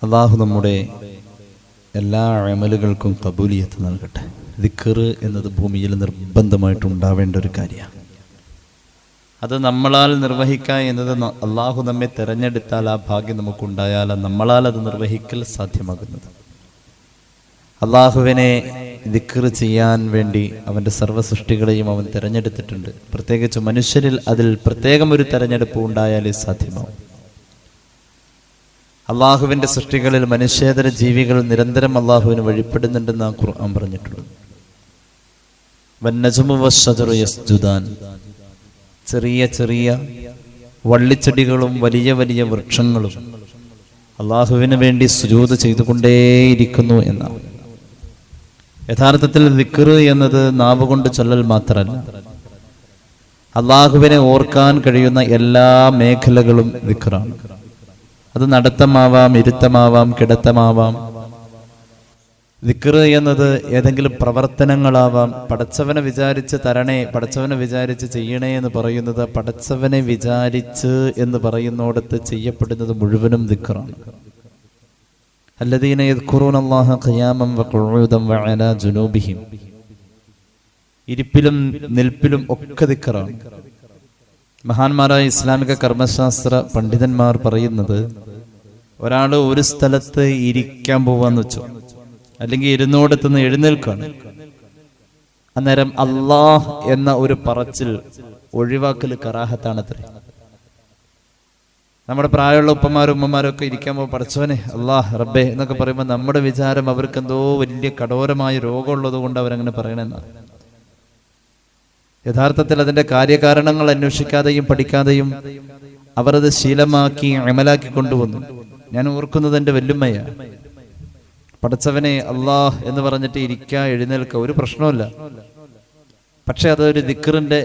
അല്ലാഹു നമ്മുടെ എല്ലാ അമലുകൾക്കും ഖബൂലിയത്ത് നൽകട്ടെ. ദിക്ർ എന്നത് ഭൂമിയിൽ നിർബന്ധമായിട്ടുണ്ടാവേണ്ട ഒരു കാര്യമാണ്. അത് നമ്മളാൽ നിർവഹിക്കുക എന്നത് അല്ലാഹു നമ്മെ തിരഞ്ഞെടുത്താൽ ആ ഭാഗ്യം നമുക്കുണ്ടായാൽ നമ്മളാൽ അത് നിർവഹിക്കൽ സാധ്യമാകുന്നത്. അള്ളാഹുവിനെ ദിക്ർ ചെയ്യാൻ വേണ്ടി അവൻ്റെ സർവ്വ സൃഷ്ടികളെയും അവൻ തിരഞ്ഞെടുത്തിട്ടുണ്ട്. പ്രത്യേകിച്ച് മനുഷ്യരിൽ അതിൽ പ്രത്യേകം ഒരു തിരഞ്ഞെടുപ്പ് ഉണ്ടായാലേ സാധ്യമാവും. അള്ളാഹുവിൻ്റെ സൃഷ്ടികളിൽ മനുഷ്യേതര ജീവികൾ നിരന്തരം അള്ളാഹുവിന് വഴിപ്പെടുന്നുണ്ടെന്ന് ആ ഖുർആൻ പറഞ്ഞിട്ടുള്ളത്. വന്നജ്മു വശ്ശജറു യസ്ജുദാൻ, ചെറിയ ചെറിയ വള്ളിച്ചെടികളും വലിയ വലിയ വൃക്ഷങ്ങളും അള്ളാഹുവിന് വേണ്ടി സുജൂദ് ചെയ്തുകൊണ്ടേയിരിക്കുന്നു എന്നാണ്. യഥാർത്ഥത്തിൽ ദിക്ർ എന്നത് നാവ് കൊണ്ട് ചൊല്ലൽ മാത്രമല്ല, അള്ളാഹുവിനെ ഓർക്കാൻ കഴിയുന്ന എല്ലാ മേഖലകളും ദിക്റാണ്. അത് നടത്തമാവാം, ഇരുത്തമാവാം, കിടത്തമാവാം. ദിക്ർ എന്നത് ഏതെങ്കിലും പ്രവർത്തനങ്ങളാവാം. പടച്ചവനെ വിചാരിച്ച് തരണേ, പടച്ചവനെ വിചാരിച്ച് ചെയ്യണേ എന്ന് പറയുന്നത് പടച്ചവനെ വിചാരിച്ച് എന്ന് പറയുന്നിടത്ത് ചെയ്യപ്പെടുന്നത് മുഴുവനും ദിക്റാണ്. അല്ലദീന യദ്കുറൂനല്ലാഹ ഖിയാമൻ വഖുഊദൻ വഅലാ ജുനൂബിഹിം, ഇരിപ്പിലും നിൽപ്പിലും ഒക്കെ ദിക്റാണ്. മഹാന്മാരായ ഇസ്ലാമിക കർമ്മശാസ്ത്ര പണ്ഡിതന്മാർ പറയുന്നത്, ഒരാൾ ഒരു സ്ഥലത്ത് ഇരിക്കാൻ പോവാന്ന് വെച്ചോ, അല്ലെങ്കിൽ ഇരുന്നോടത്തുനിന്ന് എഴുന്നേൽക്കാണ്, അന്നേരം അല്ലാഹ് എന്ന ഒരു പറച്ചിൽ ഒഴിവാക്കൽ കറാഹത്താണത്രേ. നമ്മുടെ പ്രായമുള്ള ഉപ്പമാരും ഉമ്മമാരും ഒക്കെ ഇരിക്കാൻ പോകുമ്പോൾ പടച്ചവനെ അല്ലാഹ് റബ്ബേ എന്നൊക്കെ പറയുമ്പോൾ നമ്മുടെ വിചാരം അവർക്ക് എന്തോ വലിയ കഠോരമായ രോഗമുള്ളത് കൊണ്ട് അവരങ്ങനെ പറയണെന്നാണ്. യഥാർത്ഥത്തിൽ അതിന്റെ കാര്യകാരണങ്ങൾ അന്വേഷിക്കാതെയും പഠിക്കാതെയും അവർ അത് ശീലമാക്കി അമലാക്കി കൊണ്ടുവന്നു. ഞാൻ ഓർക്കുന്നത് എൻ്റെ വല്ലുമ്മയാണ്. പടച്ചവനെ അല്ലാഹ് എന്ന് പറഞ്ഞിട്ട് ഇരിക്കുക, എഴുന്നേൽക്കുക, ഒരു പ്രശ്നമില്ല. പക്ഷെ അതൊരു ദിക്റിന്റെ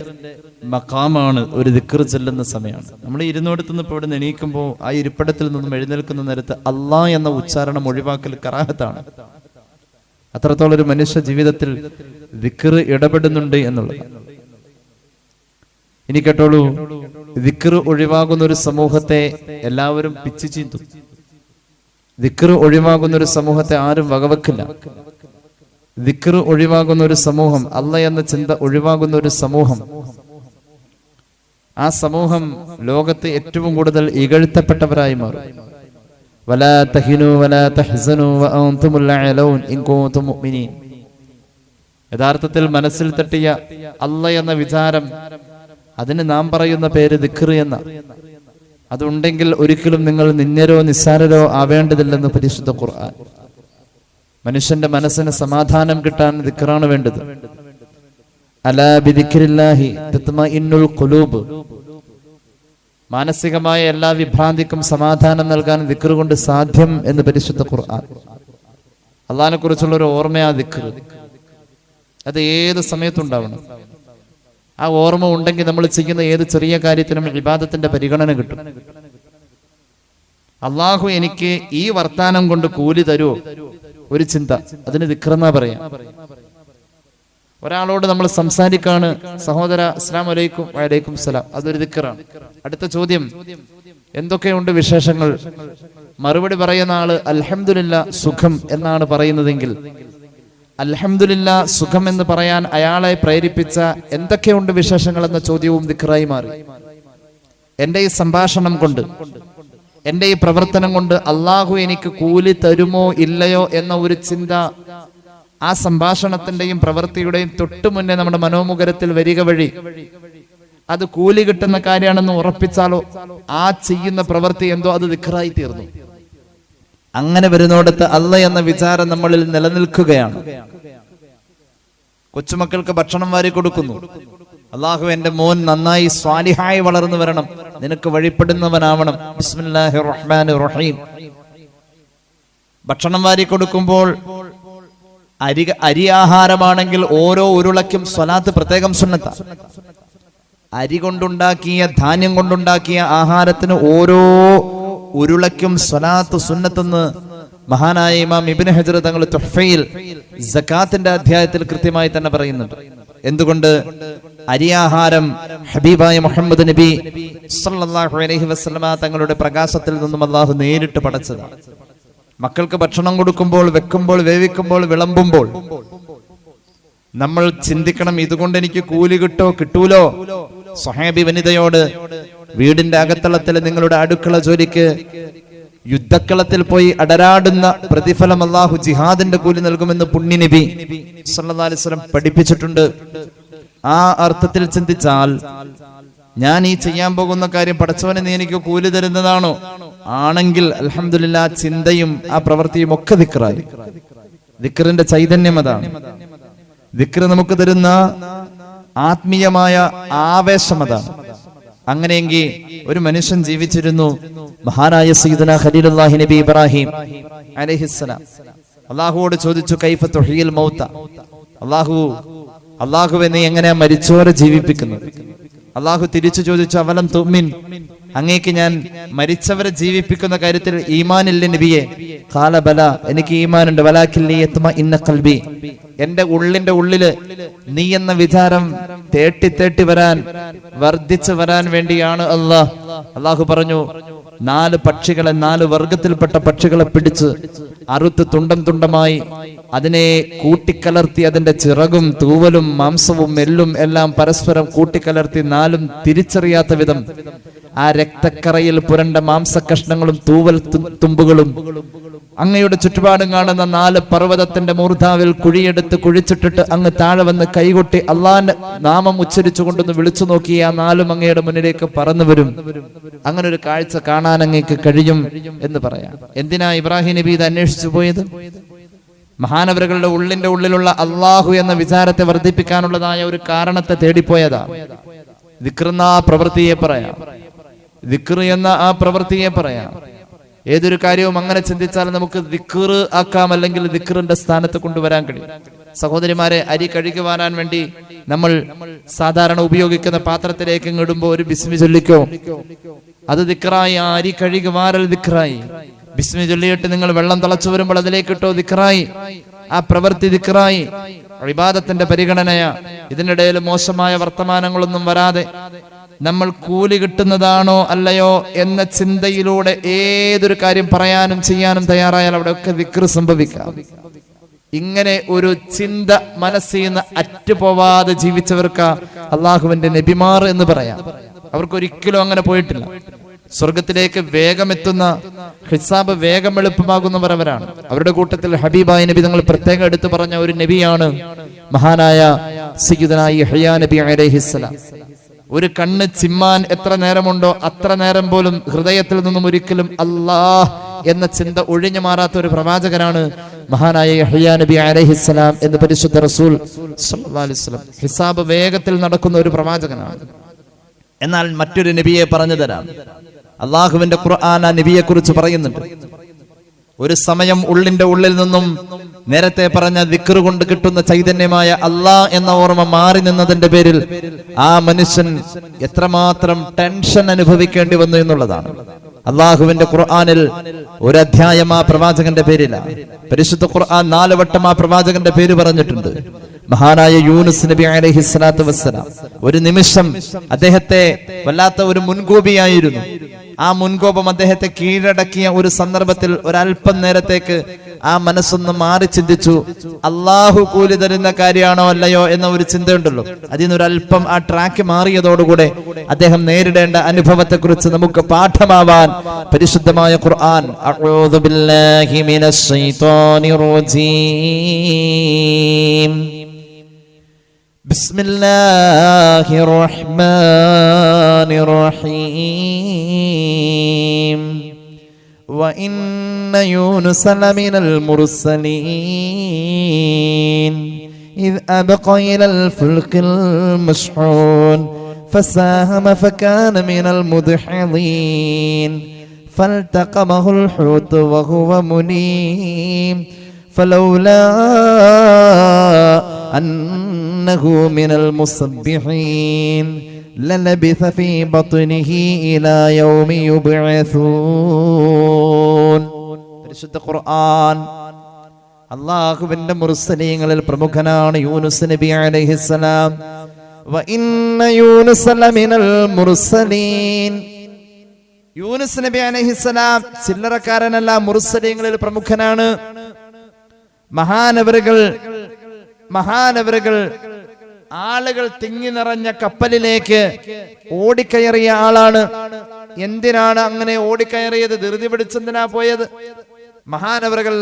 മഖാമാണ്, ഒരു ദിക്ർ ചെല്ലുന്ന സമയമാണ്. നമ്മൾ ഇരുന്നോടത്തുനിന്ന് ഇപ്പോൾ ഇവിടെ എണീക്കുമ്പോൾ ആ ഇരിപ്പിടത്തിൽ നിന്നും എഴുന്നേൽക്കുന്ന നേരത്ത് അല്ലാഹ് എന്ന ഉച്ചാരണം ഒഴിവാക്കൽ കറാഹത്താണ്. അത്രത്തോളം ഒരു മനുഷ്യ ജീവിതത്തിൽ ദിക്ർ ഇടപെടുന്നുണ്ട് എന്നുള്ളത്. ഇനി കേട്ടോളൂ, ദിക്ർ ഒഴിവാകുന്ന ഒരു സമൂഹത്തെ എല്ലാവരും പിച്ചു ചീന്തും. ദിക്ർ ഒഴിവാകുന്ന ഒരു സമൂഹത്തെ ആരും വകവെക്കില്ല. ദിക്ർ ഒഴിവാകുന്ന ഒരു സമൂഹം, അല്ലാഹ് എന്ന ചിന്ത ഒഴിവാകുന്ന ഒരു സമൂഹം, ആ സമൂഹം ലോകത്ത് ഏറ്റവും കൂടുതൽ ഇകഴ്ത്തപ്പെട്ടവരായി മാറും. വലാ തഹിനു വലാ തഹ്സനു വഅൻതുമുൽ അഅലൗൻ ഇൻ കുൻതും മുഅ്മിനീൻ. യഥാർത്ഥത്തിൽ മനസ്സിൽ തട്ടിയ അല്ലാഹ് എന്ന വിചാരം, അതിന് നാം പറയുന്ന പേര് ദിക്ർ എന്ന. അതുണ്ടെങ്കിൽ ഒരിക്കലും നിങ്ങൾ നിന്ദരോ നിസ്സാരരോ ആവേണ്ടതില്ലെന്ന് പരിശുദ്ധ ഖുർആൻ. മനുഷ്യന്റെ മനസ്സിന് സമാധാനം കിട്ടാൻ ദിക്റാണ് വേണ്ടത്. അലാ ബിദിക്രില്ലാഹി തത്മഇന്നുൽ ഖുലൂബ്. മാനസികമായ എല്ലാ വിഭ്രാന്തിക്കും സമാധാനം നൽകാൻ ദിക്ർ കൊണ്ട് സാധ്യം എന്ന് പരിശുദ്ധ ഖുർആൻ. അള്ളാഹിനെ കുറിച്ചുള്ള ഒരു ഓർമ്മയാ ദിക്ർ. അത് ഏത് സമയത്തുണ്ടാവണം. ആ ഓർമ്മ ഉണ്ടെങ്കിൽ നമ്മൾ ചെയ്യുന്ന ഏത് ചെറിയ കാര്യത്തിനും ഇബാദത്തിന്റെ പരിഗണന കിട്ടും. അള്ളാഹു എനിക്ക് ഈ വർത്താനം കൊണ്ട് കൂലി തരുമോ, ഒരു ചിന്ത, അതിന് ദിക്റെന്നാ പറയാം. ഒരാളോട് നമ്മൾ സംസാരിക്കാണ്, സഹോദര അസ്സലാമു അലൈക്കും, വഅലൈക്കും സലാം, അതൊരു ദിക്റാണ്. അടുത്ത ചോദ്യം, എന്തൊക്കെയുണ്ട് വിശേഷങ്ങൾ? മറുപടി പറയുന്ന ആള് അൽഹംദുലില്ലാ സുഖം എന്നാണ് പറയുന്നതെങ്കിൽ, അൽഹംദുലില്ലാ സുഖം എന്ന് പറയാൻ അയാളെ പ്രേരിപ്പിച്ച എന്തൊക്കെയുണ്ട് വിശേഷങ്ങൾ എന്ന ചോദ്യവും ദിക്റായി മാറി. എന്റെ ഈ സംഭാഷണം കൊണ്ട്, എന്റെ ഈ പ്രവർത്തനം കൊണ്ട് അള്ളാഹു എനിക്ക് കൂലി തരുമോ ഇല്ലയോ എന്ന ഒരു ചിന്ത ആ സംഭാഷണത്തിന്റെയും പ്രവൃത്തിയുടെയും തൊട്ടു മുന്നേ നമ്മുടെ മനോമുഖരത്തിൽ വരിക വഴി അത് കൂലി കിട്ടുന്ന കാര്യമാണെന്ന് ഉറപ്പിച്ചാലോ ആ ചെയ്യുന്ന പ്രവൃത്തി എന്തോ അത് ദിക്റായി തീർന്നു. അങ്ങനെ വരുന്നിടത്ത് അല്ലാഹ് എന്ന വിചാരം നമ്മളിൽ നിലനിൽക്കുകയാണ്. കൊച്ചുമക്കൾക്ക് ഭക്ഷണം വാരി കൊടുക്കുന്നു. അല്ലാഹു എന്റെ മോൻ നന്നായി സ്വാലിഹായി വളർന്നു വരണം, നിനക്ക് വഴിപ്പെടുന്നവനാവണം, ബിസ്മില്ലാഹിർ റഹ്മാനിർ റഹീം. ഭക്ഷണം വാരി കൊടുക്കുമ്പോൾ അരി ആഹാരമാണെങ്കിൽ ഓരോ ഉരുളയ്ക്കും സ്വലാത്ത് പ്രത്യേകം സുന്നത്താണ്. അരി കൊണ്ടുണ്ടാക്കിയ, ധാന്യം കൊണ്ടുണ്ടാക്കിയ ആഹാരത്തിന് ഓരോ ഉരുളയ്ക്കും സ്വലാത്ത് സുന്നത്തെന്ന് മഹാനായ ഇമാം ഇബ്നു ഹജർ തങ്ങൾ തുഹ്ഫയിൽ സകാത്തിന്റെ അധ്യായത്തിൽ കൃത്യമായി തന്നെ പറയുന്നുണ്ട്. എന്തുകൊണ്ട്? അരിയാഹാരം ഹബീബായ മുഹമ്മദ് നബി സല്ലല്ലാഹു അലൈഹി വസല്ലമ തങ്ങളുടെ പ്രകാശത്തിൽ നിന്നും അല്ലാഹു നേരിട്ട് പടച്ചതാണ്. മക്കൾക്ക് ഭക്ഷണം കൊടുക്കുമ്പോൾ, വെക്കുമ്പോൾ, വേവിക്കുമ്പോൾ, വിളമ്പുമ്പോൾ നമ്മൾ ചിന്തിക്കണം, ഇതുകൊണ്ട് എനിക്ക് കൂലി കിട്ടൂലോ? സ്വഹാബി വനിതയോട് വീടിന്റെ അകത്തളത്തിൽ നിങ്ങളുടെ അടുക്കള ജോലിക്ക് യുദ്ധക്കളത്തിൽ പോയി അടരാടുന്ന പ്രതിഫലം അല്ലാഹു ജിഹാദിന്റെ കൂലി നൽകുമെന്ന് പുണ്യ നബി സല്ലല്ലാഹു അലൈഹി വസല്ലം പഠിപ്പിച്ചിട്ടുണ്ട്. ആ അർത്ഥത്തിൽ ചിന്തിച്ചാൽ ഞാൻ ഈ ചെയ്യാൻ പോകുന്ന കാര്യം പടച്ചവനെ നീ എനിക്ക് കൂലി തരുന്നതാണോ? ആണെങ്കിൽ അൽഹംദുലില്ലാ, ചിന്തയും ആ പ്രവൃത്തിയും ഒക്കെ ദിക്റായി. ദിക്റിന്റെ ചൈതന്യം അതാണ്. ദിക്ർ നമുക്ക് തരുന്ന ആത്മീയമായ ആവേശം അതാണ്. അങ്ങനെയെങ്കിൽ ഒരു മനുഷ്യൻ ജീവിച്ചിരുന്നു, മഹാനായ സയ്യിദുനാ ഖലീലുല്ലാഹി നബി ഇബ്രാഹിം അലൈഹിസ്സലാം. അല്ലാഹുവോട് ചോദിച്ചു, കൈഫ തുഹ്യിൽ മൗത, അല്ലാഹുവേ നീ എങ്ങനെയാ മരിച്ചവരെ ജീവിപ്പിക്കുന്നത്? അല്ലാഹു തിരിച്ചു ചോദിച്ചു, അവലം തുഅ്മിൻ, അങ്ങേക്ക് ഞാൻ മരിച്ചവരെ ജീവിപ്പിക്കുന്ന കാര്യത്തിൽ ഈമാനില്ലേ നബിയെ? ഖാല ബല, എനിക്ക് ഈമാനുണ്ട്. വലാകിൻ ലിയത്മഇന്ന ഖൽബി, എന്റെ ഉള്ളിന്റെ ഉള്ളില് നീ എന്ന വിചാരം തേട്ടി വരാൻ, വർദ്ധിച്ചു വരാൻ വേണ്ടിയാണ് അല്ലാഹു പറഞ്ഞു, 4 പക്ഷികളെ, 4 വർഗത്തിൽപ്പെട്ട പക്ഷികളെ പിടിച്ച് അറുത്ത് തുണ്ടമായി അതിനെ കൂട്ടിക്കലർത്തി, അതിന്റെ ചിറകും തൂവലും മാംസവും എല്ലും എല്ലാം പരസ്പരം കൂട്ടിക്കലർത്തി 4ഉം തിരിച്ചറിയാത്ത വിധം ആ രക്തക്കറയിൽ പുരണ്ട മാംസകഷ്ണങ്ങളും തൂവൽ തുമ്പുകളും അങ്ങയുടെ ചുറ്റുപാടും കാണുന്ന 4 പർവ്വതത്തിന്റെ മൂർധാവിൽ കുഴിയെടുത്ത് കുഴിച്ചിട്ടിട്ട് അങ്ങ് താഴെ വന്ന് കൈകൊട്ടി അള്ളാന്റെ നാമം ഉച്ചരിച്ചു കൊണ്ടൊന്ന് വിളിച്ചു നോക്കി ആ 4ഉം അങ്ങയുടെ മുന്നിലേക്ക് പറന്നു വരും. അങ്ങനെ ഒരു കാഴ്ച കാണാൻ അങ്ങേക്ക് കഴിയും എന്ന് പറയാം. എന്തിനാ ഇബ്രാഹിം നബി ഇത് അന്വേഷിച്ചു പോയത്? മഹാനവറുകളുടെ ഉള്ളിന്റെ ഉള്ളിലുള്ള അള്ളാഹു എന്ന വിചാരത്തെ വർദ്ധിപ്പിക്കാനുള്ളതായ ഒരു കാരണത്തെ തേടിപ്പോയതാ. ദിക്ർ എന്ന ആ പ്രവൃത്തിയെ പറയാം. ദിക്ർ എന്ന ആ പ്രവൃത്തിയെ പറയാം. ഏതൊരു കാര്യവും അങ്ങനെ ചിന്തിച്ചാൽ നമുക്ക് ദിക്ർ ആക്കാം, അല്ലെങ്കിൽ ദിക്റിന്റെ സ്ഥാനത്ത് കൊണ്ടുവരാൻ കഴിയും. സഹോദരിമാരെ, അരി കഴുകി വാരാൻ വേണ്ടി നമ്മൾ സാധാരണ ഉപയോഗിക്കുന്ന പാത്രത്തിലേക്ക് ഇടുമ്പോൾ ഒരു ബിസ്മി ചൊല്ലിക്കോ, അത് ദിക്റായി. ആ അരി കഴുകി വാരൽ ദിക്റായി. ബിസ്മി ചൊല്ലിയിട്ട് നിങ്ങൾ വെള്ളം തിളച്ചു വരുമ്പോൾ അതിലേക്ക് ഇട്ടോ, ദിക്റായി. ആ പ്രവൃത്തി ദിക്റായി. ഇബാദത്തിന്റെ പരിഗണനയാ. ഇതിനിടയിൽ മോശമായ വർത്തമാനങ്ങളൊന്നും വരാതെ നമ്മൾ കൂലി കിട്ടുന്നതാണോ അല്ലയോ എന്ന ചിന്തയിലൂടെ ഏതൊരു കാര്യം പറയാനും ചെയ്യാനും തയ്യാറായാൽ അവിടെയൊക്കെ ദിക്ർ സംഭവിക്കാം. ഇങ്ങനെ ഒരു ചിന്ത മനസ്സിൽ നിന്ന് അറ്റുപോവാതെ ജീവിച്ചവർക്ക് അള്ളാഹുവിന്റെ നബിമാർ എന്ന് പറയാം. അവർക്കൊരിക്കലും അങ്ങനെ പോയിട്ടില്ല. സ്വർഗത്തിലേക്ക് വേഗം എത്തുന്ന, ഹിസാബ് വേഗം എളുപ്പമാകുന്നവർ അവരാണ്. അവരുടെ കൂട്ടത്തിൽ ഹബീബായ നബി തങ്ങൾ പ്രത്യേകം എടുത്തു പറഞ്ഞ ഒരു നബിയാണ് മഹാനായ സയ്യിദുനാ യഹ്യാ നബി അലൈഹിസ്സലാം. ഒരു കണ്ണ് ചിമ്മാൻ എത്ര നേരമുണ്ടോ അത്ര നേരം പോലും ഹൃദയത്തിൽ നിന്നും ഒരിക്കലും അല്ലാഹ് എന്ന ചിന്ത ഒഴിഞ്ഞു മാറാത്ത ഒരു പ്രവാചകനാണ് മഹാനായ യഹ്യാ നബി അലൈഹിസ്സലാം എന്ന് പരിശുദ്ധ റസൂൽ സല്ലല്ലാഹു അലൈഹി വസല്ലം. ഹിസാബ് വേഗത്തിൽ നടക്കുന്ന ഒരു പ്രവാചകനാണ്. എന്നാൽ മറ്റൊരു നബിയെ പറഞ്ഞു തരാം. അള്ളാഹുവിന്റെ ഖുർആൻ ആ നബിയെ കുറിച്ച് പറയുന്നുണ്ട്. ഒരു സമയം ഉള്ളിന്റെ ഉള്ളിൽ നിന്നും നേരത്തെ പറഞ്ഞ ദിക്ർ കൊണ്ട് കിട്ടുന്ന ചൈതന്യമായ അല്ലാഹ് എന്ന ഓർമ്മ മാറി നിന്നതിന്റെ പേരിൽ ആ മനുഷ്യൻ എത്രമാത്രം ടെൻഷൻ അനുഭവിക്കേണ്ടി വന്നു എന്നുള്ളതാണ്. അള്ളാഹുവിന്റെ ഖുർആനിൽ ഒരു അധ്യായം ആ പ്രവാചകന്റെ പേരിലാണ്. പരിശുദ്ധ ഖുർആൻ 4 വട്ടം ആ പ്രവാചകന്റെ പേര് പറഞ്ഞിട്ടുണ്ട്. മഹാനായ യൂനുസ് നബി അലൈഹിസ്സലാത്തു വസ്സലാം ഒരു നിമിഷം അദ്ദേഹത്തെ വല്ലാത്ത ഒരു മുൻകോപിയായിരുന്നു. ആ മുൻകോപം അദ്ദേഹത്തെ കീഴടക്കിയ ഒരു സന്ദർഭത്തിൽ ഒരല്പം നേരത്തേക്ക് ആ മനസ്സൊന്ന് മാറി ചിന്തിച്ചു. അള്ളാഹു കൂലി തരുന്ന കാര്യമാണോ അല്ലയോ എന്ന ഒരു ചിന്തയുണ്ടല്ലോ, അതിൽ നിന്നൊരല്പം ആ ട്രാക്ക് മാറിയതോടുകൂടെ അദ്ദേഹം നേരിടേണ്ട അനുഭവത്തെ കുറിച്ച് നമുക്ക് പാഠമാവാൻ പരിശുദ്ധമായ ഖുർആൻ അഊദു ബില്ലാഹി മിനശ് ശൈത്വാനിർ റജീം ബിസ്മില്ലാഹിർ റഹ്മാനിർ റഹീം وإن يونس لمن المرسلين إذ أبق إلى الفلك المشحون فساهم فكان من المدحضين فالتقمه الحوت وهو مليم فلولا أنه من المسبحين للبث في بطنه إلى يوم يبعثون. പരിശുദ്ധ ഖുർആൻ അല്ലാഹുവിന്റെ മുർസലീങ്ങളിൽ പ്രമുഖനാണ് യൂനുസ് നബി അലൈഹിസ്സലാം. വഇന്ന യൂനുസ ലമിനൽ മുർസലീൻ, യൂനുസ് നബി അലൈഹിസ്സലാം ചില്ലറക്കാരനല്ല, മുർസലീങ്ങളിൽ പ്രമുഖനാണ്. മഹാനവറുകൾ ആളുകൾ തിങ്ങി നിറഞ്ഞ കപ്പലിലേക്ക് ഓടിക്കയറിയ ആളാണ്. എന്തിനാണ് അങ്ങനെ ഓടിക്കയറിയത്? ധൃതി പിടിച്ചെന്തിനാ പോയത്? മഹാനവറുകൾ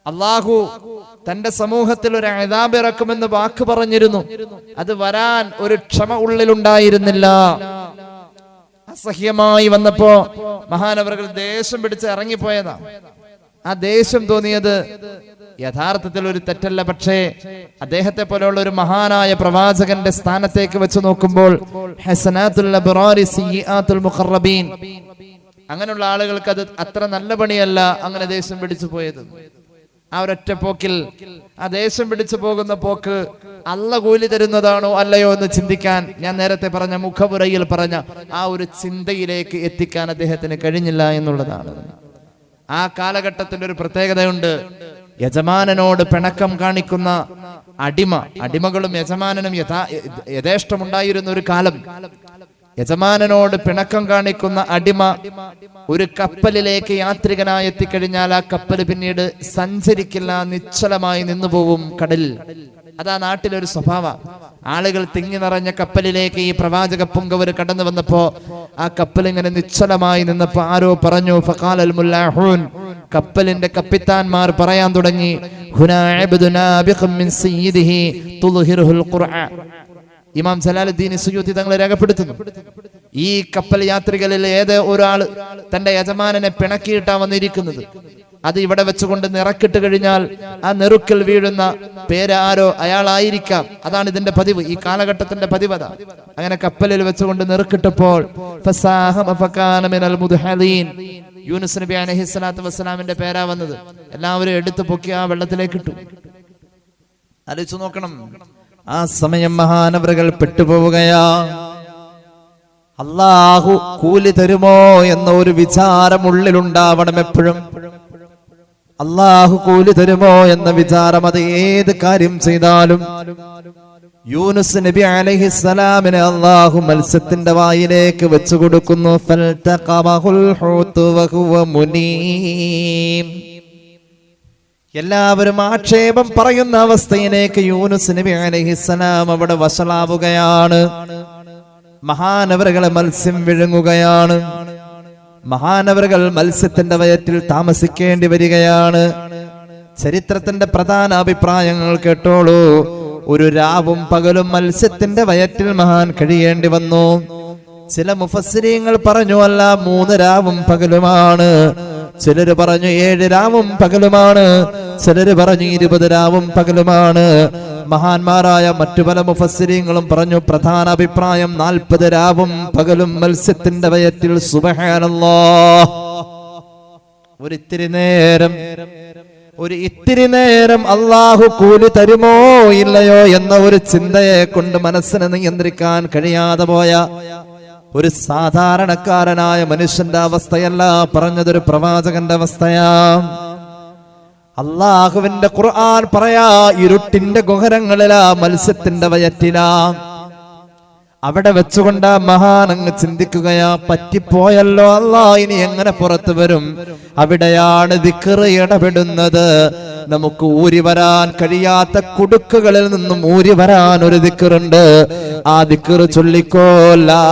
അല്ലാഹു തന്റെ സമൂഹത്തിൽ ഒരു അദാബ് ഇറക്കുമെന്ന് വാക്ക് പറഞ്ഞിരുന്നു. അത് വരാൻ ഒരു ക്ഷമ ഉള്ളിലുണ്ടായിരുന്നില്ല. അസഹ്യമായി വന്നപ്പോ മഹാനവറുകൾ ദേഷ്യം പിടിച്ച് ഇറങ്ങിപ്പോയതാ. ആ ദേഷ്യം തോന്നിയത് യഥാർത്ഥത്തിൽ ഒരു തെറ്റല്ല, പക്ഷേ അദ്ദേഹത്തെ പോലെയുള്ള ഒരു മഹാനായ പ്രവാചകന്റെ സ്ഥാനത്തേക്ക് വെച്ച് നോക്കുമ്പോൾ ഹസനാത്തുൽ അബ്റാരി സയ്യിആത്തുൽ മുഖറബീൻ, അങ്ങനെയുള്ള ആളുകൾക്ക് അത് അത്ര നല്ല പണിയല്ല അങ്ങനെ ദേഷ്യം പിടിച്ചു പോയത്. ആ ഒരൊറ്റ പോക്കിൽ, ആ ദേഷ്യം പിടിച്ചു പോകുന്ന പോക്ക് അല്ല കൂലി തരുന്നതാണോ അല്ലയോ എന്ന് ചിന്തിക്കാൻ, ഞാൻ നേരത്തെ പറഞ്ഞ മുഖപുരയിൽ പറഞ്ഞ ആ ഒരു ചിന്തയിലേക്ക് എത്തിക്കാൻ അദ്ദേഹത്തിന് കഴിഞ്ഞില്ല എന്നുള്ളതാണ്. ആ കാലഘട്ടത്തിന്റെ ഒരു പ്രത്യേകതയുണ്ട്. യജമാനനോട് പിണക്കം കാണിക്കുന്ന അടിമകളും യജമാനനും യഥേഷ്ടമുണ്ടായിരുന്ന ഒരു കാലം. യജമാനനോട് പിണക്കം കാണിക്കുന്ന അടിമ ഒരു കപ്പലിലേക്ക് യാത്രികനായി എത്തിക്കഴിഞ്ഞാൽ ആ കപ്പൽ പിന്നീട് സഞ്ചരിക്കില്ല, നിശ്ചലമായി നിന്നുപോകും കടലിൽ. അതാ നാട്ടിലൊരു സ്വഭാവ. ആളുകൾ തിങ്ങി നിറഞ്ഞ കപ്പലിലേക്ക് ഈ പ്രവാചക പുങ്കവർ കടന്നു വന്നപ്പോ ആ കപ്പൽ ഇങ്ങനെ നിശ്ചലമായി നിന്നപ്പോ ആരോ പറഞ്ഞു, ഫഖാലൽ മുല്ലാഹൂൻ, കപ്പലിന്റെ കപ്പിത്താൻമാർ പറയാൻ തുടങ്ങി, ഹുനാ അബ്ദുനാ ബിഖം മിൻ സയ്യിദിഹി തുൽഹിറുൽ ഖുർആൻ. ഇമാം ജലാലുദ്ദീൻ സുയൂത്തി തങ്ങളെ രേഖപ്പെടുത്തുന്നു, ഈ കപ്പൽ യാത്രികളിൽ ഏത് ഒരാൾ തന്റെ യജമാനനെ പിണക്കിയിട്ടാ വന്നിരിക്കുന്നത്. അത് ഇവിടെ വെച്ചുകൊണ്ട് നിറക്കിട്ട് കഴിഞ്ഞാൽ ആ നെറുക്കൽ വീഴുന്ന പേരാരോ അയാളായിരിക്കാം. അതാണ് ഇതിന്റെ പതിവ്, ഈ കാലഘട്ടത്തിന്റെ പതിവത. അങ്ങനെ കപ്പലിൽ വെച്ചുകൊണ്ട് നിറക്കിട്ടപ്പോൾ യൂനുസ് നബി അലൈഹിസ്സലാത്തു വസ്സലാമിന്റെ പേരാ വന്നത്. എല്ലാവരും എടുത്തു പൊക്കി ആ വെള്ളത്തിലേക്ക് ഇട്ടു. ആലോചിച്ചു നോക്കണം, ആ സമയം മഹാനവറുകൾ പെട്ടുപോവുകയാ. അല്ലാഹു കൂലി തരുമോ എന്ന ഒരു വിചാരം ഉള്ളിലുണ്ടാവണം എപ്പോഴും. അല്ലാഹു കൂലി തരുമോ എന്ന വിചാരം അത് ഏത് കാര്യം ചെയ്താലും. യൂനുസ് നബി അലൈഹിസ്സലാമിനെ അല്ലാഹു മത്സ്യത്തിന്റെ വായിലേക്ക് വെച്ചു കൊടുക്കുന്നു. ഫൽതഖബഹുൽ ഹൂതു വഹുവ മുനീം. എല്ലാവരും ആക്ഷേപം പറയുന്ന അവസ്ഥയിലേക്ക് യൂനുസ് നബി അലൈഹിസ്സലാം അവിടെ വഷളാവുകയാണ്. മഹാനവറുകളെ മത്സ്യം വിഴുങ്ങുകയാണ്. മഹാനവറുകൾ മത്സ്യത്തിന്റെ വയറ്റിൽ താമസിക്കേണ്ടി വരികയാണ്. ചരിത്രത്തിന്റെ പ്രധാന അഭിപ്രായങ്ങൾ കേട്ടോളൂ. ഒരു രാവും പകലും മത്സ്യത്തിന്റെ വയറ്റിൽ മഹാൻ കഴിയേണ്ടി വന്നു. ചില മുഫസ്സിരീങ്ങൾ പറഞ്ഞു അല്ല, 3 രാവും പകലുമാണ്. ചിലര് പറഞ്ഞു 7 രാവും പകലുമാണ്. ചിലര് പറഞ്ഞു 20 രാവും പകലുമാണ്. മഹാന്മാരായ മറ്റു പല മുഫസ്സിരീങ്ങളും പറഞ്ഞു പ്രധാന അഭിപ്രായം 40 രാവും പകലും മത്സ്യത്തിന്റെ വയറ്റിൽ. സുബ്ഹാനല്ലാഹ്. ഒരു ഇത്തിരി നേരം അല്ലാഹു കൂലി തരുമോ ഇല്ലയോ എന്ന ഒരു ചിന്തയെ കൊണ്ട് മനസ്സിനെ നിയന്ത്രിക്കാൻ കഴിയാതെ പോയ ഒരു സാധാരണക്കാരനായ മനുഷ്യന്റെ അവസ്ഥയല്ല പറഞ്ഞതൊരു പ്രവാചകന്റെ അവസ്ഥയാ. അല്ലാഹുവിന്റെ ഖുർആൻ പറയാ, ഇരുട്ടിന്റെ ഗഹരങ്ങളിലാ, മത്സ്യത്തിന്റെ വയറ്റിലാ. അവിടെ വെച്ചുകൊണ്ട് മഹാൻ അങ്ങ് ചിന്തിക്കുകയാ, പറ്റിപ്പോയല്ലോ അല്ലാ, ഇനി എങ്ങനെ പുറത്തു വരും? അവിടെയാണ് ദിക്ർ ഇടപെടുന്നത്. നമുക്ക് ഊരി വരാൻ കഴിയാത്ത കുടുക്കുകളിൽ നിന്നും ഊരി വരാൻ ഒരു ദിക്റുണ്ട്. ആ ദിക്ർ ചൊല്ലിക്കോ, ലാ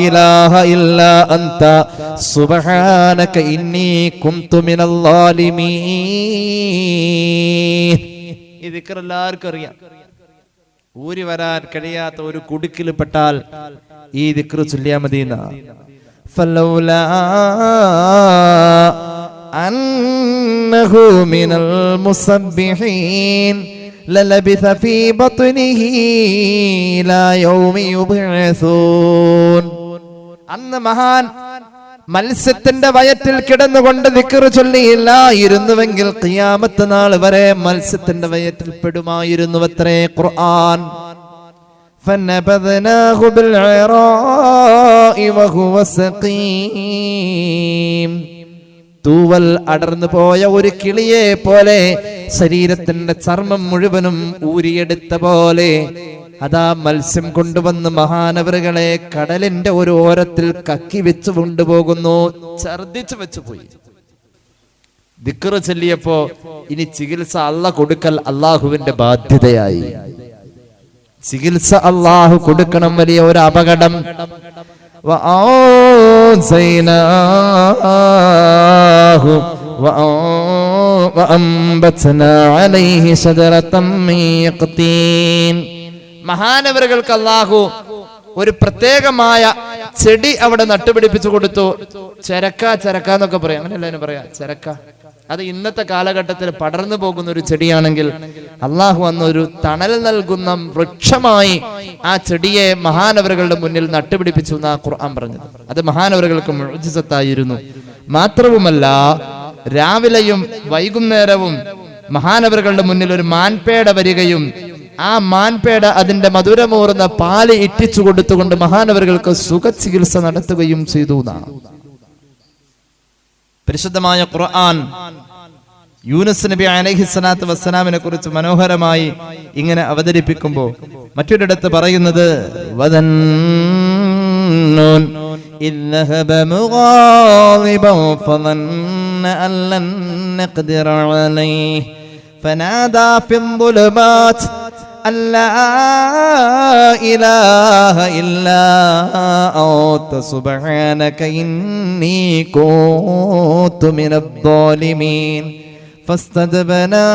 ഇലാഹ ഇല്ലാ അൻത സുബ്ഹാനക ഇന്നി കുന്തു മിനൽ ളാലിമീൻ. ഈ ദിക്ർ എല്ലാവർക്കും അറിയാം. ഊരി വരാൻ കഴിയാത്ത ഒരു കുടുക്കിൽ പെട്ടാൽ ഈ ദിക്ർ ചൊല്ലിയാ മതി. ഫലൗലാ അന്നഹു മിനൽ മുസബ്ബിഹീൻ ലലബിഥ ഫീ ബത്നിഹി ഇലാ യൗമി യുബ്അസൂൻ. അന്ന് മഹാൻ മത്സ്യത്തിന്റെ വയറ്റിൽ കിടന്നുകൊണ്ട് ദിക്ർ ചൊല്ലിയില്ലായിരുന്നുവെങ്കിൽ ഖിയാമത്ത് നാൾ വരെ മത്സ്യത്തിന്റെ വയറ്റിൽ പെടുമായിരുന്നുവത്രേ. ഖുർആൻ ഫനബദ്നാഹു ബിൽഇറാഇ വഹുവ സഖീം. തൂവൽ അടർന്നു പോയ ഒരു കിളിയെ പോലെ ശരീരത്തിന്റെ ചർമ്മം മുഴുവനും ഊരിയെടുത്ത പോലെ അതാ മത്സ്യം കൊണ്ടുവന്ന് മഹാനവറുകളെ കടലിന്റെ ഒരു ഓരത്തിൽ കക്കി വെച്ച് കൊണ്ടുപോകുന്നു. ഛർദിച്ചു വെച്ചു പോയി. ദിക്ർ ചൊല്ലിയപ്പോ ഇനി ചികിത്സ കൊടുക്കൽ അള്ളാഹുവിന്റെ ബാധ്യതയായി. ചികിത്സ അള്ളാഹു കൊടുക്കണം. വലിയ ഒരു അപകടം. മഹാനവറുകൾക്ക് അള്ളാഹു ഒരു പ്രത്യേകമായ ചെടി അവിടെ നട്ടുപിടിപ്പിച്ചു കൊടുത്തു. ചെരക്ക എന്നൊക്കെ പറയാം. അങ്ങനെ എല്ലാവരും പറയാ ചെരക്ക. അത് ഇന്നത്തെ കാലഘട്ടത്തിൽ പടർന്നു പോകുന്ന ഒരു ചെടിയാണെങ്കിൽ അള്ളാഹു അന്നൊരു തണൽ നൽകുന്ന വൃക്ഷമായി ആ ചെടിയെ മഹാനവറുകളുടെ മുന്നിൽ നട്ടുപിടിപ്പിച്ചു എന്നാ ഖുർആൻ പറഞ്ഞത്. അത് മഹാനവറുകൾക്ക് മുഅ്ജിസത്തായിരുന്നു. മാത്രവുമല്ല, രാവിലെയും വൈകുന്നേരവും മഹാനവറുകളുടെ മുന്നിൽ ഒരു മാൻപേട വരികയും ആ മാൻപേട അതിന്റെ മധുരമൂർന്ന പാല് ഇറ്റിച്ചു കൊടുത്തുകൊണ്ട് മഹാനവറുകൾക്ക് സുഖചികിത്സ നടത്തുകയും ചെയ്തു. പരിശുദ്ധമായ ഖുർആൻ യൂനുസ് നബി അലൈഹിസ്സലാത്തു വസ്സലാമിനെ കുറിച്ച് മനോഹരമായി ഇങ്ങനെ അവതരിപ്പിക്കുമ്പോൾ മറ്റൊരിടത്ത് പറയുന്നത് വദന്നൂൻ ഇന്നഹബ മുഗാളിബൻ ഫദന്ന അൻ ലൻ നഖ്ദിറ അലൈഹി ഫനാദാ ഫിദ്ദുലുമാത് അല്ലാ ഇലാഹ ഇല്ലാ അൻത സുബ്ഹാനക ഇന്നി കുന്തു മിനദ്ദാലിമീൻ ഫസ്തജബ്നാ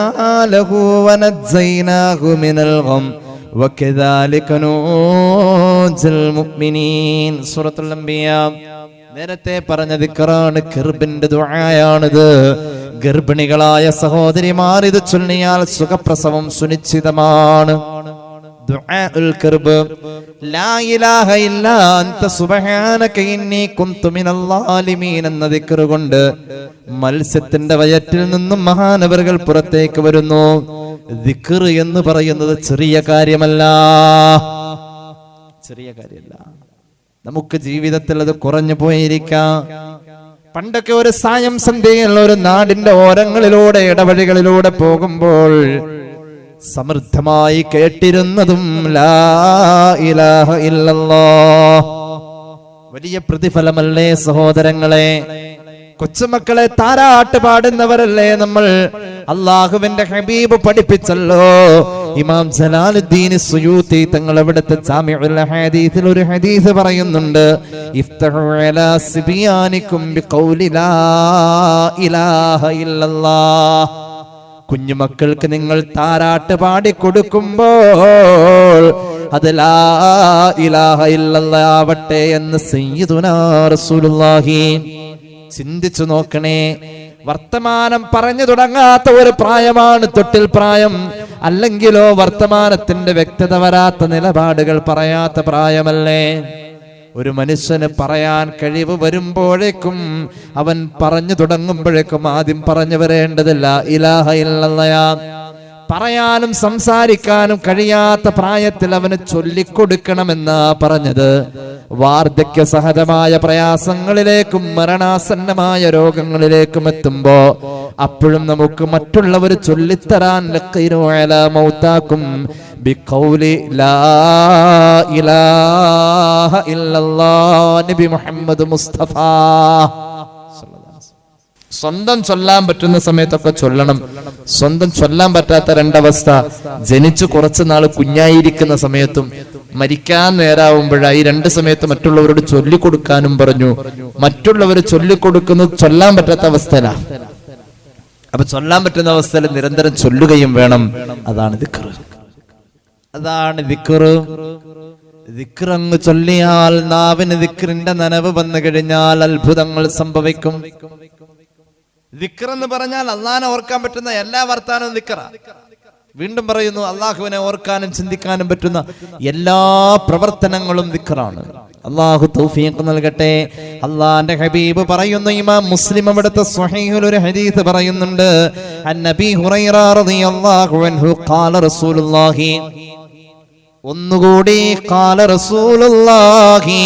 ലഹു വനജ്ജയ്നാഹു മിനൽ ഗം വകദാലിക നൂജിൽ മുഅ്മിനീൻ. സൂറത്തുൽ അംബിയ നേരത്തെ പറഞ്ഞ ദിക്റാണ്, ഖിർബിന്റെ ദുആയാണിത്. ഗർഭിണികളായ സഹോദരിമാർ ഇത് ചൊല്ലിയാൽ സുഖപ്രസവം സുനിശ്ചിതമാണ്. ദുആഉൽ ഖിർബ് ലാ ഇലാഹ ഇല്ലാ അൻത സുബ്ഹാനക ഇന്നി കുന്തു മിനൽ ളാലിമീൻ എന്ന ദിക്ർ കൊണ്ട് മത്സ്യത്തിന്റെ വയറ്റിൽ നിന്നും മഹാനവറുകൾ പുറത്തേക്ക് വരുന്നു. ദിക്ർ എന്ന് പറയുന്നത് ചെറിയ കാര്യമല്ല. നമുക്ക് ജീവിതത്തിൽ അത് കുറഞ്ഞു പോയിരിക്കാം. പണ്ടൊക്കെ ഒരു സായം സന്ധ്യയിൽ ഒരു നാടിന്റെ ഓരങ്ങളിലൂടെ ഇടവഴികളിലൂടെ പോകുമ്പോൾ സമൃദ്ധമായി കേട്ടിരുന്നതും ലാ ഇലാഹ ഇല്ലല്ലാഹ്. വലിയ പ്രതിഫലമല്ലേ സഹോദരങ്ങളെ? കൊച്ചുമക്കളെ താരാട്ട് പാടുന്നവരല്ലേ നമ്മൾ? അള്ളാഹുവിന്റെ ഹബീബ് പഠിപ്പിച്ചല്ലോ. ഇമാം ജലാലുദ്ദീൻ സുയൂത്തി തങ്ങൾ അവിടുത്തെ ജാമിഉൽ ഹദീസിൽ ഒരു ഹദീസ് പറയുന്നുണ്ട്, ഇഫ്തഹു അലാ സിബിയാനികും ബിഖൗലി ലാ ഇലാഹ ഇല്ലല്ലാഹ്. കുഞ്ഞുമക്കൾക്ക് നിങ്ങൾ താരാട്ട് പാടി കൊടുക്കുമ്പോൾ അത് ലാ ഇലാഹ ഇല്ലല്ലാഹ് ആവട്ടെ എന്ന് സയ്യിദുനാ റസൂലുള്ളാഹി. ചിന്തിച്ചു നോക്കണേ, വർത്തമാനം പറഞ്ഞു തുടങ്ങാത്ത ഒരു പ്രായമാണ് തൊട്ടിൽ പ്രായം. അല്ലെങ്കിലോ വർത്തമാനത്തിന്റെ വ്യക്തത വരാത്ത നിലപാടുകൾ പറയാത്ത പ്രായമല്ലേ? ഒരു മനുഷ്യന് പറയാൻ കഴിവ് വരുമ്പോഴേക്കും അവൻ പറഞ്ഞു തുടങ്ങുമ്പോഴേക്കും ആദ്യം പറഞ്ഞു വരേണ്ടതില്ല ഇലാഹ ഇല്ലല്ലാഹ്. പറയാനും സംസാരിക്കാനും കഴിയാത്ത പ്രായത്തിൽ അവന് ചൊല്ലിക്കൊടുക്കണമെന്നാ പറഞ്ഞത്. വാർദ്ധക്യ സഹജമായ പ്രയാസങ്ങളിലേക്കും മരണാസന്നമായ രോഗങ്ങളിലേക്കും എത്തുമ്പോ അപ്പോഴും നമുക്ക് മറ്റുള്ളവർ ചൊല്ലിത്തരാൻ മൗതാക്കും ബിഖൗലി ലാ ഇലാഹ ഇല്ലല്ലാഹ് നബി മുഹമ്മദ് മുസ്തഫ. സ്വന്തം ചൊല്ലാൻ പറ്റുന്ന സമയത്തൊക്കെ ചൊല്ലണം. സ്വന്തം ചൊല്ലാൻ പറ്റാത്ത രണ്ടവസ്ഥ, ജനിച്ചു കുറച്ചു നാള് കുഞ്ഞായിരിക്കുന്ന സമയത്തും മരിക്കാൻ നേരാവുമ്പോഴായി രണ്ട് സമയത്ത് മറ്റുള്ളവരോട് ചൊല്ലിക്കൊടുക്കാനും പറഞ്ഞു. മറ്റുള്ളവർ ചൊല്ലിക്കൊടുക്കുന്നത് ചൊല്ലാൻ പറ്റാത്ത അവസ്ഥയിലാണ്. അപ്പൊ ചൊല്ലാൻ പറ്റുന്ന അവസ്ഥയിൽ നിരന്തരം ചൊല്ലുകയും വേണം. അതാണ് ദിക്ർ. ദിക്ർ അങ്ങ് ചൊല്ലിയാൽ നാവിന് ദിക്റിന്റെ നനവ് വന്നു കഴിഞ്ഞാൽ അത്ഭുതങ്ങൾ സംഭവിക്കും. ദിക്ർ എന്ന് പറഞ്ഞാൽ അള്ളാഹിനെ ഓർക്കാൻ പറ്റുന്ന എല്ലാ വർത്താനവും ദിക്റാ. വീണ്ടും പറയുന്നു, അള്ളാഹുവിനെ ഓർക്കാനും ചിന്തിക്കാനും പറ്റുന്ന എല്ലാ പ്രവർത്തനങ്ങളും ദിക്റാണ്. അള്ളാഹു തൗഫീഖ് നൽകട്ടെ. അള്ളാന്റെ ഹബീബ് പറയുന്നു, ഇമാം മുസ്ലിം അവിടുത്തെ സ്വഹീഹിൽ ഒരു ഹദീസ് പറയുന്നുണ്ട്, അന്നബി ഹുറൈറ റളിയല്ലാഹു അൻഹു ഖാല റസൂലുള്ളാഹി. ഒന്നുകൂടി ഖാല റസൂലുള്ളാഹി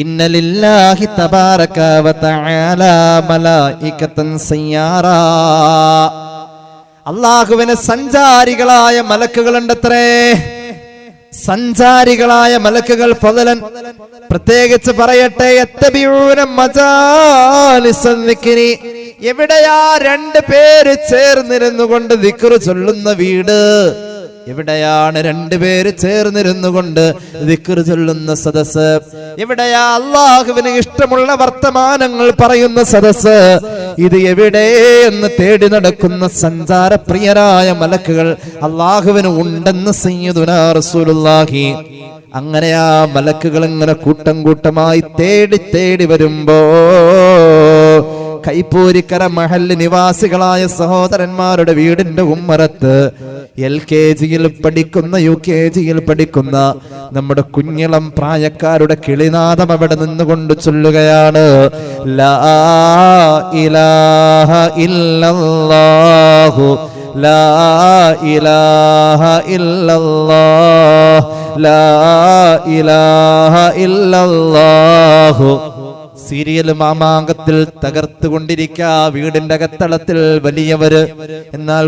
ഇന്നലില്ലാഹി തബാറക വതആല മലായികതൻ സയ്യാറാ. അല്ലാഹുവിന് സഞ്ചാരികളായ മലക്കുകളുണ്ടത്രേ. സഞ്ചാരികളായ മലക്കുകൾ ഫളലൻ പ്രത്യേകിച്ച് പറയട്ടെ, യത്തബിഊന മജാലിസൻ ദിക്രി, എവിടെയാ രണ്ട് പേര് ചേർന്നിരുന്നു കൊണ്ട് ദിക്ർ ചൊല്ലുന്ന വീട്, എവിടെയാണ് രണ്ടുപേര് ചേർന്നിരുന്നു കൊണ്ട് ദിക്ർ ചൊല്ലുന്ന സദസ്, എവിടെയാ അള്ളാഹുവിന് ഇഷ്ടമുള്ള വർത്തമാനങ്ങൾ പറയുന്ന സദസ്, ഇത് എവിടെ എന്ന് തേടി നടക്കുന്ന സഞ്ചാരപ്രിയരായ മലക്കുകൾ അള്ളാഹുവിന് ഉണ്ടെന്ന് സയ്യിദുനാ റസൂലുള്ളാഹി. അങ്ങനെ ആ മലക്കുകൾ ഇങ്ങനെ കൂട്ടം കൂട്ടമായി തേടി തേടി വരുമ്പോ കൈപ്പൂരിക്കര മഹല്ല് നിവാസികളായ സഹോദരന്മാരുടെ വീടിന്റെ ഉമ്മറത്ത് LKG പഠിക്കുന്ന UKG പഠിക്കുന്ന നമ്മുടെ കുഞ്ഞിളം പ്രായക്കാരുടെ കിളിനാദം അവിടെ നിന്നുകൊണ്ട് ചൊല്ലുകയാണ്, ലാ ഇലാഹ ഇല്ലല്ലാഹു ലാ ഇലാഹ ഇല്ലല്ലാഹ് ലാ ഇലാഹ ഇല്ലല്ലാഹു. സീരിയൽ മാമാങ്കത്തിൽ തകർത്തുകൊണ്ടിരിക്കുക വീടിന്റെ അകത്തളത്തിൽ വലിയവര്. എന്നാൽ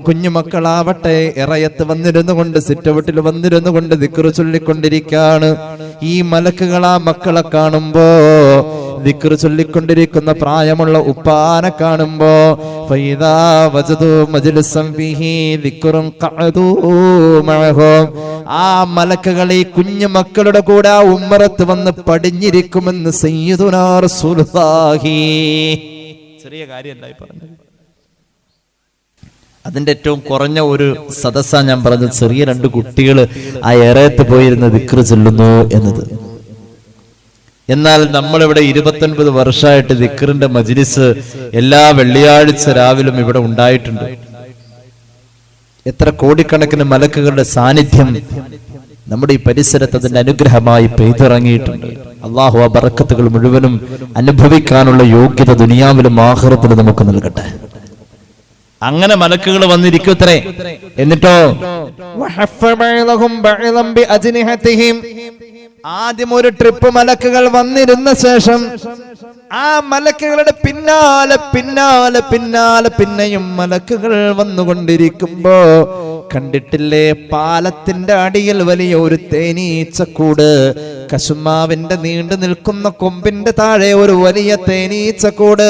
കുഞ്ഞുമക്കളാവട്ടെ ഇറയത്ത് വന്നിരുന്നു കൊണ്ട് സിറ്റൗട്ടിൽ വന്നിരുന്നു കൊണ്ട് ദിക്ർ ചൊല്ലിക്കൊണ്ടിരിക്കുകയാണ്. ഈ മലക്കുകളാ മക്കളെ കാണുമ്പോ, ദിക്ർ ചൊല്ലിക്കൊണ്ടിരിക്കുന്ന പ്രായമുള്ള ഉപ്പാനെ കാണുമ്പോ, ഫൈദാ വജദു മജ്ലിസൻ ഫീഹി ദിക്റുൻ ഖഅദൂ മഅഹും, ആ മലക്കുകൾ ഈ കുഞ്ഞു മക്കളുടെ കൂടെ ആ ഉമ്മറത്ത് വന്ന് പടിഞ്ഞിരിക്കുമെന്ന് സയ്യിദുനാ റസൂലുള്ളാഹി. ചെറിയ കാര്യമല്ല ഈ പറഞ്ഞത്. അതിന്റെ ഏറ്റവും കുറഞ്ഞ ഒരു സദസ്സാ ഞാൻ പറഞ്ഞത്. ചെറിയ രണ്ട് കുട്ടികൾ ആ ഏറയത്ത് പോയിരുന്ന ദിക്ർ ചൊല്ലുന്നു എന്നത്. എന്നാൽ നമ്മളിവിടെ 29 വർഷമായിട്ട് ദിക്റിന്റെ മജ്ലിസ് എല്ലാ വെള്ളിയാഴ്ച രാവിലും ഇവിടെ ഉണ്ടായിട്ടുണ്ട്. എത്ര കോടിക്കണക്കിന് മലക്കുകളുടെ സാന്നിധ്യം നമ്മുടെ ഈ പരിസരത്ത് അതിന്റെ അനുഗ്രഹമായി പെയ്തിറങ്ങിയിട്ടുണ്ട്. അള്ളാഹു ആ ബറക്കത്തുകൾ മുഴുവനും അനുഭവിക്കാനുള്ള യോഗ്യത ദുനിയാവിലും ആഖിറത്തിലും നമുക്ക് നൽകട്ടെ. അങ്ങനെ മലക്കുകൾ വന്നിരിക്കുത്രേ. എന്നിട്ടോ ആദ്യം ഒരു ട്രിപ്പ് മലക്കുകൾ വന്നിരുന്ന ശേഷം ആ മലക്കുകളുടെ പിന്നാലെ പിന്നാലെ പിന്നാലെ പിന്നെയും മലക്കുകൾ വന്നുകൊണ്ടിരിക്കുമ്പോ കണ്ടിട്ടില്ലേ, പാലത്തിന്റെ അടിയിൽ വലിയ ഒരു തേനീച്ചക്കൂട്, കശുമാവിന്റെ നീണ്ടു നിൽക്കുന്ന കൊമ്പിന്റെ താഴെ ഒരു വലിയ തേനീച്ചക്കൂട്,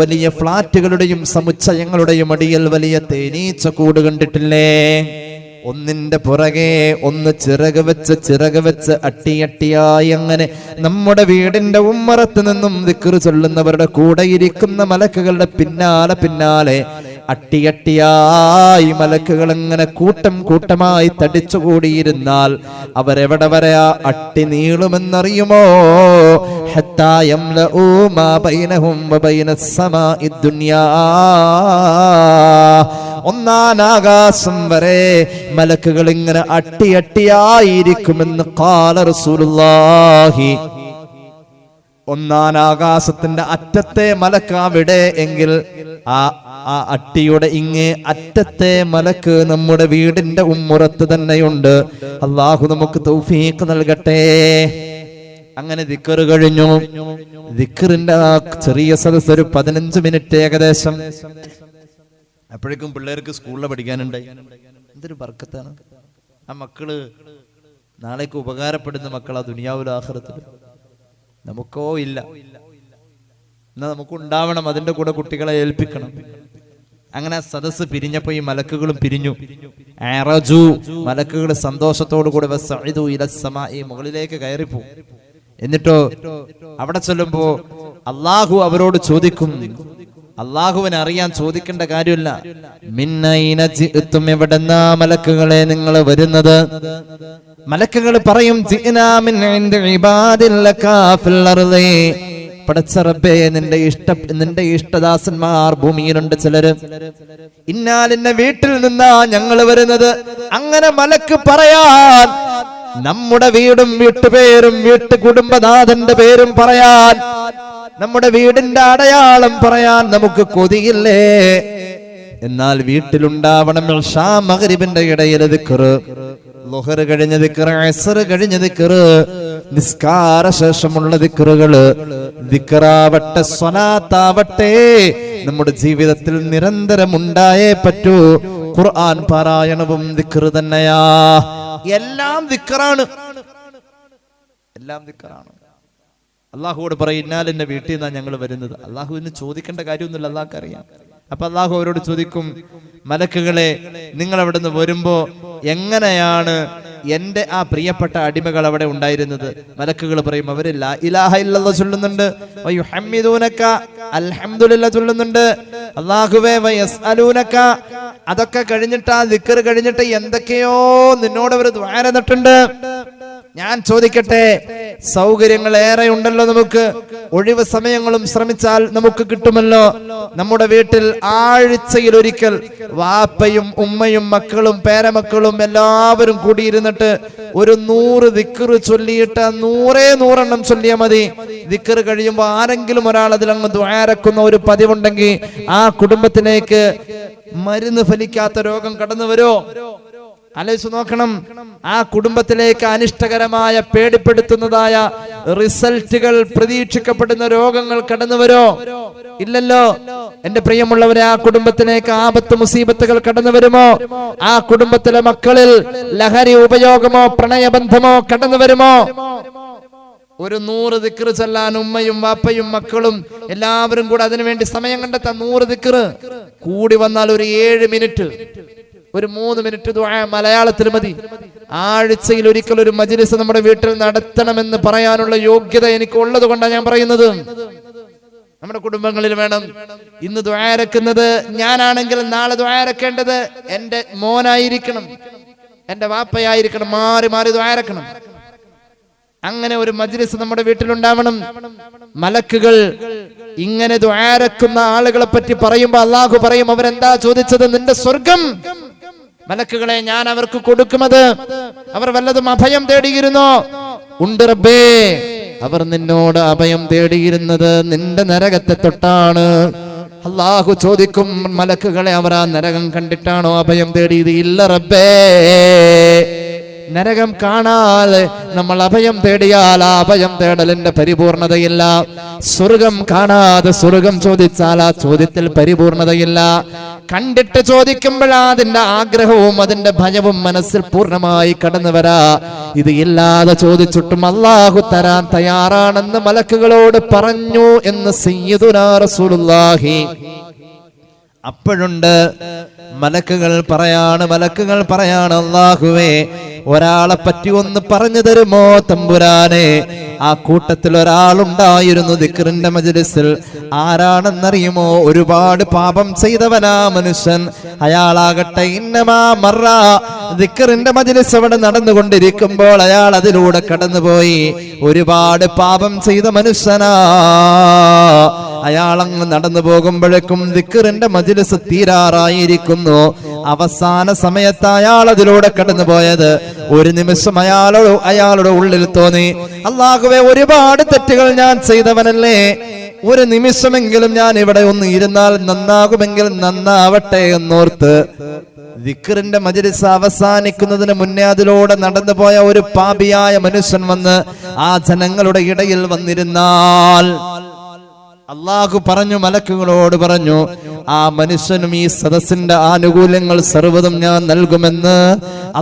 വലിയ ഫ്ളാറ്റുകളുടെയും സമുച്ചയങ്ങളുടെയും അടിയിൽ വലിയ തേനീച്ചക്കൂട് കണ്ടിട്ടില്ലേ? ഒന്നിന്റെ പുറകെ ഒന്ന് ചിറക് വെച്ച് അട്ടിയട്ടിയായി അങ്ങനെ നമ്മുടെ വീടിന്റെ ഉമ്മറത്ത് നിന്നും ദിക്ർ ചൊല്ലുന്നവരുടെ കൂടെ ഇരിക്കുന്ന മലക്കുകളുടെ പിന്നാലെ പിന്നാലെ അട്ടിയട്ടിയായി മലക്കുകൾ ഇങ്ങനെ കൂട്ടം കൂട്ടമായി തടിച്ചുകൂടിയിരുന്നാൽ അവരെവിടെ വരെ ആ അട്ടി നീളുമെന്നറിയുമോ? ഹത്താ യംലഊ മാ ബൈനഹും വബൈനസ് സമാഇ ദുനിയാ, ഒന്നാം ആകാശം വരെ മലക്കുകൾ ഇങ്ങനെ അട്ടിയട്ടിയായിരിക്കുമെന്ന് ഖാല റസൂലുള്ളാഹി. ഒന്നാം ആകാശത്തിന്റെ അറ്റത്തെ മലക്ക് അവിടെ എങ്കിൽ ആ അട്ടിയുടെ ഇങ്ങേ അറ്റത്തെ മലക്ക് നമ്മുടെ വീടിന്റെ ഉമ്മുറത്ത് തന്നെയുണ്ട്. അള്ളാഹു നമുക്ക് തൗഫീഖ് നൽകട്ടെ. അങ്ങനെ ദിക്ർ കഴിഞ്ഞു. ദിക്റിന്റെ ആ ചെറിയ സദസ്സ് ഒരു 15 മിനിറ്റ് ഏകദേശം. അപ്പോഴേക്കും പിള്ളേർക്ക് സ്കൂളിൽ പഠിക്കാനുണ്ടായി. എന്തൊരു ബർക്കത്താണ്! ആ മക്കള് നാളേക്ക് ഉപകാരപ്പെടുന്ന മക്കളാ ദുനിയാവിലും ആഖിറത്തിലും. നമുക്കോ ഇല്ല, എന്നാ നമുക്കുണ്ടാവണം. അതിന്റെ കൂടെ കുട്ടികളെ ഏൽപ്പിക്കണം. അങ്ങനെ സദസ്സ് പിരിഞ്ഞപ്പോ ഈ മലക്കുകളും പിരിഞ്ഞു. അറജു, മലക്കുകൾ സന്തോഷത്തോടു കൂടെ വസഇദു ഇലസ് സമാഇ, മുകളിലേക്ക് കയറിപ്പോ. എന്നിട്ടോ അവിടെ ചൊല്ലുമ്പോ അള്ളാഹു അവരോട് ചോദിക്കും. അള്ളാഹുവിനെ അറിയാൻ ചോദിക്കേണ്ട കാര്യമില്ല. മിന്നൈന ജിഅ്തും, എവിടെന്നാ മലക്കുകളെ നിങ്ങൾ വരുന്നത്? മലക്കുകൾ പറയും ജിഅ്നാ മിൻ ഇൻദി ഇബാദില്ലകാ ഫിൽ അർളി, പടച്ച റബ്ബേ, നിന്റെ ഇഷ്ടദാസന്മാർ ഭൂമിയിലുണ്ട് ചിലര്, ഇന്നാലിന്റെ വീട്ടിൽ നിന്നാ ഞങ്ങൾ വരുന്നത്. അങ്ങനെ മലക്ക് പറയാൻ, നമ്മുടെ വീടും വീട്ടുപേരും കുടുംബനാഥന്റെ പേരും പറയാൻ, നമ്മുടെ വീടിന്റെ അടയാളം പറയാൻ നമുക്ക് കൊതിയില്ലേ? എന്നാൽ വീട്ടിലുണ്ടാവണം ഇശാ മഗ്രിബിന്റെ ഇടയിൽ ദിക്ർ, ളുഹർ കഴിഞ്ഞ ദിക്ർ, അസ്ർ കഴിഞ്ഞ ദിക്ർ, നിസ്കാര ശേഷമുള്ള ദിക്റുകള്, ദിക്റാവട്ടെ സ്വലാത്താവട്ടെ നമ്മുടെ ജീവിതത്തിൽ നിരന്തരം ഉണ്ടായേ പറ്റൂ. ഖുർആൻ പാരായണവും ദിക്റ് തന്നെയാ. എല്ലാം ദിക്റാണ്, എല്ലാം ദിക്റാണ്. അള്ളാഹുവോട് പറയും, ഇന്നാലിന്റെ വീട്ടിൽ നിന്നാണ് ഞങ്ങൾ വരുന്നത്. അള്ളാഹുവിന് ചോദിക്കേണ്ട കാര്യമൊന്നുമില്ല, അള്ളാഹ്ക്ക് അറിയാം. അപ്പൊ അള്ളാഹു അവരോട് ചോദിക്കും, മലക്കുകളെ നിങ്ങൾ അവിടെ നിന്ന് വരുമ്പോ എങ്ങനെയാണ് എന്റെ ആ പ്രിയപ്പെട്ട അടിമകൾ അവിടെ ഉണ്ടായിരുന്നത്? മലക്കുകൾ പറയും, അവര് ലാ ഇലാഹ ഇല്ലല്ലാഹ് ചൊല്ലുന്നുണ്ട്, വയുഹമ്മിദൂനക അൽഹംദുലില്ലാഹ് ചൊല്ലുന്നുണ്ട്. അല്ലാഹുവേ വയസ്അലൂനക, അതൊക്കെ കഴിഞ്ഞിട്ട് ആ ദിക്ർ കഴിഞ്ഞിട്ട് എന്തൊക്കെയോ നിന്നോട് അവർ ദുആ ചെയ്തിട്ടുണ്ട്. ഞാൻ ചോദിക്കട്ടെ, സൗകര്യങ്ങൾ ഏറെ ഉണ്ടല്ലോ നമുക്ക്, ഒഴിവ് സമയങ്ങളും ശ്രമിച്ചാൽ നമുക്ക് കിട്ടുമല്ലോ. നമ്മുടെ വീട്ടിൽ ആഴ്ചയിൽ ഒരിക്കൽ വാപ്പയും ഉമ്മയും മക്കളും പേരമക്കളും എല്ലാവരും കൂടിയിരുന്നിട്ട് ഒരു 100 ദിക്ർ ചൊല്ലിയിട്ട് 100 ചൊല്ലിയാൽ മതി. ദിക്ർ കഴിയുമ്പോൾ ആരെങ്കിലും ഒരാൾ അതിലങ്ങ് ദ്വാരക്കുന്ന ഒരു പതിവുണ്ടെങ്കിൽ ആ കുടുംബത്തിലേക്ക് മരുന്ന് ഫലിക്കാത്ത രോഗം കടന്നു വരോ? ആലോചിച്ച് നോക്കണം. ആ കുടുംബത്തിലേക്ക് അനിഷ്ടകരമായ പേടിപ്പെടുത്തുന്നതായ റിസൾട്ടുകൾ പ്രതീക്ഷിക്കപ്പെടുന്ന രോഗങ്ങൾ കടന്നു വരോ? ഇല്ലല്ലോ. എന്റെ പ്രിയമുള്ളവരെ, ആ കുടുംബത്തിലേക്ക് ആപത്ത് മുസീബത്തുകൾ കടന്നു വരുമോ? ആ കുടുംബത്തിലെ മക്കളിൽ ലഹരി ഉപയോഗമോ പ്രണയബന്ധമോ കടന്നു വരുമോ? ഒരു 100 ദിക്ർ ചൊല്ലാൻ ഉമ്മയും വാപ്പയും മക്കളും എല്ലാവരും കൂടെ അതിനുവേണ്ടി സമയം കണ്ടെത്താൻ 100 ദിക്ർ കൂടി വന്നാൽ ഒരു 7 മിനിറ്റ്, ഒരു 3 മിനിറ്റ് ദുആ മലയാളത്തിൽ മതി. ആഴ്ചയിൽ ഒരിക്കൽ ഒരു മജ്‌ലിസ് നമ്മുടെ വീട്ടിൽ നടത്തണമെന്ന് പറയാനുള്ള യോഗ്യത എനിക്ക് ഉള്ളത് കൊണ്ടാണ് ഞാൻ പറയുന്നത്. നമ്മുടെ കുടുംബങ്ങളിൽ വേണം. ഇന്ന് ദുആ ഇറക്കുന്നത് ഞാനാണെങ്കിൽ നാളെ ദുആ ഇറക്കേണ്ടത് എന്റെ മോനായിരിക്കണം, എന്റെ വാപ്പയായിരിക്കണം. മാറി മാറി ദുആ ഇറക്കണം. അങ്ങനെ ഒരു മജ്‌ലിസ് നമ്മുടെ വീട്ടിലുണ്ടാവണം. മലക്കുകൾ ഇങ്ങനെ ദുആ ഇറക്കുന്ന ആളുകളെ പറ്റി പറയുമ്പോൾ അല്ലാഹു പറയും, അവരെന്താ ചോദിച്ചത്? നിന്റെ സ്വർഗം മലക്കുകളെ ഞാൻ അവർക്ക് കൊടുക്കുന്നത്. അവർ വല്ലതും അഭയം തേടിയിരുന്നോ? ഉണ്ട് റബ്ബേ, അവർ നിന്നോട് അഭയം തേടിയിരുന്നത് നിന്റെ നരകത്തെ തൊട്ടാണ്. അല്ലാഹു ചോദിക്കും, മലക്കുകളെ അവർ ആ നരകം കണ്ടിട്ടാണോ അഭയം തേടിയത്? ഇല്ല റബ്ബേ, നരകം കാണാതെ നമ്മൾ അഭയം തേടിയാൽ ആ അഭയം തേടലിന്റെ പരിപൂർണതയില്ല. സ്വർഗം കാണാതെ സ്വർഗം ചോദിച്ചാൽ ആ ചോദ്യത്തിൽ പരിപൂർണതയില്ല. കണ്ടിട്ട് ചോദിക്കുമ്പോഴാ അതിന്റെ ആഗ്രഹവും അതിന്റെ ഭയവും മനസ്സിൽ പൂർണ്ണമായി കടന്നു വരാ. ഇത് ഇല്ലാതെ ചോദിച്ചിട്ടും അല്ലാഹു തരാൻ തയ്യാറാണെന്ന് മലക്കുകളോട് പറഞ്ഞു എന്ന് സയ്യിദുനാ റസൂലുള്ളാഹി. അപ്പോഴുണ്ട് മലക്കുകൾ പറയാണ്, അല്ലാഹുവേ, ഒരാളെ പറ്റി ഒന്ന് പറഞ്ഞു തരുമോ തമ്പുരാനെ? ആ കൂട്ടത്തിൽ ഒരാളുണ്ടായിരുന്നു ദിക്റിന്റെ മജ്‌ലിസിൽ. ആരാണെന്നറിയുമോ? ഒരുപാട് പാപം ചെയ്തവനാ മനുഷ്യൻ. അയാളാകട്ടെ ഇന്നമാ മറ, ദിക്റിന്റെ മജ്‌ലിസ് അവിടെ നടന്നുകൊണ്ടിരിക്കുമ്പോൾ അയാൾ അതിലൂടെ കടന്നുപോയി. ഒരുപാട് പാപം ചെയ്ത മനുഷ്യനാ. അയാൾ അങ്ങ് നടന്നു പോകുമ്പോഴേക്കും ദിക്റിന്റെ മജ്‌ലിസ് തീരാറായിരിക്കുന്നു. അവസാന സമയത്ത് അയാൾ അതിലൂടെ കടന്നുപോയത്. ഒരു നിമിഷം അയാളുടെ ഉള്ളിൽ തോന്നി, അല്ലാഹുവേ, ഒരുപാട് തെറ്റുകൾ ഞാൻ ചെയ്തവനല്ലേ, ഒരു നിമിഷമെങ്കിലും ഞാൻ ഇവിടെ ഒന്ന് ഇരുന്നാൽ നന്നാകുമെങ്കിൽ നന്നാവട്ടെ എന്നോർത്ത് ദിക്റിന്റെ മജ്‌ലിസ് അവസാനിക്കുന്നതിന് മുന്നേ അതിലൂടെ നടന്നുപോയ ഒരു പാപിയായ മനുഷ്യൻ വന്ന് ആ ജനങ്ങളുടെ ഇടയിൽ വന്നിരുന്നാൽ അല്ലാഹു പറഞ്ഞു, മലക്കുകളോട് പറഞ്ഞു, ആ മനുഷ്യനും ഈ സദസ്സിന്റെ ആനുകൂല്യങ്ങൾ സർവ്വതും ഞാൻ നൽകുമെന്ന്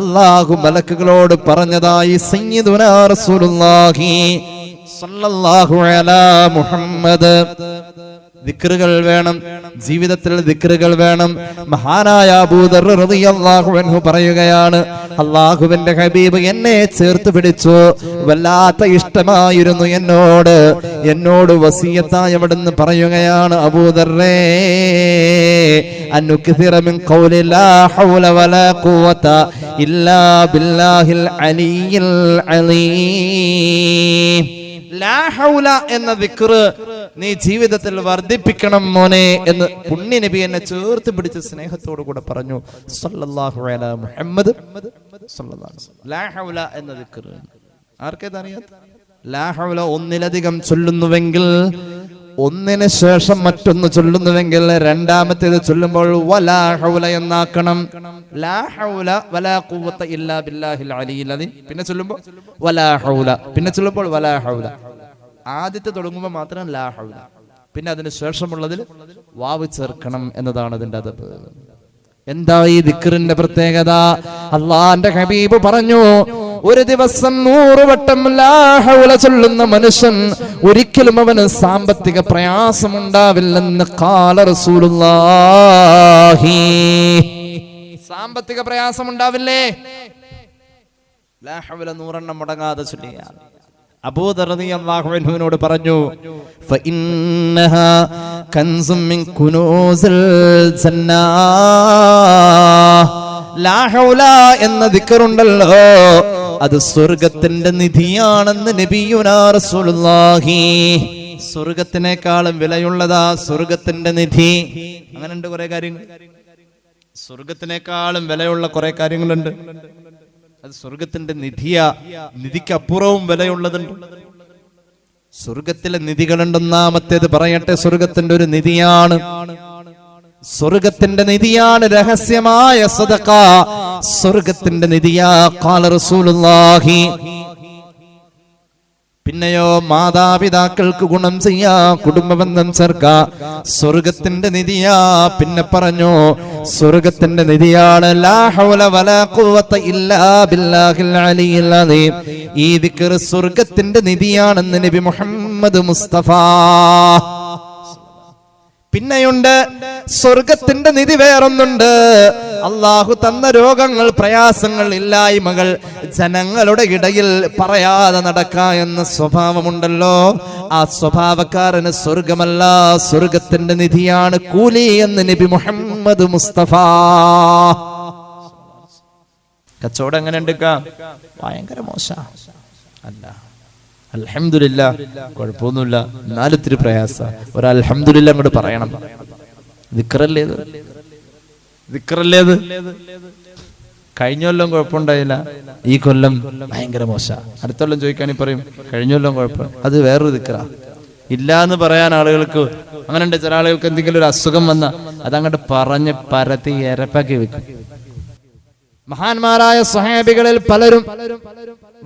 അല്ലാഹു മലക്കുകളോട് പറഞ്ഞതായി സയ്യിദുനാ റസൂലുള്ളാഹി സ്വല്ലല്ലാഹു അലാ മുഹമ്മദ്. ദിക്റുകൾ വേണം, ജീവിതത്തിൽ ദിക്റുകൾ വേണം. മഹാനായ അബൂദർ റളിയല്ലാഹു അൻഹു പറയുകയാണ്, അല്ലാഹുവിന്റെ ഹബീബ് എന്നെ ചേർത്ത് പിടിച്ചു, വല്ലാത്ത ഇഷ്ടമായിരുന്നു എന്നോട് വസിയത്തായി അവിടുന്ന് പറയുകയാണ്, അബൂദർറേ, അൻകുസിറ മിൻ ഖൗലി ലാ ഹൗല വലാ ഖുവത ഇല്ലാ ബില്ലാഹിൽ അലിയിൽ അലീം. ലാ ഹൗല എന്ന ദിക്ർ നീ ജീവിതത്തിൽ വർദ്ധിപ്പിക്കണം മോനെ എന്ന് പുണ്യ നബി എന്നെ ചേർത്ത് പിടിച്ച് സ്നേഹത്തോടു കൂടെ പറഞ്ഞു. സല്ലല്ലാഹു അലാ മുഹമ്മദ് സല്ലല്ലാഹു അലൈഹി വസല്ലം. ലാ ഹൗല എന്ന ദിക്ർ ആർക്കേത് അറിയാത്ത? ലാ ഹൗല ഒന്നിലധികം ചൊല്ലുന്നുവെങ്കിൽ ഒന്നിന് ശേഷം മറ്റൊന്ന് ചൊല്ലുന്നുവെങ്കിൽ രണ്ടാമത്തേത് ചൊല്ലുമ്പോൾ വലാ ഹൗല എന്നാക്കണം. ലാ ഹൗല വലാ ഖുവത ഇല്ലാ ബില്ലാഹിൽ അലിയിൽ അദീം. പിന്നെ ചൊല്ലുമ്പോൾ വലാ ഹൗല, പിന്നെ ചൊല്ലുമ്പോൾ വലാ ഹൗല. ആദ്യത്തെ തുടങ്ങുമ്പോൾ മാത്രം ലാ ഹൗല, പിന്നെ അതിന് ശേഷമുള്ളതിൽ വാവ് ചേർക്കണം എന്നതാണ് അതിന്റെ അദബ്. എന്താ ഈ ദിക്റിന്റെ പ്രത്യേകത? അള്ളാന്റെ ഹബീബ് പറഞ്ഞു, ഒരു ദിവസം 100 വട്ടം ലാ ഹൗല ചൊല്ലുന്ന മനുഷ്യൻ ഒരിക്കലും അവന് സാമ്പത്തിക പ്രയാസമുണ്ടാവില്ലെന്ന് ഖാല റസൂലുള്ളാഹി. സാമ്പത്തിക പ്രയാസമുണ്ടാവില്ലേ? ലാ ഹൗല 100 എണ്ണം മുടങ്ങാതെ ചൊല്ലുക. അബൂദർ റളിയല്ലാഹു അൻഹുവിനോട് പറഞ്ഞു, ഫഇന്നഹാ കൻസും മിൻ കുനൂസിൽ ജന്നാ. ലാ ഹൗല എന്ന ദിക്റുണ്ടല്ലോ, അത് സ്വർഗത്തിന്റെ നിധിയാണെന്ന് നബിയുനാ റസൂലുള്ളാഹി. സ്വർഗത്തിനേക്കാളും വിലയുള്ളതാ സ്വർഗത്തിന്റെ നിധി. അങ്ങനെയുണ്ട് കുറെ കാര്യങ്ങൾ, സ്വർഗത്തിനേക്കാളും വിലയുള്ള കുറെ കാര്യങ്ങളുണ്ട്. അത് സ്വർഗത്തിന്റെ നിധിയാ. നിധിക്കപ്പുറവും വിലയുള്ളതുണ്ട്. സ്വർഗത്തിലെ നിധികളുണ്ട്. ഒന്നാമത്തേത് പറയട്ടെ, സ്വർഗത്തിന്റെ ഒരു നിധിയാണ്, സ്വർഗത്തിന്റെ നിധിയാണ് രഹസ്യമായ സദഖ. സ്വർഗത്തിന്റെ നിധിയാ ഖാല റസൂലുള്ളാഹി. പിന്നെയോ മാതാപിതാക്കൾക്ക് ഗുണം ചെയ്യാ, കുടുംബബന്ധം ചേർക്ക, സ്വർഗത്തിന്റെ നിധിയാ. പിന്നെ പറഞ്ഞു സ്വർഗത്തിന്റെ നിധിയാണ് ലാ ഹൗല വലാ ഖുവത ഇല്ലാ ബില്ലാഹിൽ അലിയിൽ അദീം. ഈ ദിക്ർ സ്വർഗത്തിന്റെ നിധിയാണെന്ന് നബി മുഹമ്മദ് മുസ്തഫ. പിന്നെയുണ്ട് സ്വർഗത്തിന്റെ നിധി വേറൊന്നുണ്ട്. അള്ളാഹു തന്ന രോഗങ്ങൾ, പ്രയാസങ്ങൾ, ഇല്ലായ്മകൾ ജനങ്ങളുടെ ഇടയിൽ പറയാതെ നടക്ക എന്ന സ്വഭാവമുണ്ടല്ലോ, ആ സ്വഭാവക്കാരന് സ്വർഗമല്ല സ്വർഗത്തിന്റെ നിധിയാണ് കൂലി എന്ന് നബി മുഹമ്മദ് മുസ്തഫ. കച്ചവടം എങ്ങനെ എടുക്കാം? ഭയങ്കര മോശ അല്ല, അൽഹംദുലില്ലാ കുഴപ്പമൊന്നുമില്ല, എന്നാലും ഇത്തിരി പ്രയാസ. ഒരു അൽഹംദുലില്ലാ അങ്ങോട്ട് പറയണം. ദിക്റല്ലേത്, ദിക്റല്ലേത്. കഴിഞ്ഞ കൊല്ലം കുഴപ്പമുണ്ടായില്ല, ഈ കൊല്ലം ഭയങ്കര മോശ. അടുത്ത കൊല്ലം ചോദിക്കാണെങ്കിൽ പറയും കഴിഞ്ഞ കൊല്ലം കുഴപ്പം. അത് വേറൊരു ദിക്റാ. ഇല്ല എന്ന് പറയാൻ ആളുകൾക്ക് അങ്ങനെ ഉണ്ട്. ചില ആളുകൾക്ക് എന്തെങ്കിലും ഒരു അസുഖം വന്ന അതങ്ങോട്ട് പറഞ്ഞ് പരത്തി എരപ്പാക്കി വെക്കും. മഹാന്മാരായ സ്വഹാബികളിൽ പലരും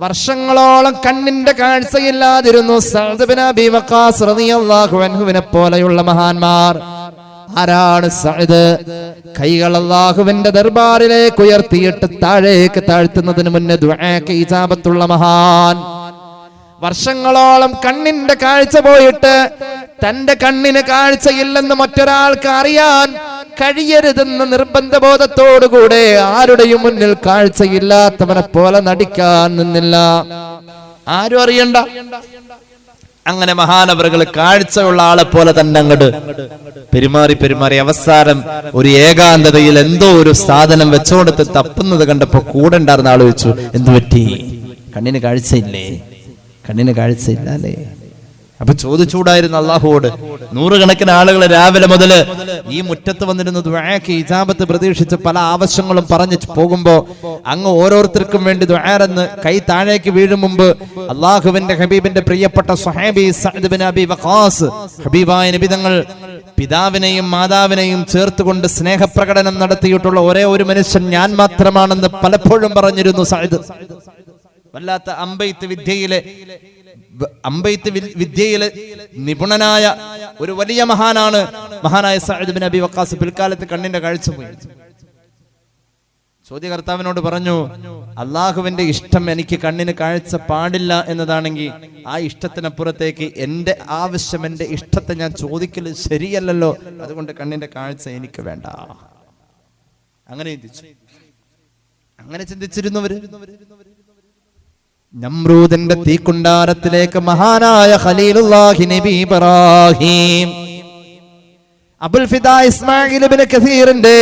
വർഷങ്ങളോളം കണ്ണിന്റെ കാഴ്ചയില്ലാതിരുന്നു. സഅദ് ബിൻ അബീ വഖാസ് റളിയല്ലാഹു അൻഹുവിനെ പോലെയുള്ള മഹാന്മാർ. ആരാണ് സഅദ്? കൈകൾ അല്ലാഹുവിന്റെ ദർബാറിലേക്ക് ഉയർത്തിയിട്ട് താഴേക്ക് താഴ്ത്തുന്നതിന് മുന്നേ ദുആക്ക് ഇജാബത്തുള്ള മഹാൻ. വർഷങ്ങളോളം കണ്ണിന്റെ കാഴ്ച പോയിട്ട് തന്റെ കണ്ണിന് കാഴ്ചയില്ലെന്ന് മറ്റൊരാൾക്ക് അറിയാൻ കഴിയരുതെന്ന നിർബന്ധബോധത്തോടുകൂടെ ആരുടെയും മുന്നിൽ കാഴ്ചയില്ലാത്തവനെ പോലെ നടിക്കാൻ നിന്നില്ല. ആരും അറിയണ്ട. അങ്ങനെ മഹാനവറുകൾ കാഴ്ചയുള്ള ആളെ പോലെ തന്നെ അങ്ങോട്ട് പെരുമാറി അവസാനം ഒരു ഏകാന്തതയിൽ എന്തോ ഒരു സാധനം വെച്ചോടത്ത് തപ്പുന്നത് കണ്ടപ്പോ കൂടെ ഉണ്ടായിരുന്ന ആള് വെച്ചു, എന്തു പറ്റി? കണ്ണിന് കാഴ്ചയില്ലേ? കണ്ണിന് കാഴ്ചയില്ല അല്ലേ? അപ്പൊ ചോദിച്ചൂടായിരുന്നു അള്ളാഹുവോട്. 100 കണക്കിന് ആളുകൾ രാവിലെ മുതല് ഈ മുറ്റത്ത് വന്നിരുന്നു ദുആക്ക് ഇജാബത്ത് പ്രതീക്ഷിച്ച് പല ആവശ്യങ്ങളും പറഞ്ഞു പോകുമ്പോ അങ്ങ് ഓരോരുത്തർക്കും വേണ്ടി ദുആറെന്ന് കൈ താഴേക്ക് വീഴും മുമ്പ് അള്ളാഹുവിന്റെ ഹബീബിന്റെ പ്രിയപ്പെട്ട സ്വഹാബി സഅദ് ബിൻ അബീ വഖാസ്, ഹബീബായ നബി തങ്ങൾ പിതാവിനെയും മാതാവിനെയും ചേർത്തുകൊണ്ട് സ്നേഹപ്രകടനം നടത്തിയിട്ടുള്ള ഒരേ ഒരു മനുഷ്യൻ ഞാൻ മാത്രമാണെന്ന് പലപ്പോഴും പറഞ്ഞിരുന്നു സഅദ്. വല്ലാത്ത അമ്പെയ്ത്ത് വിദ്യയിലെ നിപുണനായ ഒരു വലിയ മഹാനാണ് മഹാനായ സഅദ് ബിൻ അബീ വഖാസ്. പിൽക്കാലത്ത് കണ്ണിന്റെ കാഴ്ച പോയി. ചോദ്യകർത്താവിനോട് പറഞ്ഞു, അള്ളാഹുവിന്റെ ഇഷ്ടം എനിക്ക് കണ്ണിന് കാഴ്ച പാടില്ല എന്നതാണെങ്കിൽ ആ ഇഷ്ടത്തിനപ്പുറത്തേക്ക് എന്റെ ആവശ്യം, എന്റെ ഇഷ്ടത്തെ ഞാൻ ചോദിക്കല് ശരിയല്ലല്ലോ, അതുകൊണ്ട് കണ്ണിന്റെ കാഴ്ച എനിക്ക് വേണ്ട. അങ്ങനെ ചിന്തിച്ചിരുന്നവര് നമ്രൂദിന്റെ തീക്കുണ്ടാരത്തിലേക്ക് മഹാനായ ഖലീലുല്ലാഹി നബി ഇബ്രാഹിം, അബുൽ ഫിദാ ഇസ്മാഈൽ ഇബ്നു കസീറിന്റെ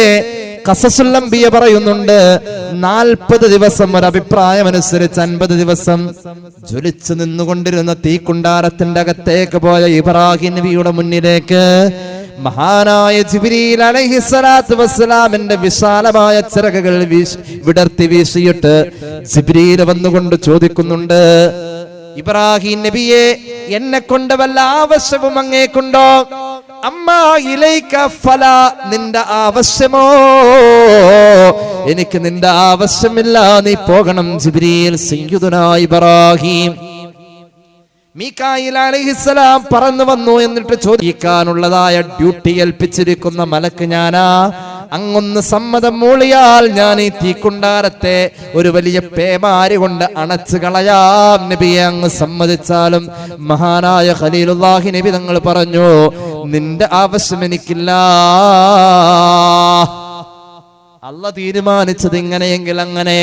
ഖസസുൽ അംബിയ പറയുന്നുണ്ട്, 40 ദിവസം, ഒരു അഭിപ്രായം അനുസരിച്ച് 50 ദിവസം ജ്വലിച്ചു നിന്നുകൊണ്ടിരുന്ന തീക്കുണ്ടാരത്തിന്റെ അകത്തേക്ക് പോയ ഇബ്രാഹിം നബിയുടെ മുന്നിലേക്ക് മഹാനായ ജിബ്രീൽ അലൈഹിസ്സലാത്തു വസ്സലാമിന്റെ വിശാലമായ ചിറകുകൾ വിടർത്തി വീശിയിട്ട് ജിബ്രീൽ വന്നുകൊണ്ട് ചോദിക്കുന്നുണ്ട്, ഇബ്രാഹിം നബിയെ, എന്നെ കൊണ്ട് വല്ല ആവശ്യവും അങ്ങേക്കുണ്ടോ? അമ്മാ ഇലൈക ഫലാ, നിന്റെ ആവശ്യമോ? എനിക്ക് നിന്റെ ആവശ്യമില്ല, നീ പോകണം. ജിബ്രീൽ സയ്യിദുനാ ഇബ്രാഹിം മീകായിൽ അലൈഹിസ്സലാം പറന്നു വന്നു. എന്നിട്ട് ചോദിക്കാനുള്ളതായ ഡ്യൂട്ടി ഏൽപ്പിച്ചിരിക്കുന്ന മലക്ക് ഞാനാ. അങ്ങൊന്ന് സമ്മതം മൂളിയാൽ ഞാൻ ഈ തീക്കുണ്ടാരത്തെ ഒരു വലിയ പേമാരി കൊണ്ട് അണച്ചു കളയാം. നബിയെ അങ്ങ് സമ്മതിച്ചാലും. മഹാനായ ഖലീലുല്ലാഹി നബി തങ്ങൾ പറഞ്ഞു, നിന്റെ ആവശ്യം എനിക്കില്ല. അല്ലാഹ് തീരുമാനിച്ചത് ഇങ്ങനെയെങ്കിൽ അങ്ങനെ.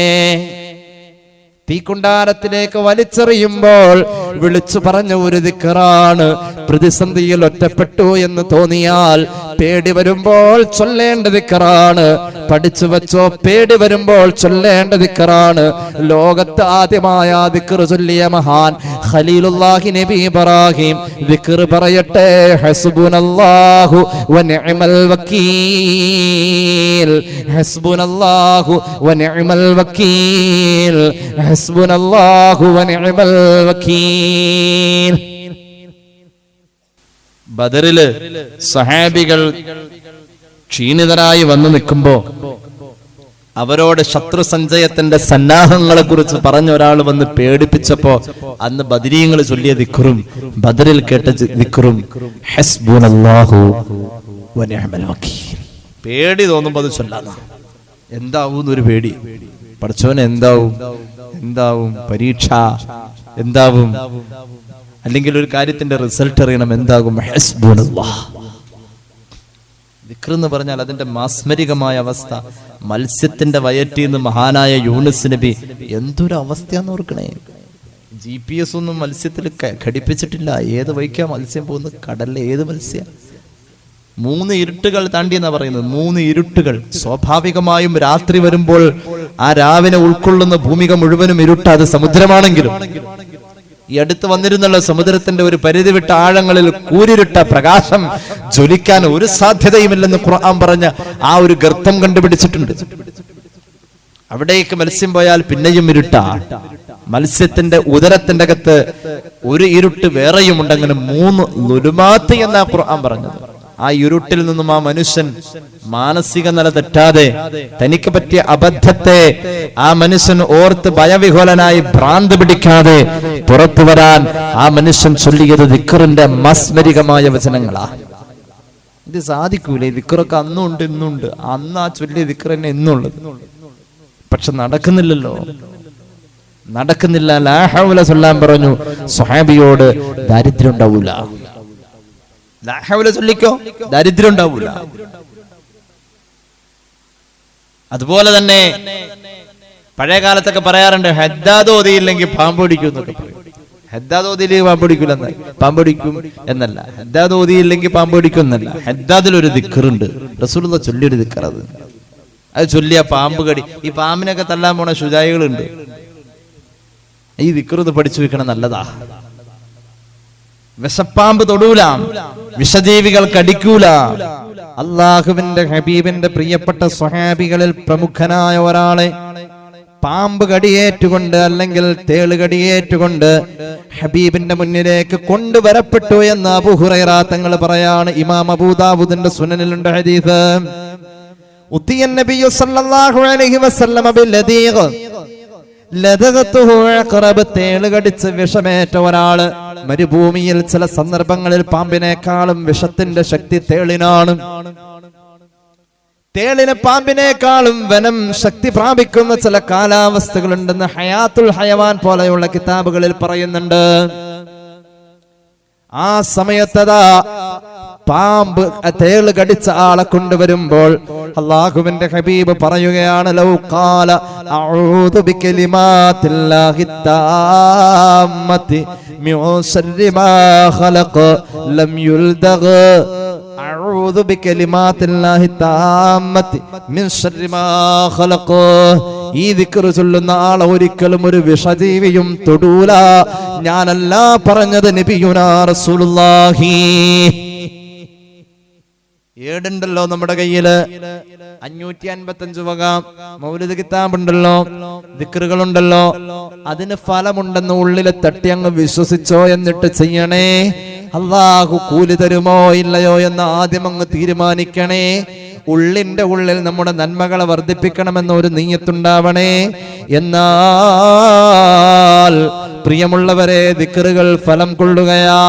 തീക്കുണ്ടാരത്തിലേക്ക് വലിച്ചെറിയുമ്പോൾ വിളിച്ചു പറഞ്ഞ ഒരു ദിക്റാണ്. പ്രതിസന്ധിയിൽ ഒറ്റപ്പെട്ടു എന്ന് തോന്നിയാൽ പേടി വരുമ്പോൾ ചൊല്ലേണ്ട ദിക്റാണ്. പഠിച്ചു വെച്ചോ, പേടി വരുമ്പോൾ ചൊല്ലേണ്ട ദിക്റാണ്. ലോകത്ത് ആദ്യമായ ദിക്ർ ചൊല്ലിയ മഹാൻ ഖലീലുല്ലാഹി നബി ഇബ്രാഹിം ദിക്ർ പറയട്ടെ, ഹസ്ബുനല്ലാഹു വനിഅമൽ വക്കീൽ, ഹസ്ബുനല്ലാഹു വനിഅമൽ വക്കീൽ, ഹസ്ബുനല്ലാഹു വനിഅമൽ വക്കീൽ. ബദറില് സഹാബികൾ ക്ഷീണിതരായി വന്നു നിൽക്കുമ്പോ അവരോട് ശത്രു സഞ്ചയത്തിന്റെ സന്നാഹങ്ങളെ കുറിച്ച് പറഞ്ഞ ഒരാൾ വന്ന് പേടിപ്പിച്ചപ്പോ അന്ന് ബദരീങ്ങൾ ചൊല്ലിയ ദിക്റും ബദറിൽ കേട്ട ദിക്റും ഹസ്ബുനല്ലാഹു വനിഅമൽ വക്കീൽ. പേടി തോന്നുമ്പോ അത് ചൊല്ലാന്ന. എന്താവും ഒരു പേടി, പഠിച്ചവന് എന്താവും പരീക്ഷ എന്താവും, അല്ലെങ്കിൽ ഒരു കാര്യത്തിന്റെ റിസൾട്ട് അറിയണം, എന്താകും? ഹസ്ബുനല്ലാഹ്. ദിക്ർ എന്ന് പറഞ്ഞാൽ അതിന്റെ മാസ്മരികമായ അവസ്ഥ. മത്സ്യത്തിന്റെ വയറ്റിൽ നിന്ന് മഹാനായ യൂനുസ് നബി എന്തൊരു അവസ്ഥയാന്ന് ഓർക്കണേ. GPS ഒന്നും മത്സ്യത്തിൽ ഘടിപ്പിച്ചിട്ടില്ല. ഏത് വഴിക്കാ മത്സ്യം പോകുന്നത്? കടലിലെ ഏത് മത്സ്യം? 3 ഇരുട്ടുകൾ താണ്ടി എന്നാ പറയുന്നത്. 3 ഇരുട്ടുകൾ. സ്വാഭാവികമായും രാത്രി വരുമ്പോൾ ആ രാവിനെ ഉൾക്കൊള്ളുന്ന ഭൂമിക മുഴുവനും ഇരുട്ട. അത് സമുദ്രമാണെങ്കിലും ഈ അടുത്ത് വന്നിരുന്നുള്ള സമുദ്രത്തിന്റെ ഒരു പരിധി വിട്ട ആഴങ്ങളിൽ കൂരിരുട്ട പ്രകാശം ജ്വലിക്കാൻ ഒരു സാധ്യതയുമില്ലെന്ന് ഖുർആൻ പറഞ്ഞ ആ ഒരു ഗർത്തം കണ്ടുപിടിച്ചിട്ടുണ്ട്. അവിടേക്ക് മത്സ്യം പോയാൽ പിന്നെയും ഇരുട്ട. മത്സ്യത്തിന്റെ ഉദരത്തിന്റെ അകത്ത് ഒരു ഇരുട്ട് വേറെയുമുണ്ട്. അങ്ങനെ 3 ലുലുമാത്ത് എന്നാ ഖുർആൻ പറഞ്ഞത്. ആ ഇരുട്ടിൽ നിന്നും ആ മനുഷ്യൻ മാനസിക നില തെറ്റാതെ തനിക്ക് പറ്റിയ അബദ്ധത്തെ ആ മനുഷ്യൻ ഓർത്ത് ഭയവിഹ്വലനായി ഭ്രാന്ത് പിടിക്കാതെ പുറത്തു വരാൻ ആ മനുഷ്യൻ ചൊല്ലിയത് ദിക്റിന്റെ മാസ്മരികമായ വചനങ്ങളാ. ഇത് സാധിക്കൂലേ? ദിക്റൊക്കെ അന്നുണ്ട് ഇന്നുണ്ട്. അന്ന് ആ ചൊല്ലിയ ദിക്ർ തന്നെ ഇന്നുള്ളത്. പക്ഷെ നടക്കുന്നില്ലല്ലോ, നടക്കുന്നില്ല. ലാ ഹൗല ചൊല്ലാൻ പറഞ്ഞു സ്വഹാബിയോട്. ദാരിദ്ര്യം ഉണ്ടാവൂല. ലാ ഹൗല ചൊല്ലിക്കോ, ദാരിദ്ര്യം ഉണ്ടാവൂല. അതുപോലെ തന്നെ പഴയ കാലത്തൊക്കെ പറയാറുണ്ട്, ഹദ്ദാദ് ഓതിയില്ലെങ്കിൽ പാമ്പ് പിടിക്കും എന്നൊക്കെ പറയും. ഹദ്ദാദ് ഓതിയില്ലെങ്കിൽ പാമ്പ് പിടിക്കൂലെന്ന, പാമ്പ് പിടിക്കും എന്നല്ല. ഹദ്ദാദ് ഓതിയില്ലെങ്കിൽ പാമ്പ് പിടിക്കും എന്നല്ല. ഹദ്ദാദിലൊരു ദിക്റുണ്ട്, റസൂലുള്ളാഹി ചൊല്ലിയൊരു ദിക്ർ. അത് ചൊല്ലിയ പാമ്പ് കടി. ഈ പാമ്പിനൊക്കെ തല്ലാൻ പോണ ശുജായികളുണ്ട്. ഈ ദിക്ർ ഒന്ന് പഠിച്ചു വെക്കണം, നല്ലതാ. വിഷപ്പാമ്പ് തൊടൂല, വിഷജീവികൾ കടിക്കൂല. അള്ളാഹുവിന്റെ ഹബീബിന്റെ പ്രിയപ്പെട്ട സ്വഹാബികളിൽ പ്രമുഖനായ ഒരാളെ പാമ്പ് കടിയേറ്റുകൊണ്ട് അല്ലെങ്കിൽ തേള് കടിയേറ്റുകൊണ്ട് ഹബീബിന്റെ മുന്നിലേക്ക് കൊണ്ടുവരപ്പെട്ടു എന്ന് അബൂ ഹുറൈറ തങ്ങൾ പറയാണ്. ഇമാം അബൂ ദാവൂദിന്റെ സുനനിലുണ്ട് ഹദീസ്. ഉത്തിയ നബിയു സല്ലല്ലാഹു അലൈഹി വസല്ലമ ബില്ലദീഖ് ലദഗതുഹു അഖറബ്. തേള് കടിച്ച് വിഷമേറ്റ ഒരാള്. മരുഭൂമിയിൽ ചില സന്ദർഭങ്ങളിൽ പാമ്പിനേക്കാളും വിഷത്തിന്റെ ശക്തി തേളിനാണ്. തേളിന് പാമ്പിനേക്കാളും വനം ശക്തി പ്രാപിക്കുന്ന ചില കാലാവസ്ഥകളുണ്ടെന്ന് ഹയാത്തുൽ ഹയവാൻ പോലെയുള്ള കിതാബുകളിൽ പറയുന്നുണ്ട്. ആ സമയത്തതാ പാമ്പ് തേള് കടിച്ച ആളെ കൊണ്ടുവരുമ്പോൾ അല്ലാഹുവിന്റെ ഹബീബ് പറയുകയാണ്, ലൗ ഖാല അഊദു ബികലിമാത്തില്ലാഹി താമ്മത്തി മിൻ ശർരി മാ ഖലഖ ലം യുൽദഗ്. അഊദു ബികലിമാത്തില്ലാഹി താമ്മത്തി മിൻ ശർരി മാ ഖലഖ. ഈ ദിക്ർ ചൊല്ലുന്ന ആളെ ഒരിക്കലും ഒരു വിഷജീവിയും തൊടൂല. ഞാനല്ല പറഞ്ഞത്, നബിയുനാ റസൂലുള്ളാഹി. ഏടുണ്ടല്ലോ നമ്മുടെ കയ്യില്, 555 വക മൗലിദ് കിതാബുണ്ടല്ലോ, ദിക്റുകളുണ്ടല്ലോ. അതിന് ഫലമുണ്ടെന്ന് ഉള്ളിലെ തട്ടി അങ്ങ് വിശ്വസിച്ചോ, എന്നിട്ട് ചെയ്യണേ. അള്ളാഹു കൂലി തരുമോ ഇല്ലയോ എന്ന് ആദ്യം അങ്ങ് തീരുമാനിക്കണേ. ഉള്ളിന്റെ ഉള്ളിൽ നമ്മുടെ നന്മകളെ വർദ്ധിപ്പിക്കണമെന്ന ഒരു നീയത്തുണ്ടാവണേ. എന്നാൽ പ്രിയമുള്ളവരെ, ദിക്റുകൾ ഫലം കൊള്ളുകയാ.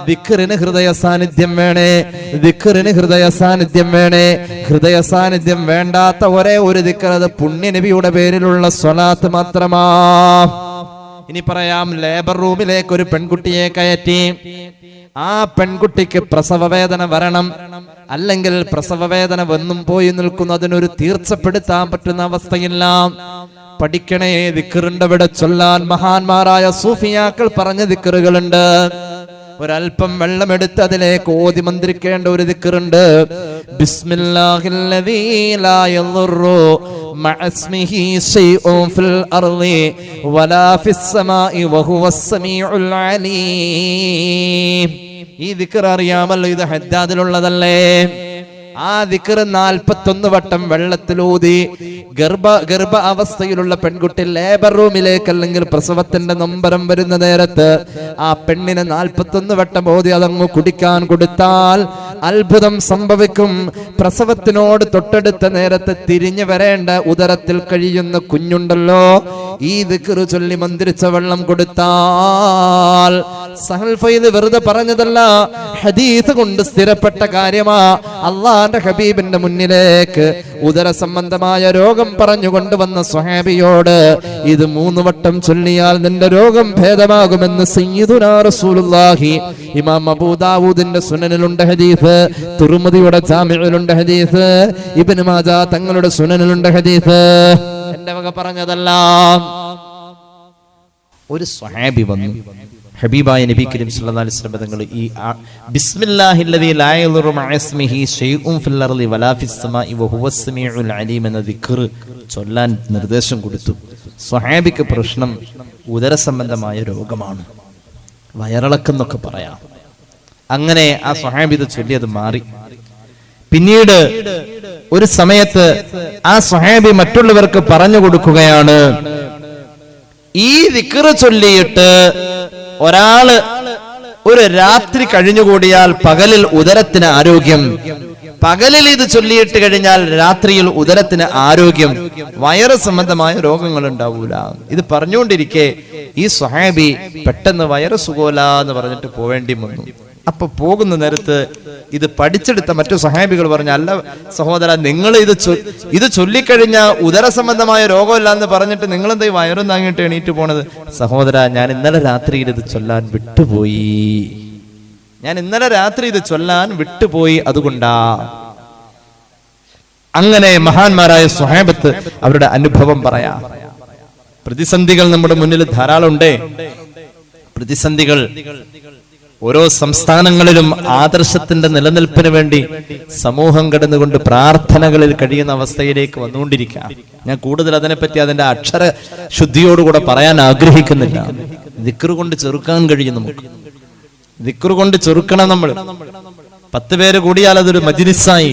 ദിക്റിന് ഹൃദയ സാന്നിധ്യം വേണേ, ദിക്റിന് ഹൃദയ സാന്നിധ്യം വേണേ. ഹൃദയ സാന്നിധ്യം വേണ്ടാത്ത ഒരേ ഒരു ദിക്ർ, അത് പുണ്യ നബിയുടെ പേരിലുള്ള സ്വലാത്ത് മാത്രമാ. ഇനി പറയാം, ലേബർ റൂമിലേക്ക് ഒരു പെൺകുട്ടിയെ കയറ്റി. ആ പെൺകുട്ടിക്ക് പ്രസവ വേദന വരണം, അല്ലെങ്കിൽ പ്രസവ വേദന വന്നും പോയി നിൽക്കുന്നു, അതിനൊരു തീർച്ചപ്പെടുത്താൻ പറ്റുന്ന അവസ്ഥയില്ല. പഠിക്കണേ, ദിക്റുണ്ട് ഇവിടെ ചൊല്ലാൻ. മഹാന്മാരായ സൂഫിയാക്കൾ പറഞ്ഞ ദിക്റുകളുണ്ട്. ഒരൽപ്പം വെള്ളമെടുത്ത് അതിലേക്ക് ഓതി മന്ത്രിക്കേണ്ട ഒരു ദിക്റുണ്ട്. ബിസ്മില്ലാഹില്ലദീ ലാ യദുറു മഅസ്മിഹി ശൈഉൻ ഫിൽ അർളി വലാ ഫിസ് സമാഇ വഹുവസ് സമീഉൽ അലീം. ഈ ദിക്ർ അറിയാമല്ലോ, ഇത് ഹദ്ദാദിലുള്ളതല്ലേ? ആ ദിക്ർ 41 വട്ടം വെള്ളത്തിലൂതി ഗർഭ അവസ്ഥയിലുള്ള പെൺകുട്ടി ലേബർ റൂമിലേക്ക്, അല്ലെങ്കിൽ പ്രസവത്തിന്റെ നൊമ്പരം വരുന്ന നേരത്ത് ആ പെണ്ണിനെ 41 വട്ടം ഓതി അതങ്ങ് കുടിക്കാൻ കൊടുത്താൽ അത്ഭുതം സംഭവിക്കും. പ്രസവത്തിനോട് തൊട്ടടുത്ത നേരത്ത് തിരിഞ്ഞു വരേണ്ട ഉദരത്തിൽ കഴിയുന്ന കുഞ്ഞുണ്ടല്ലോ, ഈ ദിക്ർ ചൊല്ലി മന്ത്രിച്ച വെള്ളം കൊടുത്താൽ, സഹൽ ഫൈദ് വെറുതെ പറഞ്ഞതല്ല, ഹദീസ് കൊണ്ട് സ്ഥിരപ്പെട്ട കാര്യമാ. അള്ളാന്റെ ഹബീബിന്റെ മുന്നിലേക്ക് ഉദര സംബന്ധമായ രോഗം പറഞ്ഞു കൊണ്ടുവന്ന സ്വഹാബിയോട്, ഇത് 3 വട്ടം ചൊല്ലിയാൽ നിന്റെ രോഗം ഭേദമാകുമെന്ന് സയ്യിദുനാ റസൂലുള്ളാഹി. ഇമാം അബൂ ദാവൂദിന്റെ സുനനിലുണ്ട് ഹദീസ്, തുർമുദിയുടെ ജാമിഉലുണ്ട് ഹദീസ്, ഇബ്നു മാജാ തങ്ങളുടെ സുനനിലുണ്ട് ഹദീസ്. എന്റെ വക പറഞ്ഞതല്ല. ഒരു സ്വഹാബി വന്നു, ഹബീബായ നബി കരീം സല്ലല്ലാഹു അലൈഹി വസല്ലം തങ്ങൾ ഈ ബിസ്മില്ലാഹില്ലദീ ലാ യദുറു മഅസ്മിഹി ശൈഉൻ ഫിൽ അർളി വലാ ഫിസ് സമാഇ വഹുവസ് സമീഉൽ അലീം എന്ന ദിക്ർ ചൊല്ലാൻ നിർദ്ദേശം കൊടുത്തു. സ്വഹാബിക്ക് പ്രശ്നം ഉദര സംബന്ധമായ രോഗമാണ്, വയറിളക്കെന്നൊക്കെ പറയാം. അങ്ങനെ ആ സ്വഹാബി ഇത് ചൊല്ലി അത് മാറി. പിന്നീട് ഒരു സമയത്ത് ആ സ്വഹാബി മറ്റുള്ളവർക്ക് പറഞ്ഞു കൊടുക്കുകയാണ്, ഈ ദിക്ർ ചൊല്ലിയിട്ട് ഒരാള് ഒരു രാത്രി കഴിഞ്ഞുകൂടിയാൽ പകലിൽ ഉദരത്തിന് ആരോഗ്യം, പകലിൽ ഇത് ചൊല്ലിയിട്ട് കഴിഞ്ഞാൽ രാത്രിയിൽ ഉദരത്തിന് ആരോഗ്യം, വയറ് സംബന്ധമായ രോഗങ്ങൾ ഉണ്ടാവൂല. ഇത് പറഞ്ഞുകൊണ്ടിരിക്കെ ഈ സ്വഹാബി പെട്ടെന്ന് വയറ് സുഖോല എന്ന് പറഞ്ഞിട്ട് പോവേണ്ടി വന്നു. അപ്പൊ പോകുന്ന നേരത്ത് ഇത് പഠിച്ചെടുത്ത മറ്റു സഹാബികൾ പറഞ്ഞു, അല്ല സഹോദര, നിങ്ങൾ ഇത് ചൊല്ലിക്കഴിഞ്ഞ ഉദര സംബന്ധമായ രോഗമില്ല എന്ന് പറഞ്ഞിട്ട് നിങ്ങൾ എന്താ വയറും താങ്ങിട്ട് എണീറ്റ് പോണത്? സഹോദര, ഞാൻ ഇന്നലെ രാത്രിയിൽ ഇത് ചൊല്ലാൻ വിട്ടുപോയി, അതുകൊണ്ടാ. അങ്ങനെ മഹാന്മാരായ സ്വഹാബത്ത് അവരുടെ അനുഭവം പറയാ. പ്രതിസന്ധികൾ നമ്മുടെ മുന്നിൽ ധാരാളം ഉണ്ട്. പ്രതിസന്ധികൾ ഓരോ സംസ്ഥാനങ്ങളിലും ആദർശത്തിന്റെ നിലനിൽപ്പിന് വേണ്ടി സമൂഹം കടന്നുകൊണ്ട് പ്രാർത്ഥനകളിൽ കഴിയുന്ന അവസ്ഥയിലേക്ക് വന്നുകൊണ്ടിരിക്കുക. ഞാൻ കൂടുതൽ അതിനെപ്പറ്റി അതിന്റെ അക്ഷര ശുദ്ധിയോടുകൂടെ പറയാൻ ആഗ്രഹിക്കുന്നില്ല. ദിക്ർ കൊണ്ട് ചെറുക്കാൻ കഴിയും നമുക്ക്. ദിക്ർ കൊണ്ട് ചെറുക്കണം. നമ്മൾ 10 പേര് കൂടിയാൽ അതൊരു മജ്‌ലിസായി.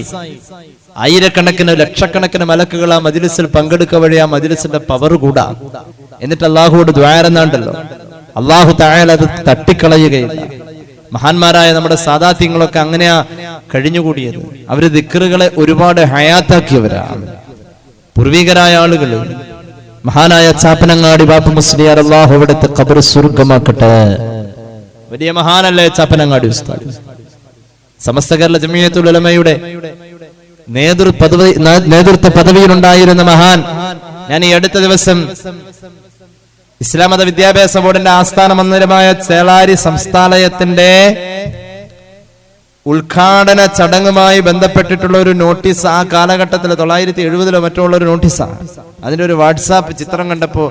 ആയിരക്കണക്കിന് ലക്ഷക്കണക്കിന് മലക്കുകൾ ആ മജ്‌ലിസിൽ പങ്കെടുക്കുക വഴി ആ മജ്‌ലിസിന്റെ പവർ കൂടാ. എന്നിട്ട് അള്ളാഹുവോട് ദുആ ചെയ്യുന്നുണ്ടല്ലോ, അള്ളാഹു തആല അത് തട്ടിക്കളയുകയില്ല. മഹാന്മാരായ നമ്മുടെ സാദാത്യങ്ങളൊക്കെ അങ്ങനെയാ കഴിഞ്ഞുകൂടിയത്. അവര് ദിക്റുകളെ ഒരുപാട് ഹയാത്താക്കിയവരാണ്. പൂർവികരായ ആളുകൾ, മഹാനായ ചാപ്പനങ്ങാടി ബാപ്പു മുസ്ലിയാർ, അല്ലാഹു അവിടുത്തെ ഖബർ സ്വർഗ്ഗമാക്കട്ടെ. വലിയ മഹാനല്ലേ ചാപ്പനങ്ങാടി ഉസ്താദ്. സമസ്ത കേരള ജമിയത്തുൽ ഉലമയുടെ നേതൃത്വ പദവിയിലുണ്ടായിരുന്ന മഹാൻ. ഞാൻ ഈ അടുത്ത ദിവസം ഇസ്ലാം മത വിദ്യാഭ്യാസ ബോർഡിന്റെ ആസ്ഥാന മന്ദിരമായ ചേളാരി സംസ്ഥാനത്തിന്റെ ഉദ്ഘാടന ചടങ്ങുമായി ബന്ധപ്പെട്ടിട്ടുള്ള ഒരു നോട്ടീസ് ആ കാലഘട്ടത്തിൽ 970 മറ്റോ ഉള്ള ഒരു നോട്ടീസാണ്. അതിന്റെ ഒരു വാട്സാപ്പ് ചിത്രം കണ്ടപ്പോ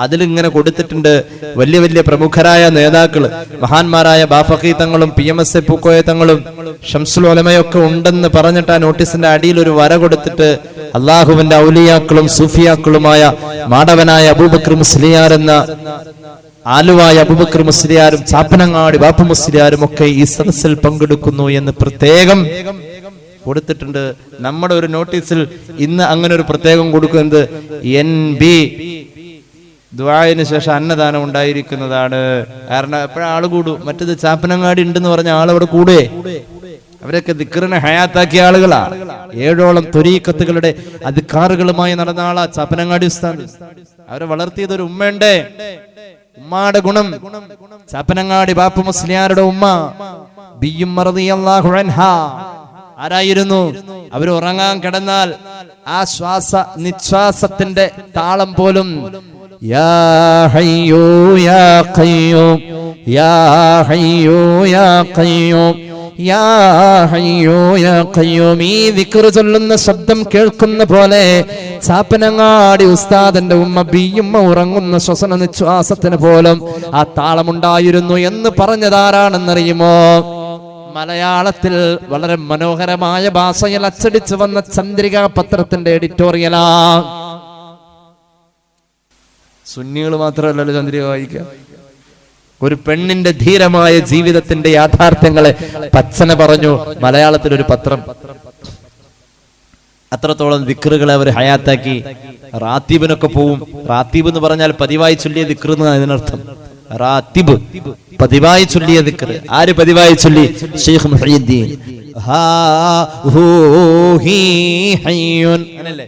അതിലിങ്ങനെ കൊടുത്തിട്ടുണ്ട്, വലിയ വലിയ പ്രമുഖരായ നേതാക്കള്, മഹാന്മാരായ ബാഫഖി തങ്ങളും PMS പൂക്കോയ തങ്ങളും ഷംസുൽ ഉലമയൊക്കെ ഉണ്ടെന്ന് പറഞ്ഞിട്ട് ആ നോട്ടീസിന്റെ അടിയിൽ ഒരു വര കൊടുത്തിട്ട് അള്ളാഹുവിന്റെ ഔലിയാക്കളും സൂഫിയാക്കളുമായ മാടവനായ അബൂബക്കർ മുസ്ലിയാർ എന്ന ആലുവായ അബൂബക്കർ മുസ്ലിയാരും ചാപ്പനങ്ങാടി ബാപ്പു മുസ്ലിയാരും ഒക്കെ ഈ സദസ്സിൽ പങ്കെടുക്കുന്നു എന്ന് പ്രത്യേകം കൊടുത്തിട്ടുണ്ട്. നമ്മുടെ ഒരു നോട്ടീസിൽ ഇന്ന് അങ്ങനെ ഒരു പ്രത്യേകം കൊടുക്കുന്നത് NB ദുആഇന് ശേഷം അന്നദാനം ഉണ്ടായിരിക്കുന്നതാണ്. കാരണം എപ്പോഴും ആള് കൂടും. മറ്റത് ചാപ്പനങ്ങാടി ഉണ്ടെന്ന് പറഞ്ഞ ആളവിടെ കൂടെ. അവരൊക്കെ ദിക്റിനെ ഹയാത്താക്കിയ ആളുകളാ. 7ഓളം ത്വരീഖത്തുകളുടെ അദ്കാറുകളുമായി നടന്ന ആളാ ചാപ്പനങ്ങാടി ഉസ്താദ്. അവരെ വളർത്തിയത് ഒരു ഉമ്മയുണ്ട്. ഉമ്മാടെ ഗുണം. ചാപ്പനങ്ങാടി ബാപ്പു മുസ്ലിയാരുടെ ഉമ്മ ബിയ്യും റളിയല്ലാഹു അൻഹാ ആരായിരുന്നു? അവർ ഉറങ്ങാൻ കിടന്നാൽ ആ നിശ്വാസത്തിന്റെ താളം പോലും യാ ഹയ്യൂ യാ ഖയ്യൂം യാ ഹയ്യൂ യാ ഖയ്യൂം യാ ഹയ്യൂ യാ ഖയ്യൂം ഈ ദിക്ർ ചൊല്ലുന്ന ശബ്ദം കേൾക്കുന്ന പോലെ ചാപ്പനങ്ങാടി ഉസ്താദിന്റെ ഉമ്മ ബിയ്യുമ്മ ഉറങ്ങുന്ന ശ്വസന നിശ്വാസത്തിന് പോലും ആ താളമുണ്ടായിരുന്നു എന്ന് പറഞ്ഞതാരാണെന്നറിയുമോ? മലയാളത്തിൽ വളരെ മനോഹരമായ ഭാഷയിൽ അച്ചടിച്ചു വന്ന ചന്ദ്രിക പത്രത്തിന്റെ എഡിറ്റോറിയലാ. സുന്നികൾ മാത്രമല്ലല്ലോ ചന്ദ്രിക വായിക്കുക. ഒരു പെണ്ണിന്റെ ധീരമായ ജീവിതത്തിന്റെ യാഥാർത്ഥ്യങ്ങളെ പച്ചന പറഞ്ഞു മലയാളത്തിൽ ഒരു പത്രം. അത്രത്തോളം ദിക്റുകളെ അവർ ഹയാത്താക്കി. റാത്തീബിനൊക്കെ പോവും. റാത്തീബ് എന്ന് പറഞ്ഞാൽ പതിവായി ചൊല്ലിയ ദിക്ർ എന്നാണ് ഇതിനർത്ഥം. റാത്തിബ് പതിവായി ചൊല്ലിയ ദിക്ർ. ആര് പതിവായി ചൊല്ലി? ശൈഖ് മുഹയ്യിദ്ദീൻ. ഹാ ഹൂ ഹീ ഹയ്യുൻ അങ്ങനല്ലേ?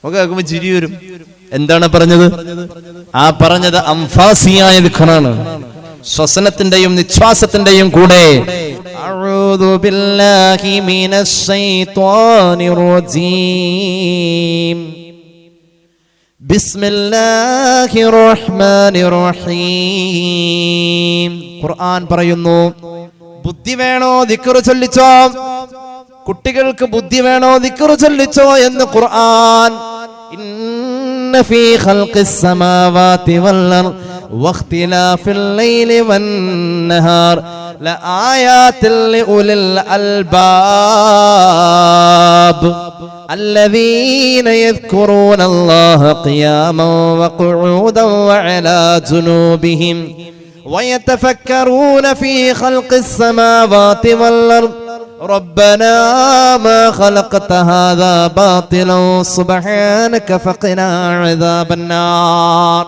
ഒക്കെ കേൾക്കുമ്പോൾ ചിരി വരും. എന്താണ് പറഞ്ഞത്? ആ പറഞ്ഞത് അംഫാസിയായ ദിക്റാണ്. ശ്വസനത്തിന്റെയും നിശ്വാസത്തിന്റെയും കൂടെ അഊദു ബില്ലാഹി മിനശ് ശൈത്വാനിർ റജീം ബിസ്മില്ലാഹിർ റഹ്മാനിർ റഹീം. ഖുർആൻ പറയുന്നു, ബുദ്ധി വേണോ ദിക്ർ ചൊല്ലിച്ചോ, കുട്ടികൾക്ക് ബുദ്ധി വേണോ ദിക്ർ ചൊല്ലിച്ചോ എന്ന് ഖുർആൻ. ഇന്ന ഫീ ഖൽഖിസ് സമാവാതി വൽ അർദ് വഖ്തിലാഫിൽ ലൈലി വൻ നഹാർ ലആയാതിൽ ലിഉലിൽ അൽബാബ് الذين يذكرون الله قياما وقعودا وعلى جنوبهم ويتفكرون في خلق السماوات والأرض ربنا ما خلقت هذا باطلا سبحانك فقنا عذاب النار.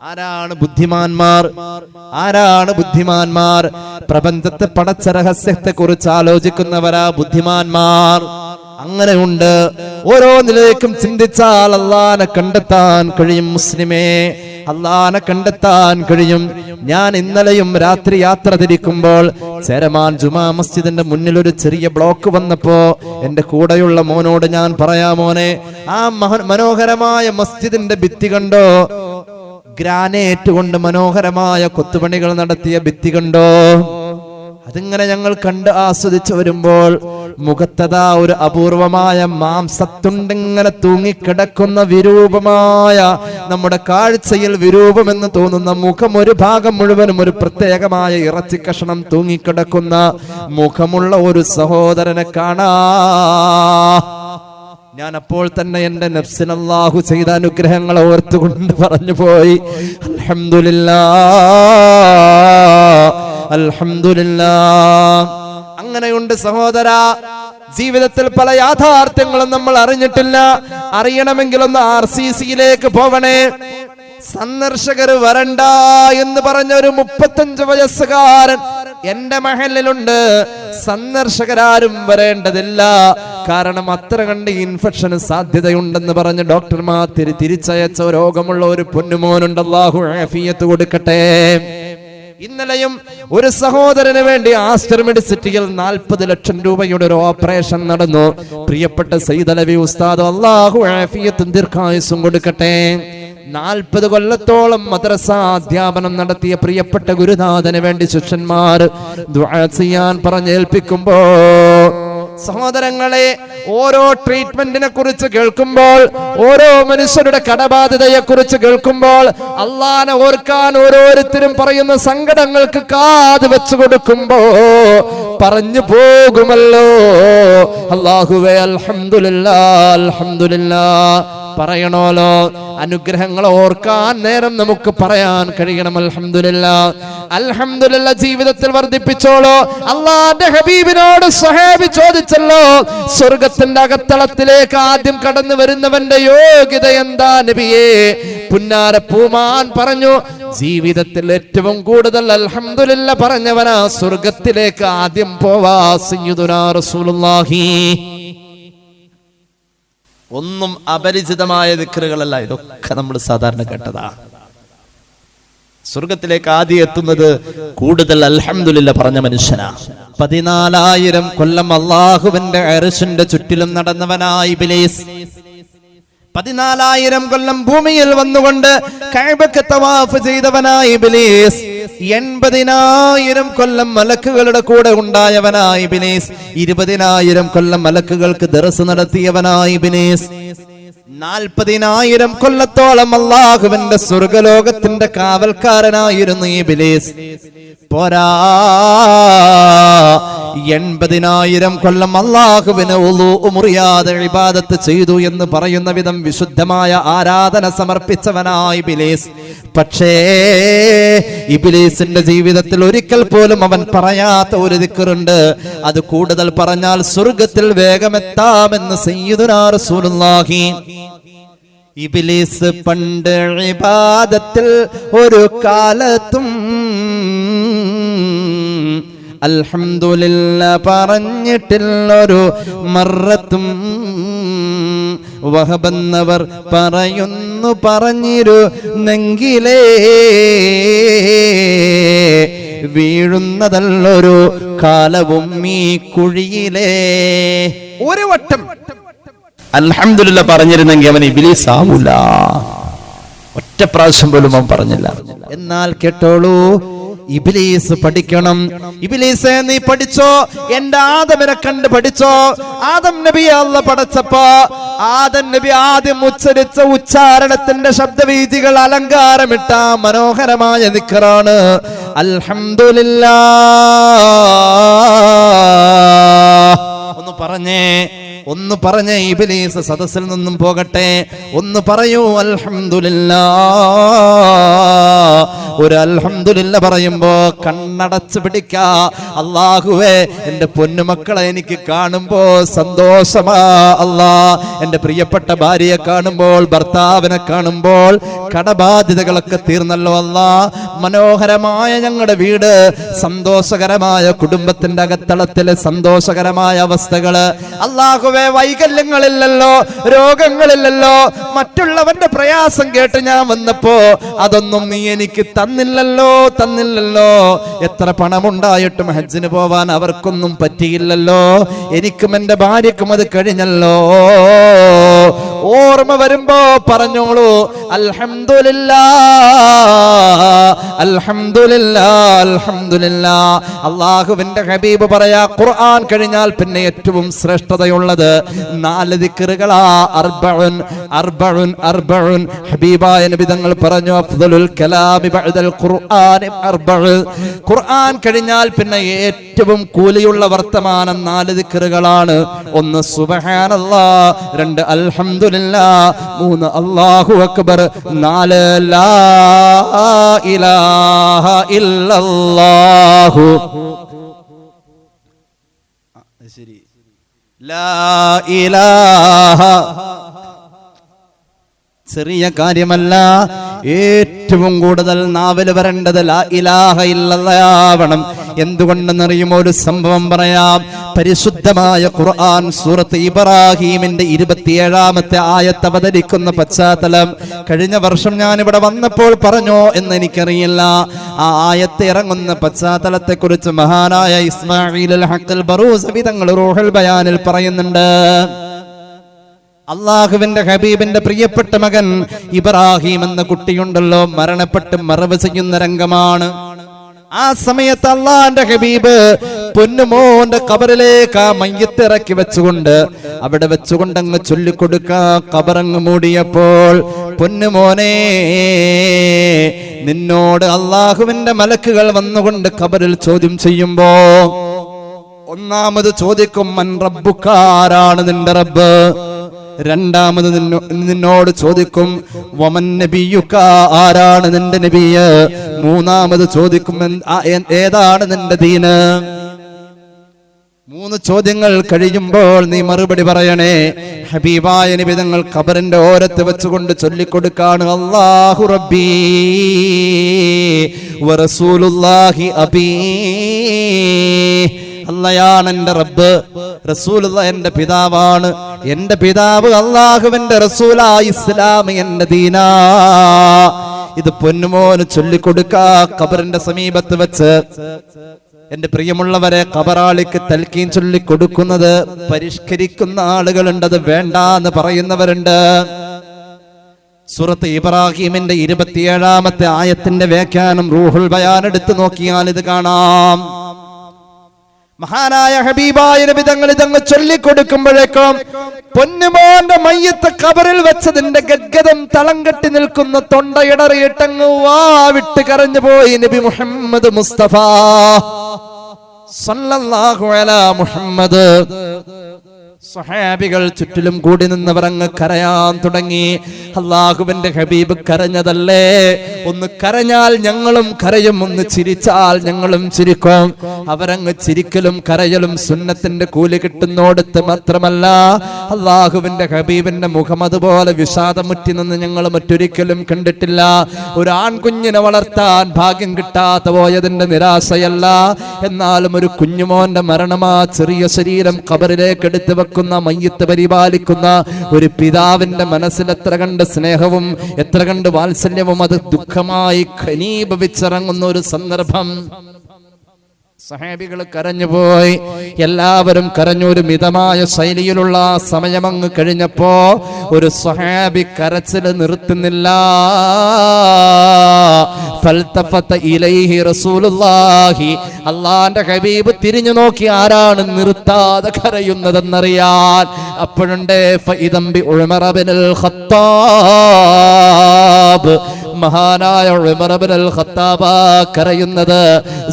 ആരാണ് ബുദ്ധിമാന്മാർ? ആരാണ് ബുദ്ധിമാന്മാർ? പ്രപഞ്ചത്തെ പടച്ച രഹസ്യത്തെ കുറിച്ച് ആലോചിക്കുന്നവരാ ബുദ്ധിമാന്മാർ. അങ്ങനെയുണ്ട്. ഓരോ നിലയിലേക്കും ചിന്തിച്ചാൽ അള്ളാനെ കണ്ടെത്താൻ കഴിയും. മുസ്ലിമേ, അള്ളാനെ കണ്ടെത്താൻ കഴിയും. ഞാൻ ഇന്നലെയും രാത്രി യാത്ര തിരിക്കുമ്പോൾ ചേരമാൻ ജുമാ മസ്ജിദിന്റെ മുന്നിൽ ഒരു ചെറിയ ബ്ലോക്ക് വന്നപ്പോ എന്റെ കൂടെയുള്ള മോനോട് ഞാൻ പറയാ, മോനെ, ആ മനോഹരമായ മസ്ജിദിന്റെ ഭിത്തി കണ്ടോ? ഗ്രാനൈറ്റ് കൊണ്ട് മനോഹരമായ കൊത്തുപണികൾ നടത്തിയ ഭിത്തി കണ്ടോ? അതിങ്ങനെ ഞങ്ങൾ കണ്ട് ആസ്വദിച്ചു വരുമ്പോൾ മുഖത്തതാ ഒരു അപൂർവമായ മാംസത്തുണ്ടിങ്ങനെ തൂങ്ങിക്കിടക്കുന്ന വിരൂപമായ, നമ്മുടെ കാഴ്ചയിൽ വിരൂപമെന്ന് തോന്നുന്ന മുഖം, ഒരു ഭാഗം മുഴുവനും ഒരു പ്രത്യേകമായ ഇറച്ചി കഷണം തൂങ്ങിക്കിടക്കുന്ന മുഖമുള്ള ഒരു സഹോദരനെ കാണാ. ഞാൻ അപ്പോൾ തന്നെ എന്റെ നഫ്സിന് അല്ലാഹു ചെയ്ത അനുഗ്രഹങ്ങൾ ഓർത്തുകൊണ്ട് പറഞ്ഞു പോയി, അൽഹംദുലില്ലാഹ് അൽഹംദുലില്ലാഹ്. അങ്ങനെയുണ്ട് സഹോദരാ. ജീവിതത്തിൽ പല യാഥാർത്ഥ്യങ്ങളും നമ്മൾ അറിഞ്ഞിട്ടില്ല. അറിയണമെങ്കിലൊന്ന് RCCയിലേക്ക് പോവണേ. സന്ദർശകർ വരണ്ട എന്ന് പറഞ്ഞ ഒരു 35 വയസ്സുകാരൻ എന്റെ മഹലിലുണ്ട്. സന്ദർശകരാരും വരേണ്ടതില്ല, കാരണം അത്ര കണ്ട് ഇൻഫെക്ഷന് സാധ്യതയുണ്ടെന്ന് പറഞ്ഞ് ഡോക്ടർമാർ തിരിച്ചയച്ച രോഗമുള്ള ഒരു പൊന്നുമോനുണ്ട്. അല്ലാഹു ആഫിയത്ത് കൊടുക്കട്ടെ. ഇന്നലെയും ഒരു സഹോദരന് വേണ്ടി ആസ്റ്റർ മെഡിസിറ്റിയിൽ 40 ലക്ഷം രൂപയുടെ ഒരു ഓപ്പറേഷൻ നടന്നു. പ്രിയപ്പെട്ട സയ്യിദ് അലവി ഉസ്താദ്, അല്ലാഹു ആഫിയത്തും ദീർഘായുസ്സും കൊടുക്കട്ടെ. 40 കൊല്ലത്തോളം മദ്രസ അധ്യാപനം നടത്തിയ പ്രിയപ്പെട്ട ഗുരുനാഥന് വേണ്ടി ശിഷ്യന്മാർ ദുആ ചെയ്യാൻ പറഞ്ഞേൽപ്പിക്കുമ്പോ, സഹോദരങ്ങളെ, ഓരോ ട്രീറ്റ്മെന്റിനെ കുറിച്ച് കേൾക്കുമ്പോൾ, ഓരോ മനുഷ്യരുടെ കടബാധ്യതയെ കുറിച്ച് കേൾക്കുമ്പോൾ, അള്ളാനെ ഓർക്കാൻ ഓരോരുത്തരും പറയുന്ന സങ്കടങ്ങൾക്ക് കാത് വെച്ചു കൊടുക്കുമ്പോ പറഞ്ഞു പോകുമല്ലോ, അല്ലാഹുവേ അൽഹംദുലില്ലാഹ് അൽഹംദുലില്ലാഹ്. പറയണോലോ. അനുഗ്രഹങ്ങൾ ഓർക്കാൻ നേരം നമുക്ക് പറയാൻ കഴിയണം അൽഹംദുലില്ലാഹ്. അൽഹംദുലില്ലാഹ് ജീവിതത്തിൽ വർദ്ധിപ്പിച്ചോളൂ. അല്ലാഹുവിന്റെ ഹബീബിനോട് സ്വഹാബി ചോദിച്ചല്ലോ, സ്വർഗത്തിന്റെ അകത്തളത്തിലേക്ക് ആദ്യം കടന്നു വരുന്നവന്റെ യോഗ്യത എന്താ നബിയേ? പുന്നാര പൂമാൻ പറഞ്ഞു, ജീവിതത്തിൽ ഏറ്റവും കൂടുതൽ അൽഹംദുലില്ലാഹ് പറഞ്ഞവനാ സ്വർഗത്തിലേക്ക് ആദ്യം പോവാ സയ്യിദുനാ റസൂലുള്ളാഹി. ഒന്നും അപരിചിതമായ ദിക്റുകളല്ല, ഇതൊക്കെ നമ്മൾ സാധാരണ കേട്ടതാ. സ്വർഗത്തിലേക്ക് ആദ്യം എത്തുന്നത് കൂടുതൽ അൽഹംദുലില്ലാഹ് പറഞ്ഞ മനുഷ്യനാ. 14,000 കൊല്ലം അല്ലാഹുവിന്റെ അർശിന്റെ ചുറ്റിലും നടന്നവനായി ഇബ്ലീസ്. 14,000 കൊല്ലം ഭൂമിയിൽ വന്നുകൊണ്ട് കഅബക്ക് തവാഫ് ചെയ്തവനായി ഇബ്ലീസ്. 80,000 കൊല്ലം മലക്കുകളുടെ കൂടെ ഉണ്ടായവനായി ഇബ്ലീസ്. 20,000 കൊല്ലം മലക്കുകൾക്ക് ദർസ് നടത്തിയവനായി ഇബ്ലീസ്. 40,000 കൊല്ലത്തോളം അല്ലാഹുവിന്റെ സ്വർഗലോകത്തിന്റെ കാവൽക്കാരനായിരുന്നു ഇബ്ലീസ്. പോരാ, 80,000 കൊല്ലം അല്ലാഹുവിന് വുളൂ മുറിയാതെ ഇബാദത്ത് ചെയ്തു എന്ന് പറയുന്ന വിധം വിശുദ്ധമായ ആരാധന സമർപ്പിച്ചവനായി ഇബ്ലീസ്. പക്ഷേ ഇബ്ലീസിന്റെ ജീവിതത്തിൽ ഒരിക്കൽ പോലും അവൻ പറയാത്ത ഒരു ദിക്റുണ്ട്. അത് കൂടുതൽ പറഞ്ഞാൽ സ്വർഗത്തിൽ വേഗമെത്താമെന്ന് സയ്യിദുനാ റസൂലുള്ളാഹി. ഇബ്ലീസ് പണ്ട് ഇബാദത്തിൽ ഒരു കാലത്തും അൽഹംദുലില്ലാഹ് പറഞ്ഞിട്ടില്ലൊരു മറത്തും. വഹബന്നവർ പറയുന്നു പറഞ്ഞിരുന്നെങ്കിലേ വീഴുന്നതല്ലൊരു കാലവും ഈ കുഴിയിലേ. ഒരു വട്ടം അൽഹംദുലില്ലാഹ് പറഞ്ഞിരുന്നെങ്കിൽ അവൻ ഇബ്ലീസ് ആവൂല. ഒറ്റ പ്രാവശ്യം പോലും അവൻ പറഞ്ഞില്ല. എന്നാൽ കേട്ടോളൂ, ഇബ്ലീസ് പഠിക്കണം. ഇബ്ലീസേ നീ പഠിച്ചോ, എന്റെ ആദമിനെ കണ്ട് പഠിച്ചോ. ആദം നബി അല്ലാഹ് പടച്ചപ്പോ ആദം നബി ആദ്യം ഉച്ചരിച്ച ഉച്ചാരണത്തിന്റെ ശബ്ദവീതികൾ അലങ്കാരമിട്ട മനോഹരമായ ദിക്റാണ് അൽഹംദുലില്ലാഹ്. ഒന്ന് പറഞ്ഞേ ഇബ്ലീസ് സദസ്സിൽ നിന്നും പോകട്ടെ. ഒന്ന് പറയൂ അൽഹംദുലില്ലാഹ്. ഒരു അൽഹംദുലില്ലാഹ് പറയുമ്പോ കണ്ണടച്ച് പിടിക്ക. അല്ലാഹുവേ, എന്റെ പൊന്നുമക്കളെ എനിക്ക് കാണുമ്പോ സന്തോഷമാ അല്ലാ. എന്റെ പ്രിയപ്പെട്ട ഭാര്യയെ കാണുമ്പോൾ, ഭർത്താവിനെ കാണുമ്പോൾ കടബാധ്യതകളൊക്കെ തീർന്നല്ലോ അല്ലാ. മനോഹരമായ ഞങ്ങളുടെ വീട്, സന്തോഷകരമായ കുടുംബത്തിന്റെ അകത്തളത്തിലെ സന്തോഷകരമായ അവസ്ഥകള്. അല്ലാഹുവേ, വൈകല്യങ്ങളില്ലല്ലോ, രോഗങ്ങളില്ലല്ലോ. മറ്റുള്ളവന്റെ പ്രയാസം കേട്ട് ഞാൻ വന്നപ്പോ അതൊന്നും നീ എനിക്ക് തന്നില്ലല്ലോ. എത്ര പണമുണ്ടായിട്ടും ഹജ്ജിന് പോവാൻ അവർക്കൊന്നും പറ്റിയില്ലല്ലോ. എനിക്കും എന്റെ ഭാര്യക്കും അത് കഴിഞ്ഞല്ലോ. ഓർമ്മ വരുമ്പോ പറഞ്ഞോളൂ അൽഹംദുലില്ലാഹ്. അല്ലാഹുവിന്റെ ഹബീബ് പറയാ, ഖുർആൻ കഴിഞ്ഞാൽ പിന്നെ ഏറ്റവും ശ്രേഷ്ഠതയുള്ളത് 4 ദിക്റുകളാ. അർബഉൻ. ഹബീബായ നബി തങ്ങൾ പറഞ്ഞു, അഫ്ദലുൽ കലാമി ബഅദൽ ഖുർആനി അർബഉ. ഖുർആൻ കഴിഞ്ഞാൽ പിന്നെ ഏറ്റവും കൂലിയുള്ള വർത്തമാനം 4 ദിക്റുകളാണ്. 1 സുബ്ഹാനല്ലാഹ്, 2 അൽഹംദുലില്ലാഹ്, 3 അല്ലാഹു അക്ബർ, 4 ലാ ഇലാഹ ഇല്ലല്ലാഹു. ശരി, ലാ ഇലാഹ. ചെറിയ കാര്യമല്ല, ഏറ്റവും കൂടുതൽ നാവിൽ വരേണ്ടത് ലാ ഇലാഹ ഇല്ലല്ലാഹ്. എന്തുകൊണ്ടെന്നറിയുമോ? ഒരു സംഭവം പറയാം. പരിശുദ്ധമായ ഖുർആൻ സൂറത്ത് ഇബ്രാഹീമിന്റെ 27-ാമത്തെ ആയത്ത് അവതരിക്കുന്ന പശ്ചാത്തലം കഴിഞ്ഞ വർഷം ഞാൻ ഇവിടെ വന്നപ്പോൾ പറഞ്ഞോ എന്ന് എനിക്കറിയില്ല. ആ ആയത്ത് ഇറങ്ങുന്ന പശ്ചാത്തലത്തെ കുറിച്ച് മഹാനായ ഇസ്മാഈൽ അൽ ഹഖ് അൽ ബറൂസവി തങ്ങൾ റൂഹുൽ ബയാനിൽ പറയുന്നുണ്ട്. അള്ളാഹുവിന്റെ ഹബീബിന്റെ പ്രിയപ്പെട്ട മകൻ ഇബ്രാഹിം എന്ന കുട്ടിയുണ്ടല്ലോ, മരണപ്പെട്ട് മറവ് ചെയ്യുന്ന രംഗമാണ്. ആ സമയത്ത് അള്ളാന്റെ ഹബീബ് പൊന്നുമോന്റെ ഖബറിലേക്ക് ആ മയ്യത്ത് ഇറക്കി വെച്ചുകൊണ്ട് അവിടെ വെച്ചുകൊണ്ട് അങ്ങ് ചൊല്ലിക്കൊടുക്കാ. ഖബറങ്ങ് മൂടിയപ്പോൾ, പൊന്നുമോനെ, നിന്നോട് അള്ളാഹുവിന്റെ മലക്കുകൾ വന്നുകൊണ്ട് ഖബറിൽ ചോദ്യം ചെയ്യുമ്പോ ഒന്നാമത് ചോദിക്കും, മൻ റബ്ബുക, ആരാണ് നിന്റെ റബ്ബ്? രണ്ടാമത് നിന്നോട് ചോദിക്കും വമൻ നബിയുക, ആരാണ് നിന്റെ നബിയ്? മൂന്നാമത് ചോദിക്കും ഏതാണ് നിന്റെ ദീന്? 3 ചോദ്യങ്ങൾ കഴിയുമ്പോൾ നീ മറുപടി പറയണേ. ഹബീബായ നബി തങ്ങൾ ഖബറിന്റെ ഓരത്ത് വെച്ചുകൊണ്ട് ചൊല്ലിക്കൊടുക്കാണ്, അല്ലാഹു റബ്ബി വറസൂലുള്ളാഹി അബീ. അല്ലാഹയാണ് എന്റെ റബ്ബ്, റസൂലുള്ള എന്റെ പിതാവാണ്. എന്റെ പിതാവ് അല്ലാഹുവിന്റെ റസൂലാ, ഇസ്ലാം എന്റെ ദീനാ. ഇത് പൊന്നുമോന് ചൊല്ലിക്കൊടുക്കാ ഖബറിന്റെ സമീപത്ത് വെച്ച്. എന്റെ പ്രിയമുള്ളവരെ, ഖബറാളിക്ക് തൽക്കീൻ ചൊല്ലിക്കൊടുക്കുന്നത് പരിഷ്കരിക്കുന്ന ആളുകളുണ്ട്, അത് വേണ്ടാന്ന് പറയുന്നവരുണ്ട്. സൂറത്ത് ഇബ്രാഹിമിന്റെ 27-ാമത്തെ ആയത്തിന്റെ വ്യാഖ്യാനം റൂഹുൽ ബയാൻ എടുത്തു നോക്കിയാൽ ഇത് കാണാം. മഹാനായ ഹബീബായ നബി തങ്ങൾ ഇതങ്ങ് ചൊല്ലിക്കൊടുക്കുമ്പോഴേക്കും പൊന്നുമോന്റെ മയ്യത്ത് ഖബറിൽ വെച്ചതിന്റെ ഗദ്ഗതം തളം കെട്ടി നിൽക്കുന്ന തൊണ്ടയിടറിയിട്ടങ്ങ് വിട്ട് കരഞ്ഞു പോയി നബി മുഹമ്മദ് മുസ്തഫ സല്ലല്ലാഹു അലാ മുഹമ്മദ്. സ്വഹാബികൾ ചുറ്റിലും കൂടി നിന്നവർ അങ്ങ് കരയാൻ തുടങ്ങി. അല്ലാഹുവിന്റെ ഹബീബ് കരഞ്ഞതല്ലേ, ഒന്ന് കരഞ്ഞാൽ ഞങ്ങളും കരയും, ഒന്ന് ചിരിച്ചാൽ ഞങ്ങളും ചിരിക്കും. അവരങ്ങ് ചിരിക്കലും കരയലും സുന്നത്തിന്റെ കൂലി കിട്ടുന്നോടത്ത് മാത്രമല്ല, അല്ലാഹുവിന്റെ ഹബീബിന്റെ മുഖം അതുപോലെ വിഷാദമുറ്റി നിന്ന് ഞങ്ങൾ മറ്റൊരിക്കലും കണ്ടിട്ടില്ല. ഒരു ആൺകുഞ്ഞിനെ വളർത്താൻ ഭാഗ്യം കിട്ടാതെ പോയതിന്റെ നിരാശയല്ല, എന്നാലും ഒരു കുഞ്ഞുമോന്റെ മരണമാ ചെറിയ ശരീരം ഖബറിലേക്ക് എടുത്തു വെക്കുന്ന മയ്യത്ത് പരിപാലിക്കുന്ന ഒരു പിതാവിന്റെ മനസ്സിൽ എത്ര കണ്ട് സ്നേഹവും എത്ര കണ്ട് വാത്സല്യവും അത് ദുഃഖമായി ഖനീഭവിച്ചിറങ്ങുന്ന ഒരു സന്ദർഭം. സഹാബികൾ കരഞ്ഞുപോയി, എല്ലാവരും കരഞ്ഞു. ഒരു മിതമായ ശൈലിയിലുള്ള സമയമങ്ങ് കഴിഞ്ഞപ്പോ ഒരു സഹാബി കരച്ചിൽ നിർത്തുന്നില്ല. ഫൽതഫത ഇലൈഹി റസൂലുള്ളാഹി, അല്ലാഹുവിന്റെ ഹബീബ് തിരിഞ്ഞു നോക്കി ആരാണ് നിർത്താതെ കരയുന്നതെന്നറിയാൻ. അപ്പോഴുണ്ട് ഫഇദം ബി ഉമർ ഇബ്നുൽ ഖത്താബ്, മഹാനായ ഉമർ ഇബ്നുൽ ഖത്താബ് കരയുന്നത്.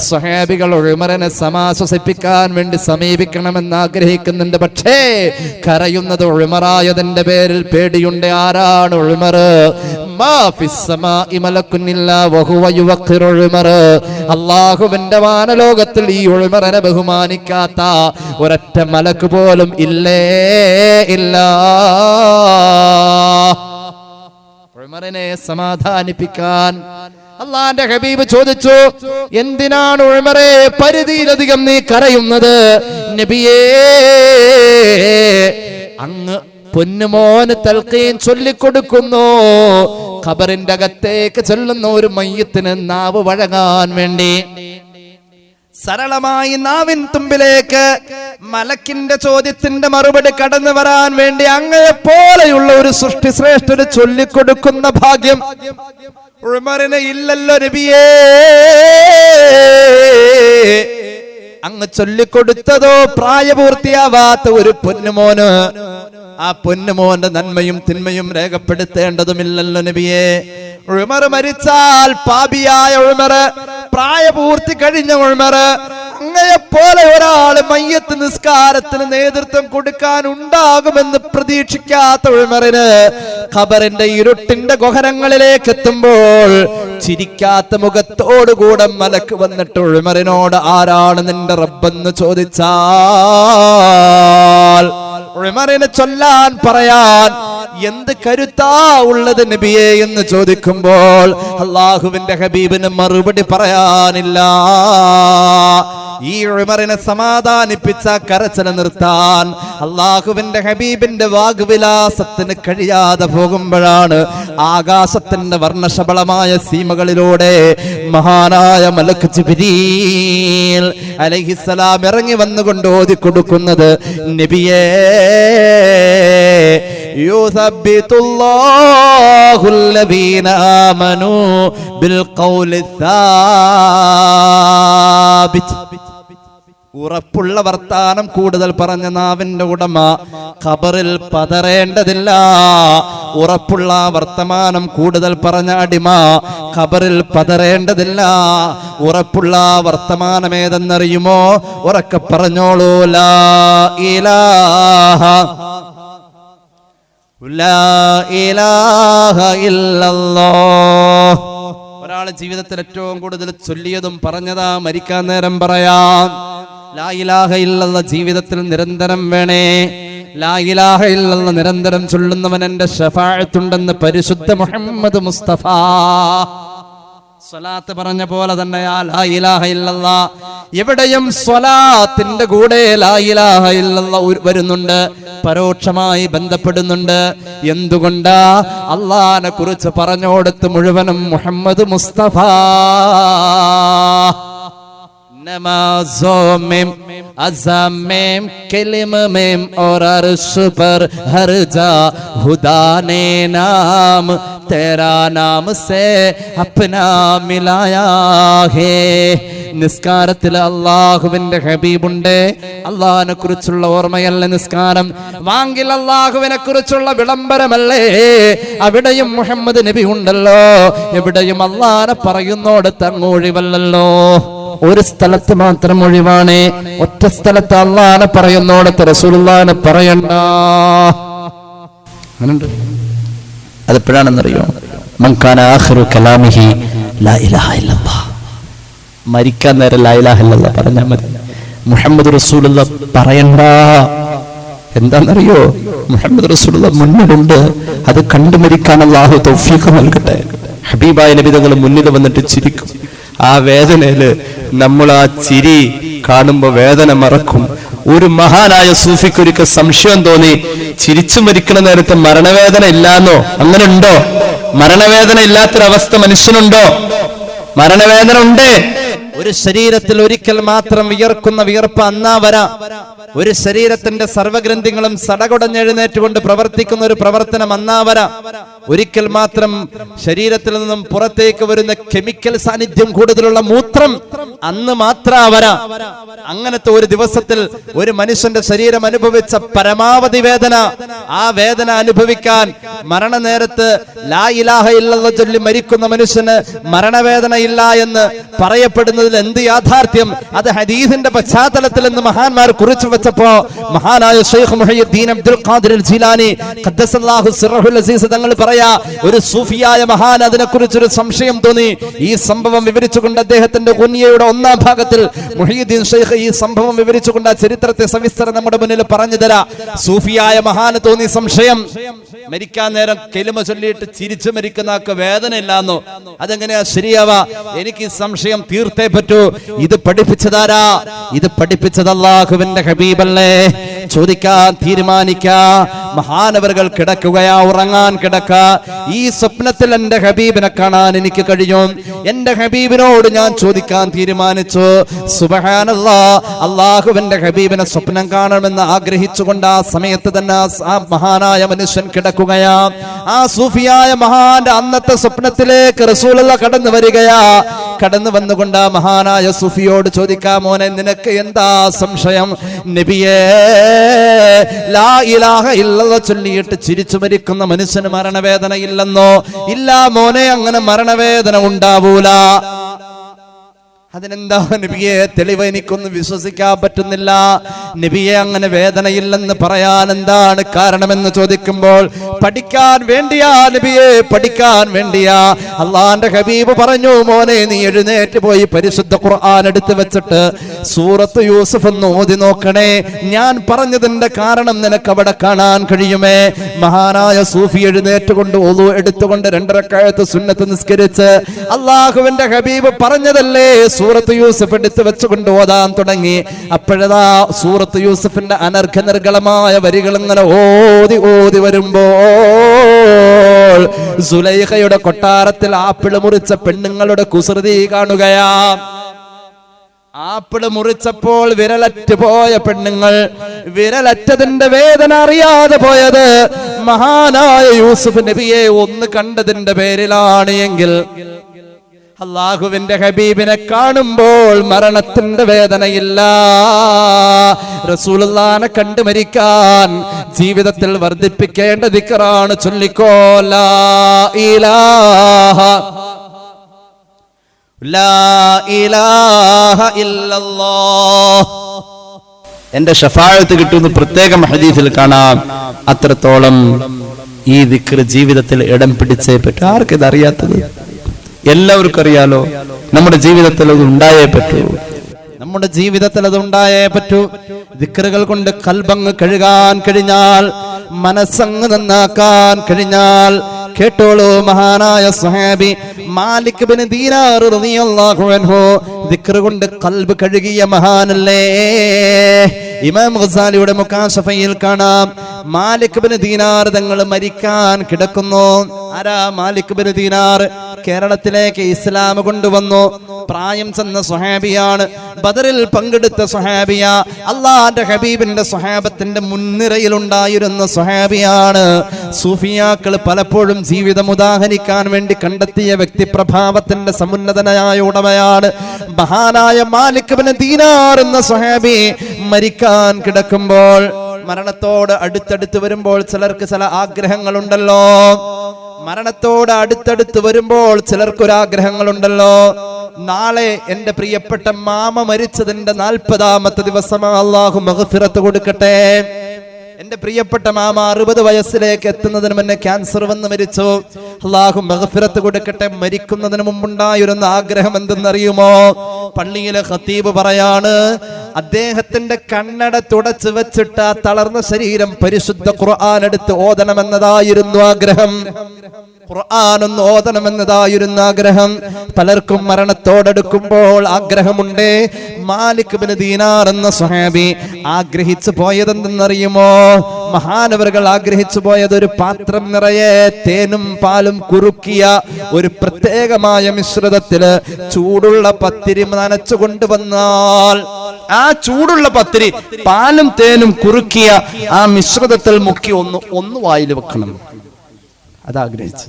സ്വഹാബികൾ ഉമറിനെ സമാശ്വസിപ്പിക്കാൻ വേണ്ടി സമീപിക്കണമെന്ന് ആഗ്രഹിക്കുന്നുണ്ട്, പക്ഷേ കരയുന്നത് ഉമറായതിന്റെ പേരിൽ പേടിയുണ്ട്. ആരാണ് ഉമർ? മാ ഫിസ് സമാഇ മലക്കുൻ ഇല്ലാ വഹുവ യുവഖിറു ഉമർ. അല്ലാഹുവിന്റെ വാനലോകത്തിൽ ഈ ഉമറിനെ ബഹുമാനിക്കാത്ത ഒരൊറ്റ മലക്ക് പോലും ഇല്ലേ ഇല്ല. ഉമറിനെ സമാധാനിപ്പിക്കാൻ അല്ലാഹുവിന്റെ ഹബീബ് ചോദിച്ചു, എന്തിനാണ് ഉമറേ പരിധിയിലധികം നീ കരയുന്നത്? നബിയേ, അങ്ങ് പൊന്നുമോന് തൽഖീൻ ചൊല്ലിക്കൊടുക്കുന്നു. ഖബറിന്റെ അകത്തേക്ക് ചെല്ലുന്ന ഒരു മയ്യത്തിന് നാവ് വഴങ്ങാൻ വേണ്ടി സരളമായി നാവിൻ തുമ്പിലേക്ക് മലക്കിന്റെ ചോദ്യത്തിന്റെ മറുപടി കടന്നു വരാൻ വേണ്ടി അങ്ങയെ പോലെയുള്ള ഒരു സൃഷ്ടി ശ്രേഷ്ഠന് ചൊല്ലിക്കൊടുക്കുന്ന ഭാഗ്യം ഉമറിന് ഇല്ലല്ലോ നബിയേ. അങ്ങ് ചൊല്ലിക്കൊടുത്തതോ പ്രായപൂർത്തിയാവാത്ത ഒരു പൊന്നുമോന്. ആ പൊന്നുമോന്റെ നന്മയും തിന്മയും രേഖപ്പെടുത്തേണ്ടതുമില്ലല്ലോ നബിയേ. ഉമർ മരിച്ചാൽ പാപിയായ ഉമർ, പ്രായപൂർത്തി കഴിഞ്ഞ ഉമർ, അങ്ങയെപ്പോലെ ഒരാള് മയ്യത്ത് നിസ്കാരത്തിന് നേതൃത്വം കൊടുക്കാൻ ഉണ്ടാകുമെന്ന് പ്രതീക്ഷിക്കാത്ത ഉമറിന് ഖബറിന്റെ ഇരുട്ടിന്റെ ഗഹനങ്ങളിലേക്ക് എത്തുമ്പോൾ ചിരിക്കാത്ത മുഖത്തോടുകൂടെ മലക്ക് വന്നിട്ട് ഉമറിനോട് ആരാണ് നിന്റെ റബ്ബെന്ന് ചോദിച്ചാൽ ഉമറിനെ ചൊല്ലാൻ പറയാൻ എന്ത് കരുത്താ ഉള്ളത് നബിയെ എന്ന് ചോദിക്കുമ്പോൾ അല്ലാഹുവിന്റെ ഹബീബിന് മറുപടി പറയാനില്ല. ഈ ഉമറിനെ സമാധാനിപ്പിച്ച കരച്ചിൽ നിർത്താൻ അല്ലാഹുവിന്റെ ഹബീബിന്റെ വാഗ്വിലാസത്തിന് കഴിയാതെ പോകുമ്പോഴാണ് ആകാശത്തിന്റെ വർണ്ണശബളമായ സീമകളിലൂടെ മഹാനായ മലക്ക് ജിബ്രീൽ അലൈഹിസ്സലാം ഇറങ്ങി വന്നുകൊണ്ട് ഓതി കൊടുക്കുന്നത്, നബിയേ, യുസബ്ബിതുല്ലാഹുല്ലദീന ആമനൂ ബിൽഖൗലി സാബിത്. ഉറപ്പുള്ള വർത്താനം കൂടുതൽ പറഞ്ഞ നാവിന്റെ ഉടമ ഖബറിൽ പതറേണ്ടതില്ല. ഉറപ്പുള്ള വർത്തമാനം കൂടുതൽ പറഞ്ഞ അടിമ ഖബറിൽ പതറേണ്ടതില്ല. ഉറപ്പുള്ള വർത്തമാനം ഏതെന്നറിയുമോ? ഉറക്കെ പറഞ്ഞോളൂ, ലാ ഇലാഹ ലാ ഇലാഹ ഇല്ലല്ലാഹ്. ഒരാളെ ജീവിതത്തിൽ ഏറ്റവും കൂടുതൽ ചൊല്ലിയതും പറഞ്ഞതാ മരിക്കാൻ നേരം പറയാൻ ലാ ഇലാഹ ഇല്ലല്ലാഹ് ജീവിതത്തിൽ നിരന്തരം വേണേ. ലാ ഇലാഹ ഇല്ലല്ലാഹ് നിരന്തരം ചൊല്ലുന്നവൻ എന്റെ ശഫാഅത്തുണ്ടെന്ന് പരിശുദ്ധ മുഹമ്മദ് മുസ്തഫ. സ്വലാത്ത് പറഞ്ഞ പോലെ തന്നെയാ ലാ ഇലാഹ ഇല്ലല്ലാഹ്. എവിടെയും സ്വലാത്തിന്റെ കൂടെ ലാ ഇലാഹ ഇല്ലല്ലാഹ് വരുന്നുണ്ട്, പരോക്ഷമായി ബന്ധപ്പെടുന്നുണ്ട്. എന്തുകൊണ്ടാ? അള്ളാഹിനെ കുറിച്ച് പറഞ്ഞോടത്ത് മുഴുവനും മുഹമ്മദ് മുസ്തഫ. नमाज़ों में अज़म में कलिम में और अर्श पर हर जा खुदा ने नाम तेरा नाम से अपना मिलाया है. നിസ്കാരത്തിൽ അല്ലാഹുവിന്റെ ഹബീബുണ്ട്. അള്ളാഹിനെ കുറിച്ചുള്ള ഓർമ്മയല്ല നിസ്കാരം, വാങ്കിൽ അല്ലാഹുവിനെ കുറിച്ചുള്ള വിളംബരമല്ലേ. അവിടെയും മുഹമ്മദ് നബി ഉണ്ടല്ലോ. എവിടെയും അല്ലാഹനെ പറയുന്നോടത്ത് അങ്ങ് ഒഴിവല്ലല്ലോ. ഒരു സ്ഥലത്ത് മാത്രം ഒഴിവാണ്. ഒറ്റ സ്ഥലത്ത് അല്ലാഹനെ പറയുന്നോടത്ത് റസൂലുള്ളാഹിനെ പറയണ്ട. അങ്ങനുണ്ട്. അതെപ്പോഴാണെന്നറിയോ? മൻ കാന ആഖിറു കലാമിഹി ലാ ഇലാഹ ഇല്ലല്ലാഹ്. മരിക്കാൻ നേരം ലാ ഇലാഹ ഇല്ലല്ലാഹ് പറഞ്ഞാൽ മതി. മുഹമ്മദ് റസൂലുള്ളാഹ് പറയണ്ട. എന്താണെന്നറിയോ? മുഹമ്മദ് റസൂലുള്ളാഹ് മുന്നിലുണ്ട്. അത് കണ്ടു മരിക്കാൻ അല്ലാഹു തൗഫീഖ് നൽകട്ടെ. ഹബീബായ നബി തങ്ങൾ മുന്നിൽ വന്നിട്ട് ചിരിക്കും. ആ വേദനയില് നമ്മൾ ആ ചിരി കാണുമ്പോ വേദന മറക്കും. ഒരു മഹാനായ സൂഫിക്കൊരിക്കൽ സംശയം തോന്നി, ചിരിച്ചു മരിക്കണ നേരത്തെ മരണവേദന ഇല്ലാന്നോ? അങ്ങനെ ഉണ്ടോ? മരണവേദന ഇല്ലാത്തൊരവസ്ഥ മനുഷ്യനുണ്ടോ? മരണവേദന ഉണ്ട്. ഒരു ശരീരത്തിൽ ഒരിക്കൽ മാത്രം വിയർക്കുന്ന വിയർപ്പ് അന്നാ വരാ. ഒരു ശരീരത്തിന്റെ സർവഗ്രന്ഥികളും സടകുടഞ്ഞെഴുന്നേറ്റുകൊണ്ട് പ്രവർത്തിക്കുന്ന ഒരു പ്രവർത്തനം അന്നാ വരാ. ഒരിക്കൽ മാത്രം ശരീരത്തിൽ നിന്നും പുറത്തേക്ക് വരുന്ന കെമിക്കൽ സാന്നിധ്യം കൂടുതലുള്ള മൂത്രം അന്ന് മാത്രം വരാ. അങ്ങനത്തെ ഒരു ദിവസത്തിൽ ഒരു മനുഷ്യന്റെ ശരീരം അനുഭവിച്ച പരമാവധി വേദന, ആ വേദന അനുഭവിക്കാൻ മരണനേരത്ത് ലാ ഇലാഹ ഇല്ലല്ലാഹ് ചൊല്ലി മരിക്കുന്ന മനുഷ്യന് മരണവേദന ഇല്ല എന്ന് പറയപ്പെടുന്നതിൽ എന്ത് യാഥാർത്ഥ്യം? അത് ഹദീസിന്റെ പശ്ചാത്തലത്തിൽ എന്ന് മഹാന്മാർ കുറിച്ചു വെച്ചപ്പോ മഹാനായ ശൈഖ് മുഹയ്യിദ്ദീൻ അബ്ദുൽ ഖാദിർ ജീലാനി ഖദ്ദസല്ലാഹു സിർറഹുൽ അസീസ് തങ്ങൾ പറയാ, ഒരു സൂഫിയായ മഹാൻ അതിനെക്കുറിച്ചൊരു സംശയം തോന്നി. ഈ സംഭവം വിവരിച്ചുകൊണ്ട് അദ്ദേഹത്തിന്റെ ഗുനിയയുടെ 1-ാം ഭാഗത്തിൽ മുഹയ്യിദ്ദീൻ ശൈഖ് ഈ സംഭവം വിവരിച്ചുകൊണ്ട് ആ ചരിത്രത്തെ സവിസ്തരം നമ്മുടെ മുന്നിൽ പറഞ്ഞു തരാ. സൂഫിയായ മഹാന് തോന്നി സംശയം, മരിക്കാൻ നേരം കെലിമ ചൊല്ലിയിട്ട് ചിരിച്ചു മരിക്കുന്നവർക്ക് വേദന ഇല്ലാന്നോ? അതെങ്ങനെയാ ശരിയാവാ? എനിക്ക് ഈ സംശയം തീർത്തേ പറ്റൂ. ഇത് പഠിപ്പിച്ചതാരാ? ഇത് പഠിപ്പിച്ചത് അല്ലാഹുവിന്റെ ഹബീബല്ലേ. ചോദിക്കാൻ തീരുമാനിക്കാ. മഹാനവറുകൾ കിടക്കുകയാ, ഉറങ്ങാൻ കിടക്ക. ഈ സ്വപ്നത്തിൽ എന്റെ ഹബീബിനെ കാണാൻ എനിക്ക് കഴിയും. എന്റെ ഹബീബിനോട് ഞാൻ ചോദിക്കാൻ തീരുമാനിച്ചു. സുബ്ഹാനല്ലാഹ്, അല്ലാഹുവിന്റെ ഹബീബിനെ സ്വപ്നം കാണണമെന്ന് ആഗ്രഹിച്ചുകൊണ്ട് ആ സമയത്ത് തന്നെ ആ മഹാനായ മനുഷ്യൻ കിടക്കുകയാ. ആ സൂഫിയായ മഹാന്റെ അന്നത്തെ സ്വപ്നത്തിലേക്ക് റസൂലുള്ളാഹ് കടന്നു വരികയാ. കടന്നു വന്നുകൊണ്ട് ആ മഹാനായ സൂഫിയോട് ചോദിക്കാം, മോനെ നിനക്ക് എന്താ സംശയം? നബിയേ, ലാ ഇലാഹ ഇല്ലല്ലാഹ് ചൊല്ലിയിട്ട് ചിരിച്ചു മരിക്കുന്ന മനുഷ്യന് മരണവേദന ഇല്ലെന്നോ? ഇല്ല മോനെ, അങ്ങനെ മരണവേദന ഉണ്ടാവൂല. അതിനെന്താ നബിയെ തെളിവ്? എനിക്കൊന്നും വിശ്വസിക്കാൻ പറ്റുന്നില്ല. നബിയെ, അങ്ങനെ വേദനയില്ലെന്ന് പറയാൻ എന്താണ് കാരണമെന്ന് ചോദിക്കുമ്പോൾ, പഠിക്കാൻ വേണ്ടിയാ നബിയെ, പഠിക്കാൻ വേണ്ടിയാ. അള്ളാന്റെ ഹബീബ് പറഞ്ഞു, മോനെ നീ എഴുന്നേറ്റ് പോയി പരിശുദ്ധ ഖുർആൻ എടുത്തു വെച്ചിട്ട് സൂറത്ത് യൂസുഫ് ഒന്ന് ഓതി നോക്കണേ. ഞാൻ പറഞ്ഞതിന്റെ കാരണം നിനക്ക് അവിടെ കാണാൻ കഴിയുമേ. മഹാനായ സൂഫി എഴുന്നേറ്റുകൊണ്ട് ഒളു എടുത്തുകൊണ്ട് 2 റക്അത്ത് സുന്നത്ത് നിസ്കരിച്ച് അള്ളാഹുവിന്റെ ഹബീബ് പറഞ്ഞതല്ലേ സൂറത്ത് യൂസുഫ് എടുത്തു വെച്ചുകൊണ്ട് ഓതാൻ തുടങ്ങി. അപ്പോഴതാ സൂറത്ത് യൂസുഫിന്റെ അനർഘ നിർഗളമായ വരികൾ ഇങ്ങനെ ഓതി ഓതി വരുമ്പോൾ സുലൈഖയുടെ കൊട്ടാരത്തിൽ ആപ്പിള് മുറിച്ച പെണ്ണുങ്ങളുടെ കുസൃതി കാണുകയാ. ആപ്പിള് മുറിച്ചപ്പോൾ വിരലറ്റ് പോയ പെണ്ണുങ്ങൾ, വിരലറ്റതിന്റെ വേദന അറിയാതെ പോയത് മഹാനായ യൂസുഫ് നബിയെ ഒന്ന് കണ്ടതിന്റെ പേരിലാണ് എങ്കിൽ അല്ലാഹുവിന്റെ ഹബീബിനെ കാണുമ്പോൾ മരണത്തിന്റെ വേദനയില്ല. റസൂലുള്ളാഹിനെ കണ്ടു മരിക്കാൻ ജീവിതത്തിൽ വർദ്ധിപ്പിക്കേണ്ട ദിക്റാണ് ചൊല്ലിക്കോ ലാ ഇലാഹ ഇല്ലല്ലാഹ്. എന്റെ ശഫാഅത്ത് കിട്ടുമെന്ന് പ്രത്യേകം ഹദീസിൽ കാണാം. അത്രത്തോളം ഈ ദിക്ർ ജീവിതത്തിൽ ഇടം പിടിച്ചേ പറ്റൂ. ആർക്കിത് അറിയാത്തത്? എല്ലാവർക്കും അറിയാലോ. നമ്മുടെ ജീവിതത്തിൽ അത് ഉണ്ടായേ പറ്റൂ. നമ്മുടെ ജീവിതത്തിൽ അത് ഉണ്ടായേ പറ്റൂ. ദിക്റുകൾ കൊണ്ട് കൽബങ്ങ് കഴുകാൻ കഴിഞ്ഞാൽ, മനസ്സങ്ങ് നന്നാക്കാൻ കഴിഞ്ഞാൽ, കേട്ടോളൂ, മഹാനായ സ്വഹാബി മാലിക് ബിൻ ദീനാർ റളിയല്ലാഹു അൻഹു ദിക്ർ കൊണ്ട് ഖൽബ് കഴുകിയ മഹാനല്ലേ. ഇമാം ഗസാലിയുടെ മുകാശഫയിൽ കാണാം, മാലിക് ബിൻ ദീനാർ തങ്ങൾ മരിക്കാൻ കിടക്കുന്നു. ആരാ മാലിക് ബിൻ ദീനാർ? കേരളത്തിലേക്ക് ഇസ്ലാം കൊണ്ടുവന്നു. പ്രായം ചെന്ന സ്വഹാബിയാണ്, ബദറിൽ പങ്കെടുത്ത സ്വഹാബിയ, അള്ളാഹുവിന്റെ ഹബീബിന്റെ സ്വഹാബത്തിന്റെ മുൻനിരയിൽ ഉണ്ടായിരുന്ന സ്വഹാബിയാണ്. സൂഫിയാക്കൾ പലപ്പോഴും ജീവിതം ഉദാഹരിക്കാൻ വേണ്ടി കണ്ടെത്തിയ വ്യക്തിപ്രഭാവത്തിന്റെ സമുന്നതനായ ഉടമയാണ് മഹാനായ മാലിക് ബിൻ ദീനാർ എന്ന സ്വഹാബി. മരിക്കാൻ കിടക്കുമ്പോൾ, മരണത്തോട് അടുത്തടുത്ത് വരുമ്പോൾ ചിലർക്ക് ചില ആഗ്രഹങ്ങളുണ്ടല്ലോ. മരണത്തോട് അടുത്തടുത്ത് വരുമ്പോൾ ചിലർക്കൊരാഗ്രഹങ്ങളുണ്ടല്ലോ. നാളെ എന്റെ പ്രിയപ്പെട്ട മാമ മരിച്ചതിന്റെ 40ാമത്തെ ദിവസമാണ്, അള്ളാഹു മഗ്ഫിറത്ത് കൊടുക്കട്ടെ. എന്റെ പ്രിയപ്പെട്ട മാമ 60 വയസ്സിലേക്ക് എത്തുന്നതിന് മുന്നേ ക്യാൻസർ വന്ന് മരിച്ചു, അള്ളാഹു മഗ്ഫിറത്ത് കൊടുക്കട്ടെ. മരിക്കുന്നതിന് മുമ്പുണ്ടായിരുന്ന ആഗ്രഹം എന്തെന്നറിയുമോ? പള്ളിയിലെ ഖതീബ് പറയാണ്, അദ്ദേഹത്തിന്റെ കണ്ണട തുടച്ചു വെച്ചിട്ട് ആ തളർന്ന ശരീരം പരിശുദ്ധ ഖുർആൻ എടുത്ത് ഓതണമെന്നതായിരുന്നു ആഗ്രഹം. ഖുർആൻ ഒന്ന് ഓതണമെന്നതായിരുന്ന ആഗ്രഹം. പലർക്കും മരണത്തോടെടുക്കുമ്പോൾ ആഗ്രഹമുണ്ട്. മാലിക് ബിൻ ദീനാർ എന്ന സ്വഹാബി ആഗ്രഹിച്ചു പോയതെന്തെന്നറിയുമോ? മഹാനവറുകൾ ആഗ്രഹിച്ചു പോയത് ഒരു പാത്രം നിറയെ തേനും പാലും കുറുക്കിയ ഒരു പ്രത്യേകമായ മിശ്രിതത്തില് ചൂടുള്ള പത്തിരി നനച്ചു കൊണ്ടുവന്നാൽ, ആ ചൂടുള്ള പത്തിരി പാലും തേനും കുറുക്കിയ ആ മിശ്രിതത്തിൽ മുക്കി ഒന്ന് വായിൽ വെക്കണം. അതാഗ്രഹിച്ചു.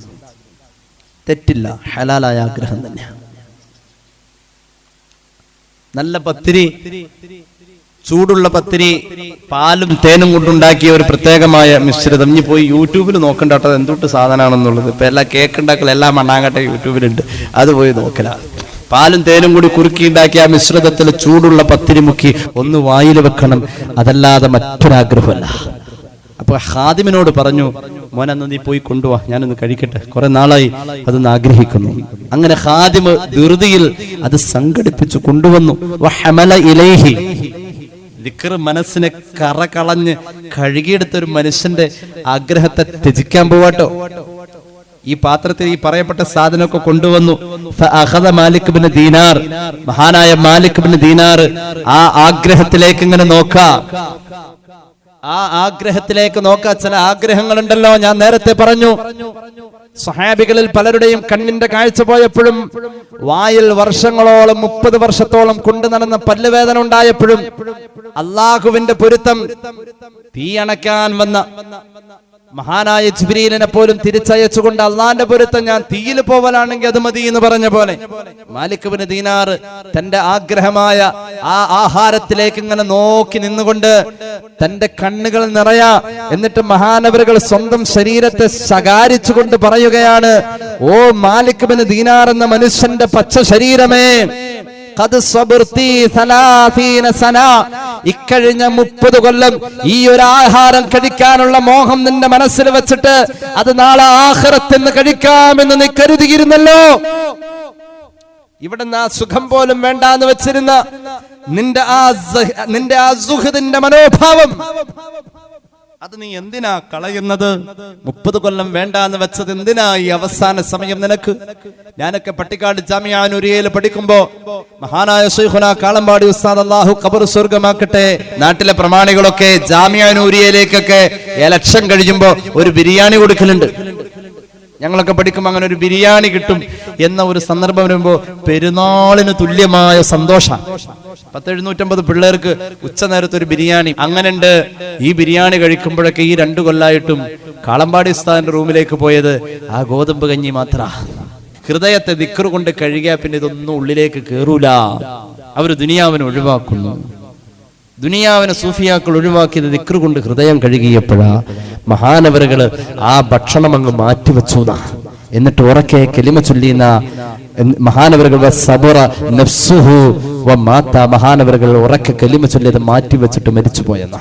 തെറ്റില്ല, ഹലാലായ ആഗ്രഹം തന്നെയാണ്. നല്ല പത്തിരി, ചൂടുള്ള പത്തിരി, പാലും തേനും കൊണ്ടുണ്ടാക്കിയ ഒരു പ്രത്യേകമായ മിശ്രിതം. ഇനി പോയി യൂട്യൂബിൽ നോക്കണ്ട കേട്ടോ എന്തൊട്ട് സാധനമാണെന്നുള്ളത്. ഇപ്പൊ എല്ലാ കേക്ക് ഉണ്ടാക്കൽ എല്ലാം മണ്ണാങ്കട്ടെ യൂട്യൂബിലുണ്ട്, അത് പോയി നോക്കല. പാലും തേനും കൂടി കുറുക്കി ഉണ്ടാക്കിയ ആ മിശ്രിതത്തിൽ ചൂടുള്ള പത്തിരി മുക്കി ഒന്ന് വായിൽ വെക്കണം, അതല്ലാതെ മറ്റൊരാഗ്രഹമല്ല. അപ്പൊ ഖാദിമിനോട് പറഞ്ഞു, മോനന്ന് നീ പോയി കൊണ്ടുവാ, ഞാനൊന്ന് കഴിക്കട്ടെ, കുറെ നാളായി അതൊന്ന് ആഗ്രഹിക്കുന്നു. അങ്ങനെ ഖാദിമ് ധൃതിയിൽ അത് സംഘടിപ്പിച്ചു കൊണ്ടുവന്നു. വഹമല ഇലൈഹി, ദിക്ർ മനസ്സിനെ കറകളഞ്ഞ് കഴുകിയെടുത്ത ഒരു മനുഷ്യന്റെ ആഗ്രഹത്തെ ത്യജിക്കാൻ പോവാട്ടോ. ഈ പാത്രത്തിൽ ഈ പറയപ്പെട്ട സാധനമൊക്കെ കൊണ്ടുവന്നു. മാലിക് ബിൻ ദീനാർ, മഹാനായ മാലിക് ബിൻ ദീനാർ ആ ആഗ്രഹത്തിലേക്ക് ഇങ്ങനെ നോക്കാം. ആ ആഗ്രഹത്തിലേക്ക് നോക്കാം. ചില ആഗ്രഹങ്ങളുണ്ടല്ലോ, ഞാൻ നേരത്തെ പറഞ്ഞു, സ്വഹാബികളിൽ പലരുടെയും കണ്ണിന്റെ കാഴ്ച പോയപ്പോഴും, വായിൽ വർഷങ്ങളോളം 30 വർഷത്തോളം കൊണ്ടു നടന്ന പല്ലുവേദന ഉണ്ടായപ്പോഴും, അള്ളാഹുവിന്റെ പൊരുത്തം തീ അണയ്ക്കാൻ വന്ന മഹാനായ ജിബ്രീലിനെ പോലും തിരിച്ചയച്ചുകൊണ്ട് അള്ളാന്റെ പൊരുത്തം ഞാൻ തീയിൽ പോവലാണെങ്കിൽ അത് മതി എന്ന് പറഞ്ഞ പോലെ മാലിക് ബിൻ ദീനാർ തന്റെ ആഗ്രഹമായ ആ ആഹാരത്തിലേക്ക് ഇങ്ങനെ നോക്കി നിന്നുകൊണ്ട് തന്റെ കണ്ണുകൾ നിറയാ. എന്നിട്ട് മഹാനവറുകൾ സ്വന്തം ശരീരത്തെ ശകാരിച്ചുകൊണ്ട് പറയുകയാണ്, ഓ മാലിക് ബിൻ ദീനാർ എന്ന മനുഷ്യന്റെ പച്ച ശരീരമേ, ഇക്കഴിഞ്ഞ 30 കൊല്ലം ഈ ഒരു ആഹാരം കഴിക്കാനുള്ള മോഹം നിന്റെ മനസ്സിൽ വെച്ചിട്ട് അത് നാളെ ആഖിറത്തിൽ കഴിക്കാമെന്ന് നീ കരുതിയിരുന്നല്ലോ. ഇവിടുന്ന് ആ സുഖം പോലും വേണ്ടാന്ന് വെച്ചിരുന്ന നിന്റെ ആ സുഹൃത്തിന്റെ മനോഭാവം അത് നീ എന്തിനാ കളയുന്നത്? 30 കൊല്ലം വേണ്ടാന്ന് വെച്ചത് എന്തിനാ ഈ അവസാന സമയം നിനക്ക്? ഞാനൊക്കെ പട്ടിക്കാട് ജാമിഅ നൂരിയയിൽ പഠിക്കുമ്പോ മഹാനായ ശൈഖുനാ കാളമ്പാടി ഉസ്താദ് അല്ലാഹു ഖബർ സ്വർഗമാക്കട്ടെ, നാട്ടിലെ പ്രമാണികളൊക്കെ ജാമിഅ നൂരിയയിലേക്കൊക്കെ ഇലക്ഷൻ കഴിയുമ്പോ ഒരു ബിരിയാണി കൊടുക്കലുണ്ട്. ഞങ്ങളൊക്കെ പഠിക്കുമ്പോൾ അങ്ങനെ ഒരു ബിരിയാണി കിട്ടും എന്ന ഒരു സന്ദർഭം വരുമ്പോ പെരുന്നാളിന് തുല്യമായ സന്തോഷം. 750 പിള്ളേർക്ക് ഉച്ചനേരത്ത് ഒരു ബിരിയാണി. അങ്ങനെയുണ്ട്. ഈ ബിരിയാണി കഴിക്കുമ്പോഴൊക്കെ ഈ 2 കൊല്ലായിട്ടും കാളമ്പാടി ഉസ്താദിന്റെ റൂമിലേക്ക് പോയത് ആ ഗോതമ്പ് കഞ്ഞി മാത്ര. ഹൃദയത്തെ ദിക്ർ കൊണ്ട് കഴുകിയാൽ പിന്നെ ഇതൊന്നും ഉള്ളിലേക്ക് കേറൂല. അവര് ദുനിയാവിനെ ഒഴിവാക്കുന്നു. ദുനിയാവിനെ സൂഫിയാക്കൾ ഒഴിവാക്കിയത് ദിക്ർ കൊണ്ട് ഹൃദയം കഴുകിയപ്പോഴാ മഹാനവറുകള് ആ ഭക്ഷണം അങ്ങ് മാറ്റിവെച്ചു. എന്നിട്ട് ഉറക്കെ കലിമ ചൊല്ലിയുന്ന മഹാനവറുകൾ മഹാനവറുകൾ ഉറക്കെ കലിമ ചൊല്ലിയത് മാറ്റിവെച്ചിട്ട് മരിച്ചുപോയെന്ന.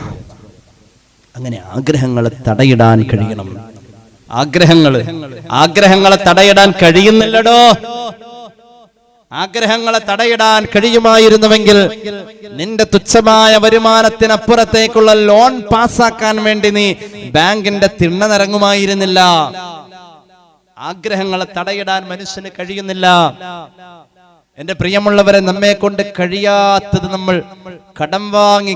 അങ്ങനെ ആഗ്രഹങ്ങളെ തടയിടാൻ കഴിയണം. ആഗ്രഹങ്ങളെ തടയിടാൻ കഴിയുന്നില്ലടോ. ആഗ്രഹങ്ങളെ തടയിടാൻ കഴിയുമായിരുന്നുവെങ്കിൽ നിന്റെ തുച്ഛമായ വരുമാനത്തിനപ്പുറത്തേക്കുള്ള ലോൺ പാസ്സാക്കാൻ വേണ്ടി നീ ബാങ്കിന്റെ തിണ്ണ നിറങ്ങുമായിരുന്നില്ല. ആഗ്രഹങ്ങളെ തടയിടാൻ മനുഷ്യന് കഴിയുന്നില്ല. എന്റെ പ്രിയമുള്ളവരെ, നമ്മെ കൊണ്ട് കഴിയാത്തത് നമ്മൾ കടം വാങ്ങി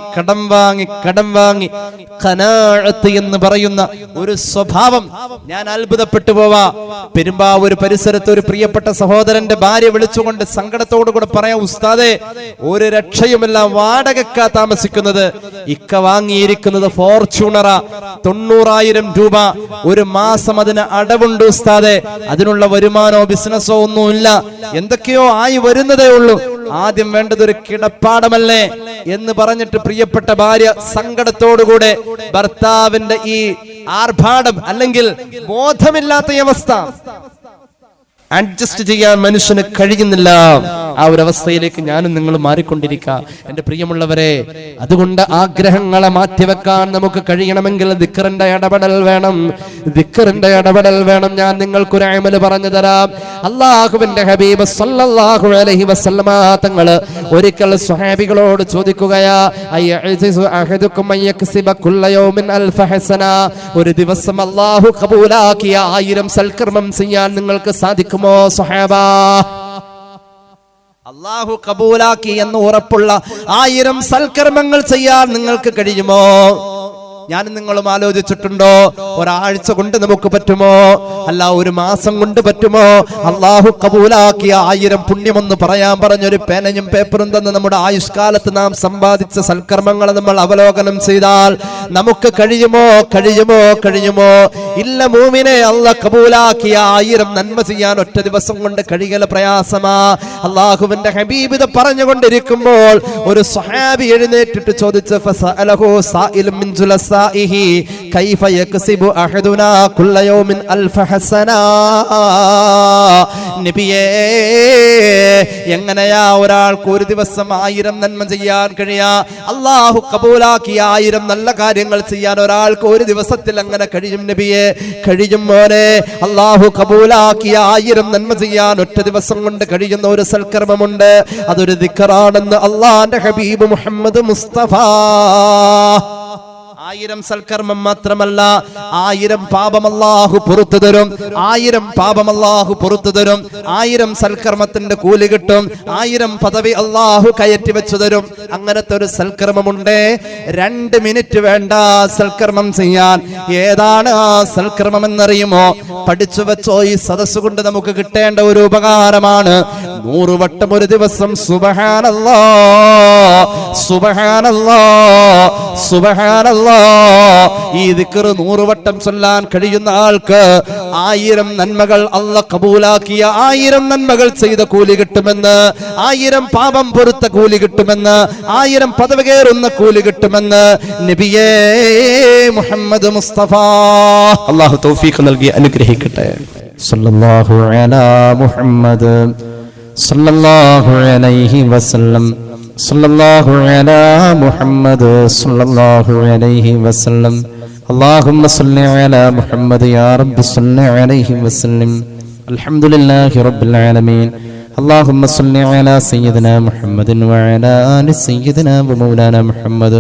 ഖനാഅത്ത് എന്ന് പറയുന്ന ഒരു സ്വഭാവം. ഞാൻ അത്ഭുതപ്പെട്ടു പോവാ. പെരുമ്പാവൂർ പരിസരത്ത് ഒരു പ്രിയപ്പെട്ട സഹോദരന്റെ ഭാര്യ വിളിച്ചുകൊണ്ട് സങ്കടത്തോടു കൂടെ പറയാം, ഉസ്താദേ, ഒരു രക്ഷയുമില്ല, വാടകയ്ക്കാ താമസിക്കുന്നത്. ഇക്ക വാങ്ങിയിരിക്കുന്നത് ഫോർച്യൂണറ, 90,000 രൂപ. ഒരു മാസം അതിന് അടവുണ്ട് ഉസ്താദേ. അതിനുള്ള വരുമാനോ ബിസിനസ്സോ ഒന്നുമില്ല, എന്തൊക്കെയോ ആയി വരുന്നതേ ഉള്ളൂ. ആദ്യം വേണ്ടത് ഒരു കിടപ്പാടമല്ലേ എന്ന് പറഞ്ഞിട്ട് പ്രിയപ്പെട്ട ഭാര്യ സങ്കടത്തോടുകൂടെ ഭർത്താവിന്റെ ഈ ആർഭാടം അല്ലെങ്കിൽ ബോധമില്ലാത്ത അവസ്ഥ അഡ്ജസ്റ്റ് ചെയ്യാൻ മനുഷ്യന് കഴിയുന്നില്ല. ആ ഒരു അവസ്ഥയിലേക്ക് ഞാനും നിങ്ങളും മാറിക്കൊണ്ടിരിക്കുക. എന്റെ പ്രിയമുള്ളവരെ, അതുകൊണ്ട് ആഗ്രഹങ്ങളെ മാറ്റിവെക്കാൻ നമുക്ക് കഴിയണമെങ്കിൽ ദിക്റിന്റെ ഇടപെടൽ വേണം. ഞാൻ നിങ്ങൾക്കൊരു അമൽ പറഞ്ഞു തരാം. അല്ലാഹുവിന്റെ ഹബീബ് സല്ലല്ലാഹു അലൈഹി വസല്ലമ തങ്ങള് ഒരിക്കൽ സ്വഹാബികളോട് ചോദിക്കുകയാ, അയ്യഅ്ജിസു അഹദുക്കും അയ്യക്സിബ കുല്ല യൗമിൻ അൽഫ ഹസന. ഒരു ദിവസം അല്ലാഹു ഖബൂലാക്കിയ 1000 സൽക്കർമ്മം ചെയ്യാൻ നിങ്ങൾക്ക് സാധിക്കുമോ സ്വഹാബാ? അല്ലാഹു കബൂലാക്കി എന്ന് ഉറപ്പുള്ള 1000 സൽക്കർമ്മങ്ങൾ ചെയ്യാൻ നിങ്ങൾക്ക് കഴിയുമോ? ഞാൻ നിങ്ങളും ആലോചിച്ചിട്ടുണ്ടോ? ഒരാഴ്ച കൊണ്ട് നമുക്ക് പറ്റുമോ? അല്ല, ഒരു മാസം കൊണ്ട് പറ്റുമോ? അല്ലാഹു കബൂലാക്കിയ 1000 പുണ്യമെന്ന് പറയാൻ പറഞ്ഞൊരു പേനയും പേപ്പറും തന്ന് നമ്മുടെ ആയുഷ്കാലത്ത് നാം സമ്പാദിച്ച സൽക്കർമ്മങ്ങളെ നമ്മൾ അവലോകനം ചെയ്താൽ നമുക്ക് കഴിയുമോ? ഇല്ല മൂമിനെ, അല്ലാഹു കബൂലാക്കിയ 1000 നന്മ ചെയ്യാൻ ഒറ്റ ദിവസം കൊണ്ട് കഴിയല പ്രയാസമാ. അല്ലാഹുവിന്റെ ഹബീബ് ഇത് പറഞ്ഞുകൊണ്ടിരിക്കുമ്പോൾ ഒരു സ്വഹാബി എഴുന്നേറ്റിട്ട് ചോദിച്ചു, ഫസഅലഹു സായിലും മിൻ ജുലസാഇഹി കൈഫ യക്സിബു അഹദുനാ കുല്ല യൗമിൻ അൽഫ ഹസനാ. നബിയേ, എങ്ങനെയാ ഒരാൾക്ക് ഒരു ദിവസം 1000 നന്മ ചെയ്യാൻ കഴിയാ? അല്ലാഹു കബൂലാക്കിയ 1000 നല്ല കാര്യങ്ങൾ ചെയ്യാൻ ഒരാൾക്ക് ഒരു ദിവസത്തിൽ അങ്ങനെ കഴിയും നബിയെ? കഴിയും മോനെ. അല്ലാഹു കബൂലാക്കിയ 1000 നന്മ ചെയ്യാൻ ഒറ്റ ദിവസം കൊണ്ട് കഴിയുന്ന ഒരു സൽക്കർമ്മമുണ്ട്. അതൊരു ദിക്റാണെന്ന് അല്ലാഹുവിന്റെ ഹബീബ് മുഹമ്മദ് മുസ്തഫ. 1000 സൽക്കർമ്മം മാത്രമല്ല, 1000 പാപം അല്ലാഹു പുറത്തു തരും. 1000 സൽക്കർമ്മത്തിന്റെ കൂലി കിട്ടും. 1000 പദവി അല്ലാഹു കയറ്റി വെച്ചു തരും. അങ്ങനത്തെ ഒരു സൽക്കർമ്മമുണ്ട്. 2 മിനിറ്റ് വേണ്ട സൽക്കർമ്മം ചെയ്യാൻ. ഏതാണ് ആ സൽക്കർമ്മം എന്നറിയുമോ? പഠിച്ചു വെച്ചോ, ഈ സദസ് കൊണ്ട് നമുക്ക് കിട്ടേണ്ട ഒരു ഉപകാരമാണ്. 100 വട്ടം ഒരു ദിവസം സുബ്ഹാനല്ലാഹ് സുബ്ഹാനല്ലാഹ് സുബ്ഹാനല്ലാഹ് ഈ ദിക്ർ 100 വട്ടം ചൊല്ലാൻ കഴിയുന്ന ആൾക്ക് 1000 നന്മകൾ അല്ലാഹു കബൂലാക്കിയ 1000 നന്മകൾ ചെയ്ത കൂലി കിട്ടുമെന്ന്, 1000 പാപം പൊറുത്ത കൂലി കിട്ടുമെന്ന്, 1000 പദവി കയറുന്ന കൂലി കിട്ടുമെന്ന് നബിയേ മുഹമ്മദ് മുസ്തഫ. അല്ലാഹു തൗഫീഖ് നൽകി അനുഗ്രഹിക്കട്ടെ. സല്ലല്ലാഹു അലാ മുഹമ്മദ് സല്ലല്ലാഹു അലൈഹി വസല്ലം. സല്ലല്ലാഹു അലാ മുഹമ്മദ് സല്ലല്ലാഹു അലൈഹി വസല്ലം. اللهم صل على محمد يا رب صل عليه وسلم. الحمد لله رب العالمين. اللهم صل على سيدنا محمد وعلى آل سيدنا ومولانا محمد.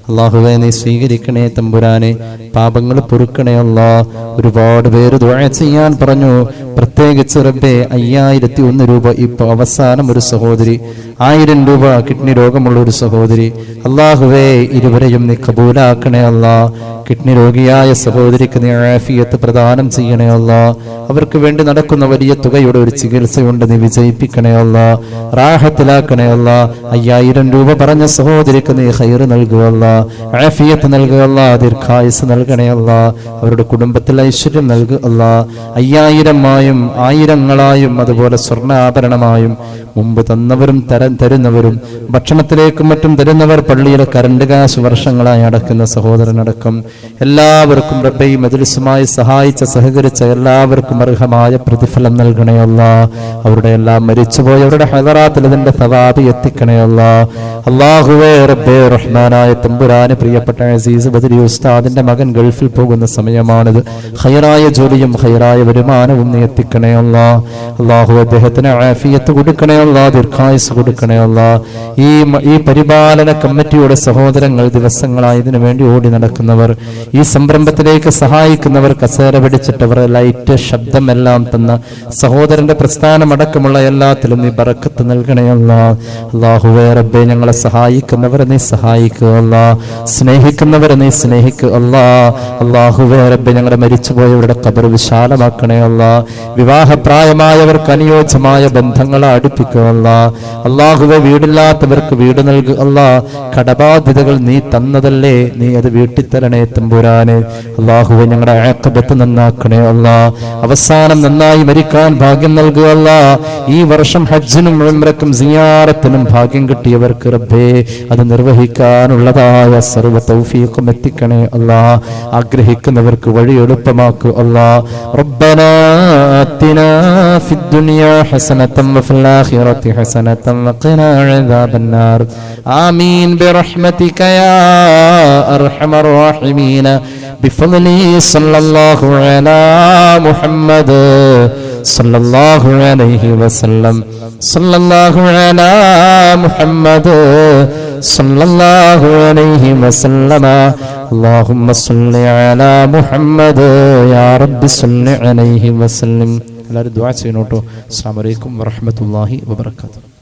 അല്ലാഹുവേ, നീ സ്വീകരിക്കണേ തമ്പുരാനെ, പാപങ്ങൾ പൊറുക്കണേ അല്ലാ. ഒരുപാട് പേര് ദുആ ചെയ്യാൻ പറഞ്ഞു. പ്രത്യേകിച്ച് റബ്ബേ 5001 രൂപ ഇപ്പൊ അവസാനം ഒരു സഹോദരി, 1000 രൂപ കിഡ്നി രോഗമുള്ള ഒരു സഹോദരി. അല്ലാഹുവേ, ഇരുവരെയും നീ കബൂലാക്കണേ അല്ലാ. കിഡ്നി രോഗിയായ സഹോദരിക്ക് നീ ആഫിയത്ത് പ്രദാനം ചെയ്യണേ അല്ലാ. അവർക്ക് വേണ്ടി നടക്കുന്ന വലിയ തുകയുടെ ഒരു ചികിത്സയുണ്ട്, നീ വിജയിപ്പിക്കണേ അല്ലാ, റാഹത്തിലാക്കണേ അല്ലാ. 5000 രൂപ പറഞ്ഞ സഹോദരിക്ക് നീ ഖൈർ നൽകുക അല്ലാ, ആഫിയത്ത് നൽകുക അല്ലാ, ദീർഘായുസ് നൽകണേ അല്ലാ. അവരുടെ കുടുംബത്തിൽ ഐശ്വര്യം നൽകുക അല്ലാ. 5000-ആയും 1000-ങ്ങളായും അതുപോലെ സ്വർണ്ണാഭരണമായും മുമ്പ് തന്നവരും തരുന്നവരും ഭക്ഷണത്തിലേക്കും മറ്റും തരുന്നവർ, പള്ളിയിലെ കറണ്ട് കാശ് വർഷങ്ങളായി അടക്കുന്ന സഹോദരനടക്കം എല്ലാവർക്കും റബ്ബേ ഈ മജ്ലിസുമായി സഹായിച്ച സഹകരിച്ച എല്ലാവർക്കും അർഹമായ പ്രതിഫലം നൽകണേ അല്ലാഹ്. അവരുടെ എല്ലാം മരിച്ചുപോയവരുടെ ഹദറാത്തിൽ അതിന്റെ സവാബ് എത്തിക്കണേ അല്ലാഹ്. അല്ലാഹുവേ റബ്ബേ റഹ്മാനായ തമ്പുരാനെ, പ്രിയപ്പെട്ട അസീസ് ബദരി ഉസ്താദിന്റെ മകൻ ഗൾഫിൽ പോകുന്ന സമയമാണിത്. ഖൈറായ ജോലിയും ഖൈറായ വരുമാനവും നീ എത്തിക്കണേ അല്ലാഹ്. അല്ലാഹു അദ്ദേഹത്തിന് ആഫിയത്ത് കൊടുക്കണേ അല്ലാഹ്, ദീർഘായുസ് കൊടുക്കണേ അല്ലാഹ്. ഈ പരിപാലന കമ്മിറ്റിയുടെ സഹോദരങ്ങൾ ദിവസങ്ങളായി ഇതിനു വേണ്ടി ഓടി നടക്കുന്നവർ, ഈ സംരംഭത്തിലേക്ക് സഹായിക്കുന്നവർ, കസേര പിടിച്ചിട്ടവർ, ലൈറ്റ് ശബ്ദം എല്ലാം തന്ന സഹോദരന്റെ പ്രസ്ഥാനം അടക്കമുള്ള എല്ലാത്തിലും നീ ബറക്കത്ത് നൽകണേ അല്ലാഹ്. അല്ലാഹുവേ റബ്ബേ ഞങ്ങളെ സഹായിക്കുന്നവരെ നീ സഹായിക്കുക അല്ലാഹ്, സ്നേഹിക്കുന്നവരെ നീ സ്നേഹിക്കുക അല്ലാഹ്. അല്ലാഹുവേ റബ്ബേ ഞങ്ങളുടെ മരിച്ചുപോയവരുടെ ഖബർ വിശാലമാക്കണേ അല്ലാഹ്. വിവാഹപ്രായമായവർക്ക് അനുയോജ്യമായ ബന്ധങ്ങളെ അടുപ്പിക്കുക അല്ലാഹ്. അല്ലാഹുവേ വീടില്ലാത്തവർക്ക് വീട് നൽകുക അല്ലാഹ്. കടബാധ്യതകൾ നീ തന്നതല്ലേ, നീ അത് വീട്ടിത്തരണേ തമ്പുരാനെ. അല്ലാഹുവേ ഞങ്ങളുടെ ആഖിബത്ത് നന്നാക്കണേ അല്ലാഹ്. അവസാനം നന്നായി മരിക്കാൻ ഭാഗ്യം നൽകുക അല്ലാഹ്. ഈ വർഷം ഹജ്ജിനും ഉംറയ്ക്കും സിയാറത്തിനും ഭാഗ്യം കിട്ടിയവർക്ക് റബ്ബേ അത് നിർവഹിക്കാനുള്ളതായ സർവ്വ തൗഫീഖും എത്തിക്കണേ അല്ലാഹ്. ആഗ്രഹിക്കുന്നവർക്ക് വഴി എളുപ്പമാക്കുക അല്ലാഹ്. റബ്ബനാ ആതിനാ ഫിദ് ദുനിയാ ഹസനതൻ വഫിൽ ആഖിറതി ഹസനതൻ വഖിനാ അദാബന്നാർ. ആമീൻ ബിറഹ്മതിക യാ അർഹമർ റഹീമീൻ. ബിഫദ്ലി സല്ലല്ലാഹു അലാ മുഹമ്മദ് സല്ലല്ലാഹു അലൈഹി വസല്ലം. സല്ലല്ലാഹു അലാ മുഹമ്മദ് സല്ലല്ലാഹു അലൈഹി വസല്ലമ. അല്ലാഹുമ്മ സല്ലി അലാ മുഹമ്മദ് യാ റബ്ബി സല്ലി അലൈഹി വസല്ലം. എല്ലാവരും ദുആ ചെയ്യണം കേട്ടോ. അസ്സലാമു അലൈക്കും വറഹ്മത്തുള്ളാഹി വബറകാതുഹു.